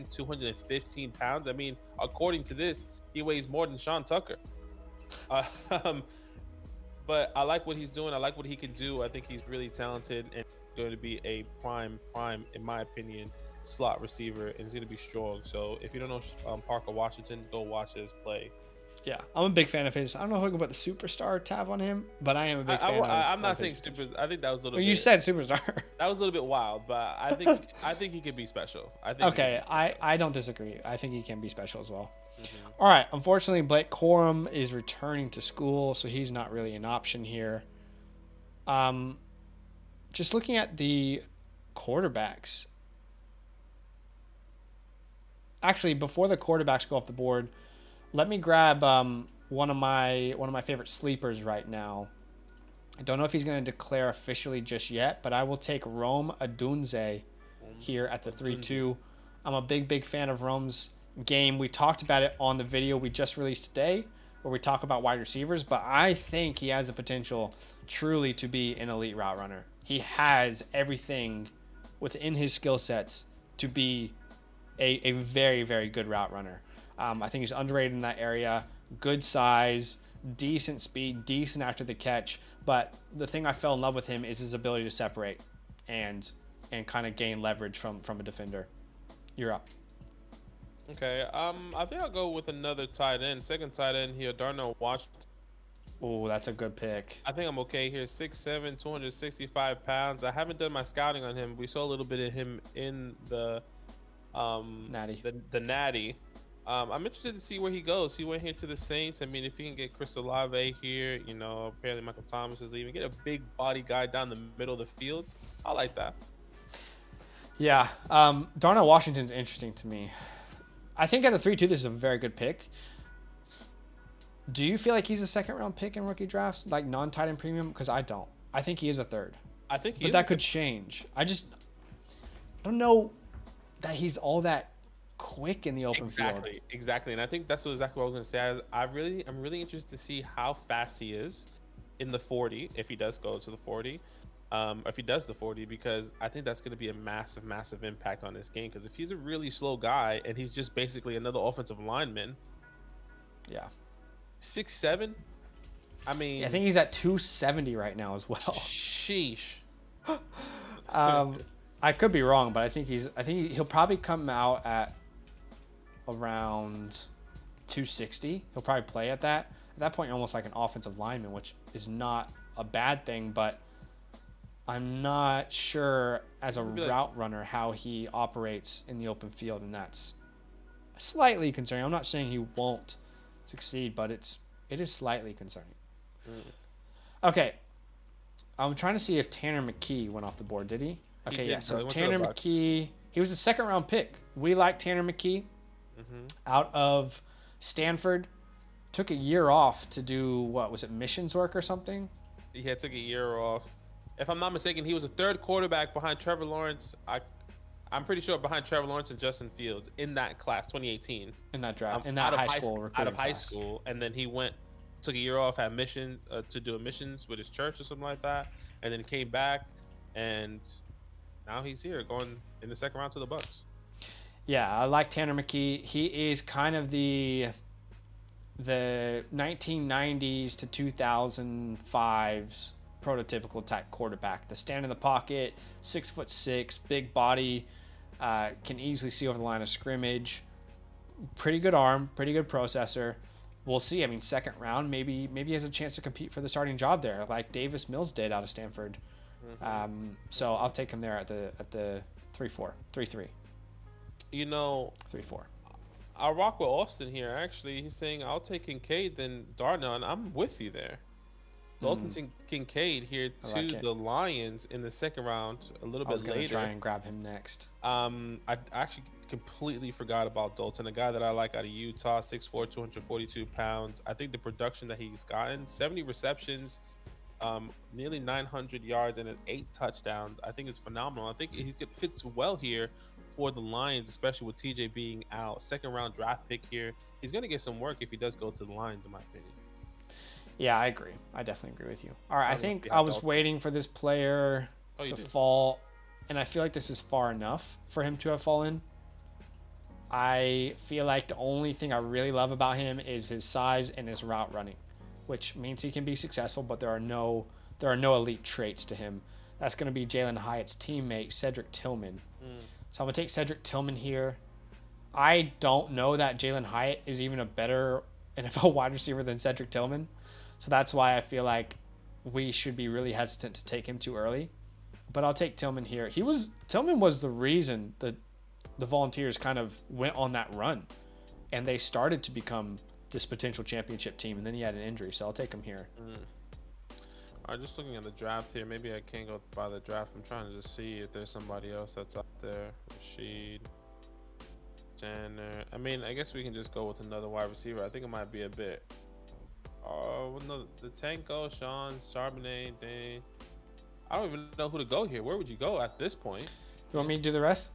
215 pounds. I mean, according to this, he weighs more than Sean Tucker. But I like what he's doing. I like what he can do. I think he's really talented and going to be a prime, in my opinion, slot receiver, and he's going to be strong. So if you don't know Parker Washington, go watch his play. Yeah, I'm a big fan of his. I don't know if I can put the superstar tab on him, but I am a big fan. I'm not saying super. I think that was a little. Well, you said superstar. That was a little bit wild, but I think he could be special. I don't disagree. I think he can be special as well. Mm-hmm. All right. Unfortunately, Blake Corum is returning to school, so he's not really an option here. Just looking at the quarterbacks. Actually, before the quarterbacks go off the board, let me grab one of my favorite sleepers right now. I don't know if he's going to declare officially just yet, but I will take Rome Odunze here at the 3-2. I'm a big fan of Rome's game. We talked about it on the video we just released today, where we talk about wide receivers, but I think he has the potential truly to be an elite route runner. He has everything within his skill sets to be a very good route runner. I think he's underrated in that area. Good size, decent speed, decent after the catch. But the thing I fell in love with him is his ability to separate and kind of gain leverage from a defender. You're up. Okay. I think I'll go with another tight end. Second tight end here, Darnell Washington. Oh, that's a good pick. I think I'm okay here. 6'7", 265 pounds. I haven't done my scouting on him. We saw a little bit of him in the Natty. The Natty. I'm interested to see where he goes. He went here to the Saints. I mean, if he can get Chris Olave here, you know, apparently Michael Thomas is leaving. Get a big body guy down the middle of the field. I like that. Yeah. Darnell Washington's interesting to me. I think at the 3-2, this is a very good pick. Do you feel like he's a second-round pick in rookie drafts, like non-tight end premium? Because I don't. I think he is a third. I think he but is that could change. I don't know that he's all that quick in the open field. Exactly. And I think that's exactly what I was going to say. I'm really interested to see how fast he is in the 40, if he does go to the 40. If he does the 40, because I think that's going to be a massive impact on this game. Because if he's a really slow guy and he's just basically another offensive lineman, yeah, 6'7", I mean, yeah, I think he's at 270 right now as well. Sheesh. I could be wrong, but I think he'll probably come out at around 260. He'll probably play at that. At that point, almost like an offensive lineman, which is not a bad thing, but I'm not sure as a route runner how he operates in the open field, and that's slightly concerning. I'm not saying he won't succeed, but it is slightly concerning. Okay. I'm trying to see if Tanner McKee went off the board. Did he? Okay, yeah. So Tanner McKee, he was a second-round pick. We like Tanner McKee out of Stanford. Took a year off to do, what was it, missions work or something? Yeah, took a year off. If I'm not mistaken, he was a third quarterback behind Trevor Lawrence. I'm pretty sure behind Trevor Lawrence and Justin Fields in that class, 2018. In that draft, in that high school recruiting out of high class. school, and then he took a year off, had mission to do missions with his church or something like that, and then came back, and now he's here going in the second round to the Bucks. Yeah, I like Tanner McKee. He is kind of the 1990s to 2005s prototypical type quarterback. The stand in the pocket, 6'6", big body, can easily see over the line of scrimmage. Pretty good arm, pretty good processor. We'll see. I mean, second round, maybe he has a chance to compete for the starting job there, like Davis Mills did out of Stanford. So I'll take him there at the 3-3. You know, 3-4. I'll rock with Austin here. Actually, he's saying I'll take Kincaid then Darnell, and I'm with you there. Dalton Kincaid here to the Lions in the second round a little bit later. I was going to try and grab him next. I actually completely forgot about Dalton, a guy that I like out of Utah, 6'4", 242 pounds. I think the production that he's gotten, 70 receptions, nearly 900 yards, and 8 touchdowns. I think it's phenomenal. I think he fits well here for the Lions, especially with TJ being out. Second round draft pick here. He's going to get some work if he does go to the Lions, in my opinion. Yeah, I agree. I definitely agree with you. All right, I think I was waiting for this player to fall, and I feel like this is far enough for him to have fallen. I feel like the only thing I really love about him is his size and his route running, which means he can be successful, but there are no elite traits to him. That's going to be Jalen Hyatt's teammate, Cedric Tillman. So I'm going to take Cedric Tillman here. I don't know that Jalen Hyatt is even a better NFL wide receiver than Cedric Tillman. So that's why I feel like we should be really hesitant to take him too early. But I'll take Tillman here. Tillman was the reason that the Volunteers kind of went on that run. And they started to become this potential championship team. And then he had an injury. So I'll take him here. All right, just looking at the draft here. Maybe I can't go by the draft. I'm trying to just see if there's somebody else that's out there. Rashid, Jenner. I mean, I guess we can just go with another wide receiver. I think it might be a bit. The Tanko, Sean, Charbonnet, Dane. I don't even know who to go here. Where would you go at this point? You want me to do the rest?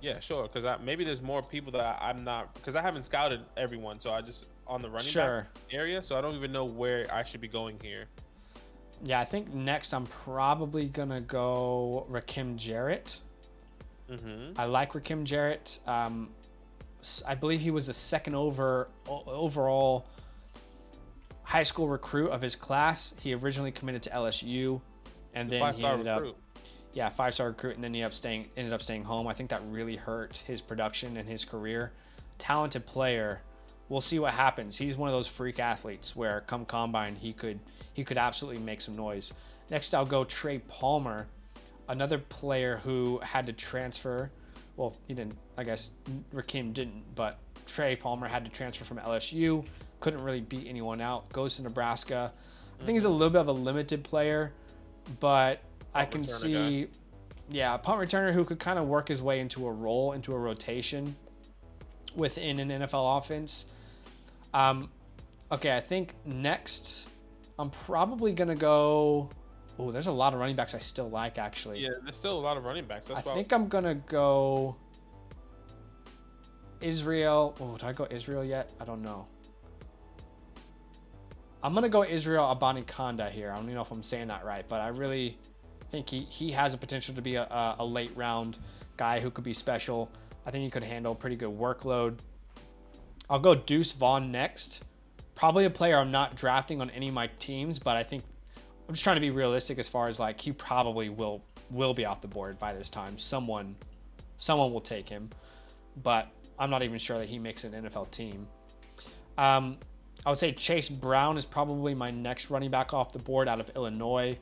Yeah, sure. Because maybe there's more people that I'm not, because I haven't scouted everyone. So I just on the running back area. So I don't even know where I should be going here. Yeah, I think next I'm probably going to go Rakim Jarrett. I like Rakim Jarrett. I believe he was the second overall high school recruit of his class. He originally committed to LSU, and then he ended up, 5-star recruit, and then he ended up staying home. I think that really hurt his production and his career. talented player. We'll see what happens. He's one of those freak athletes where come combine, he could absolutely make some noise. Next, I'll go Trey Palmer, another player who had to transfer. Well, he didn't, I guess Rakim didn't, but Trey Palmer had to transfer from LSU. Couldn't really beat anyone out. Goes to Nebraska. I think he's a little bit of a limited player, but I can see, punt returner who could kind of work his way into a role, into a rotation within an NFL offense. Okay, I think next I'm probably going to go... Oh, there's a lot of running backs I still like, actually. Yeah, there's still a lot of running backs. I think I'm going to go Israel. Oh, did I go Israel yet? I don't know. I'm going to go Israel Abanikanda here. I don't even know if I'm saying that right, but I really think he has a potential to be a late round guy who could be special. I think he could handle a pretty good workload. I'll go Deuce Vaughn next. Probably a player I'm not drafting on any of my teams, but I think I'm just trying to be realistic as far as like he probably will be off the board by this time. Someone will take him, but I'm not even sure that he makes an NFL team. I would say Chase Brown is probably my next running back off the board out of Illinois.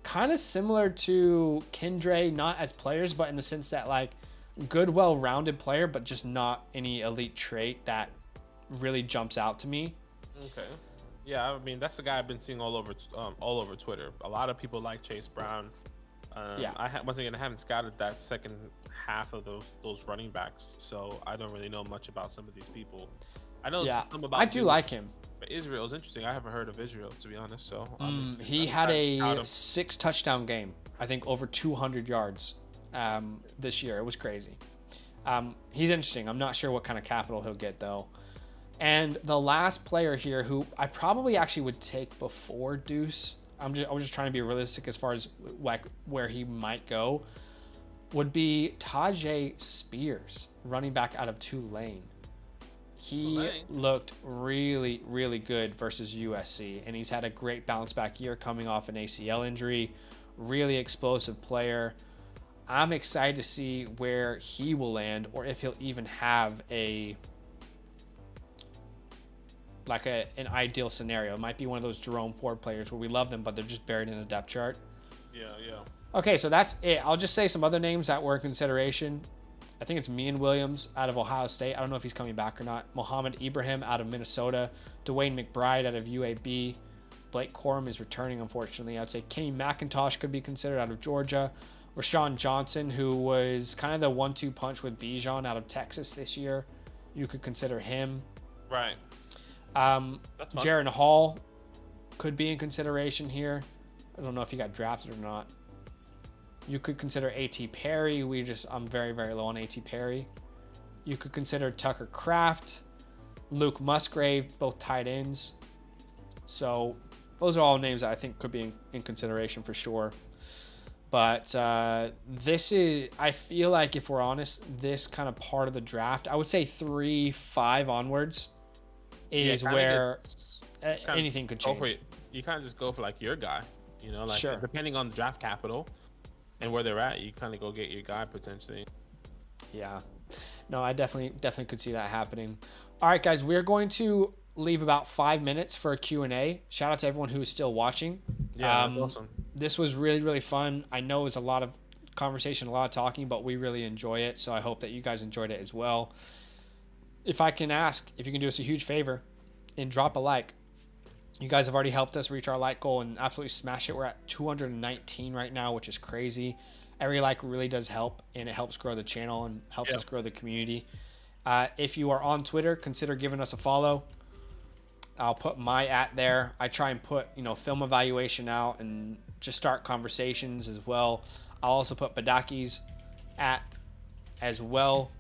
Kind of similar to Kendre, not as players, but in the sense that like good, well-rounded player, but just not any elite trait that really jumps out to me. Okay. Yeah, I mean that's the guy I've been seeing all over Twitter. A lot of people like Chase Brown. Once again, I haven't scouted that second half of those running backs, so I don't really know much about some of these people. I know some about. I do like him. But Israel is interesting. I haven't heard of Israel, to be honest. So he had a 6 touchdown game. I think over 200 yards this year. It was crazy. He's interesting. I'm not sure what kind of capital he'll get though. And the last player here who I probably actually would take before Deuce, I was just trying to be realistic as far as like where he might go, would be Tajay Spears, running back out of Tulane. He looked really, really good versus USC, and he's had a great bounce back year coming off an ACL injury. Really explosive player. I'm excited to see where he will land, or if he'll even have an ideal scenario. It might be one of those Jerome Ford players where we love them, but they're just buried in the depth chart. Yeah. Okay, so that's it. I'll just say some other names that were in consideration. I think it's Meehan Williams out of Ohio State. I don't know if he's coming back or not. Mohamed Ibrahim out of Minnesota. Dwayne McBride out of UAB. Blake Corum is returning, unfortunately. I'd say Kenny McIntosh could be considered out of Georgia. Rashawn Johnson, who was kind of the 1-2 punch with Bijan out of Texas this year. You could consider him. Right. That's fun. Jaron Hall could be in consideration here. I don't know if he got drafted or not. You could consider A.T. Perry. I'm very, very low on A.T. Perry. You could consider Tucker Kraft, Luke Musgrave, both tight ends. So those are all names that I think could be in consideration for sure. But I feel like if we're honest, this kind of part of the draft, I would say 3-5 onwards is where anything could change. You kind of just go for like your guy, sure. Depending on the draft capital and where they're at, you kind of go get your guy potentially. Yeah, no, I definitely could see that happening. All right, guys, we're going to leave about 5 minutes for a Q&A. Shout out to everyone who is still watching. Yeah, awesome. This was really, really fun. I know it's a lot of conversation, a lot of talking, but we really enjoy it. So I hope that you guys enjoyed it as well. If I can ask, if you can do us a huge favor and drop a like. You guys have already helped us reach our like goal and absolutely smash it. We're at 219 right now, which is crazy. Every like really does help, and it helps grow the channel and helps us grow the community. If you are on Twitter, consider giving us a follow. I'll put my @ there. I try and put, film evaluation out and just start conversations as well. I'll also put Badake's @ as well.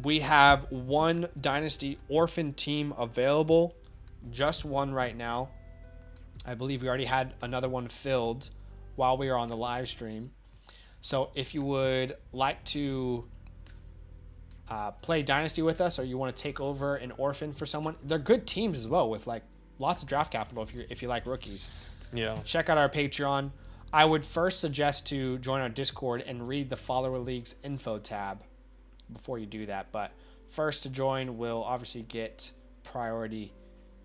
We have one Dynasty Orphan team available. Just one right now. I believe we already had another one filled while we were on the live stream. So if you would like to play Dynasty with us, or you want to take over an Orphan for someone, they're good teams as well with like lots of draft capital if you like rookies. Yeah. Check out our Patreon. I would first suggest to join our Discord and read the Follower League's info tab before you do that. But first to join will obviously get priority.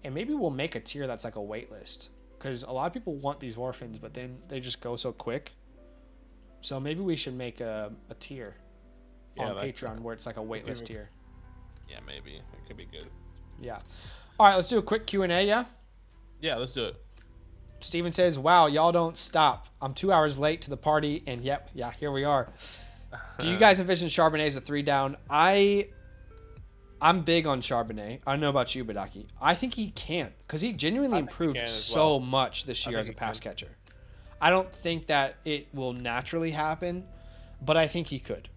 And maybe we'll make a tier that's like a wait list. Because a lot of people want these orphans, but then they just go so quick. So maybe we should make a tier on Patreon where it's like a waitlist tier. Yeah, maybe. It could be good. Yeah. All right, let's do a quick Q&A, yeah? Yeah, let's do it. Steven says, wow, y'all don't stop. I'm 2 hours late to the party, and here we are. Do you guys envision Charbonnet as a 3-down? I'm big on Charbonnet. I don't know about you, Badake. I think he can, because he genuinely improved so much this year as a pass catcher. I don't think that it will naturally happen, but I think he could.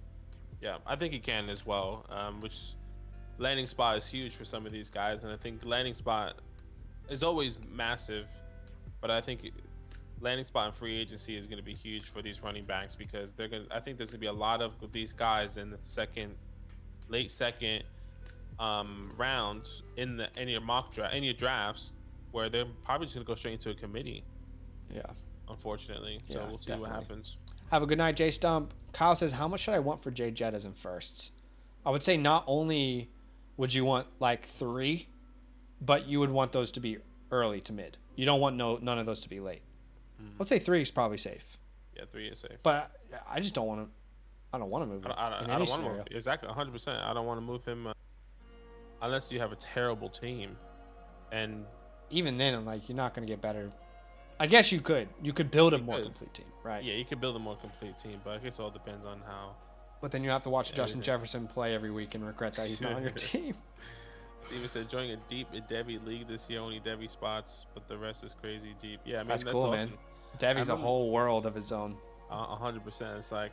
Yeah, I think he can as well, which landing spot is huge for some of these guys, and I think landing spot is always massive, but I think landing spot in free agency is going to be huge for these running backs because I think there's going to be a lot of these guys in the late second round in your mock draft, in your drafts, where they're probably just going to go straight into a committee. Yeah. Unfortunately. So we'll see what happens. Have a good night, Jay Stump. Kyle says, how much should I want for Jay Jettas in firsts? I would say not only would you want like 3, but you would want those to be early to mid. You don't want none of those to be late. Let's say 3 is probably safe. Yeah, 3 is safe. But I just don't want to. I don't want to move him. I don't want to move. Exactly, 100%. I don't want to move him unless you have a terrible team. And even then, I'm like, you're not going to get better. I guess you could. You could build a more complete team, right? Yeah, you could build a more complete team, but I guess it all depends on how. But then you have to watch Justin Jefferson play every week and regret that he's not on your team. Steven said, joining a deep Debbie league this year, only Debbie spots, but the rest is crazy deep. Yeah, I mean, that's cool, awesome. Man. Debbie's a whole world of his own. 100%. It's like,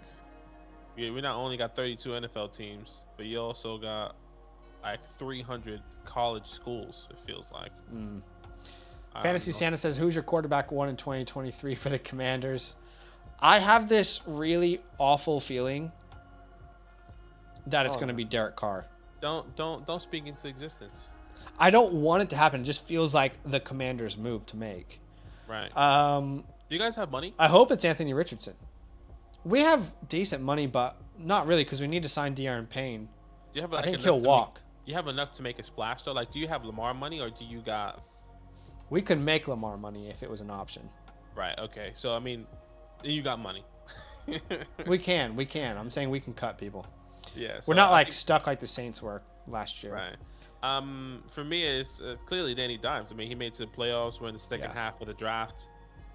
we not only got 32 NFL teams, but you also got like 300 college schools, it feels like. Fantasy Santa says, who's your quarterback 1 in 2023 for the Commanders? I have this really awful feeling that it's going to be Derek Carr. Don't speak into existence. I don't want it to happen. It just feels like the Commanders' move to make. Right. Do you guys have money? I hope it's Anthony Richardson. We have decent money, but not really because we need to sign De'Aaron Payne. Do you have? I think he'll walk. You have enough to make a splash though. Like, do you have Lamar money, or do you got? We could make Lamar money if it was an option. Right. Okay. So I mean, you got money. We can. I'm saying we can cut people. Yeah. So we're not like stuck like the Saints were last year. Right. For me, it's clearly Danny Dimes. I mean, he made it to the playoffs. We're in the second half of the draft.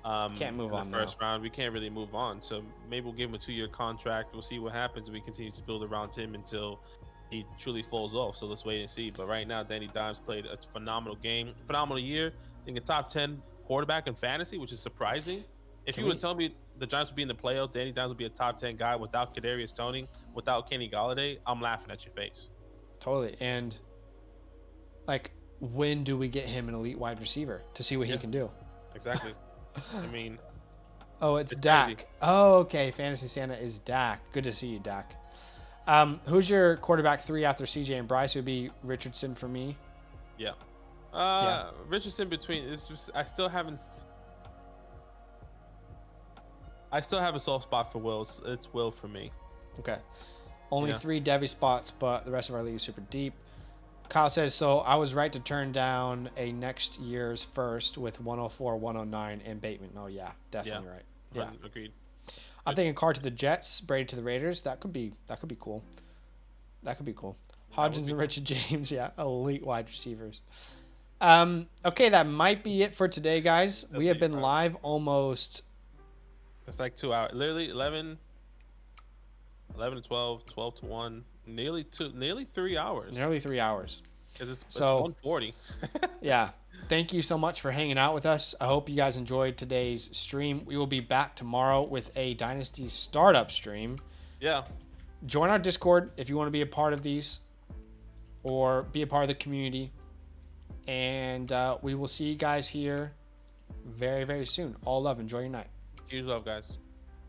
Can't move on. In the first round, we can't really move on. So maybe we'll give him a 2-year contract. We'll see what happens. We continue to build around him until he truly falls off. So let's wait and see. But right now, Danny Dimes played a phenomenal game, phenomenal year. I think a top 10 quarterback in fantasy, which is surprising. If you would tell me the Giants would be in the playoffs, Danny Dimes would be a top 10 guy without Kadarius Toney, without Kenny Golladay, I'm laughing at your face. Totally. And like, when do we get him an elite wide receiver to see what he can do? Exactly. I mean, it's Dak. Crazy. Oh, okay. Fantasy Santa is Dak. Good to see you, Dak. Who's your quarterback 3 after CJ and Bryce? It would be Richardson for me. Yeah. Richardson between. I still have a soft spot for Will. It's Will for me. Okay. Only 3 Devy spots, but the rest of our league is super deep. Kyle says, so I was right to turn down a next year's first with 104, 109, and Bateman. Oh, yeah. Definitely right. Yeah. Agreed. I'm thinking Carr to the Jets, Brady to the Raiders. That could be cool. Hodgins and Richard James, elite wide receivers. Okay, that might be it for today, guys. We have been live almost. It's like 2 hours. Literally 11 to 12, 12 to 1. Nearly 3 hours. Nearly 3 hours. Because it's 1:40. Yeah. Thank you so much for hanging out with us. I hope you guys enjoyed today's stream. We will be back tomorrow with a Dynasty startup stream. Yeah. Join our Discord if you want to be a part of these or be a part of the community. And we will see you guys here very, very soon. All love. Enjoy your night. Huge love, guys.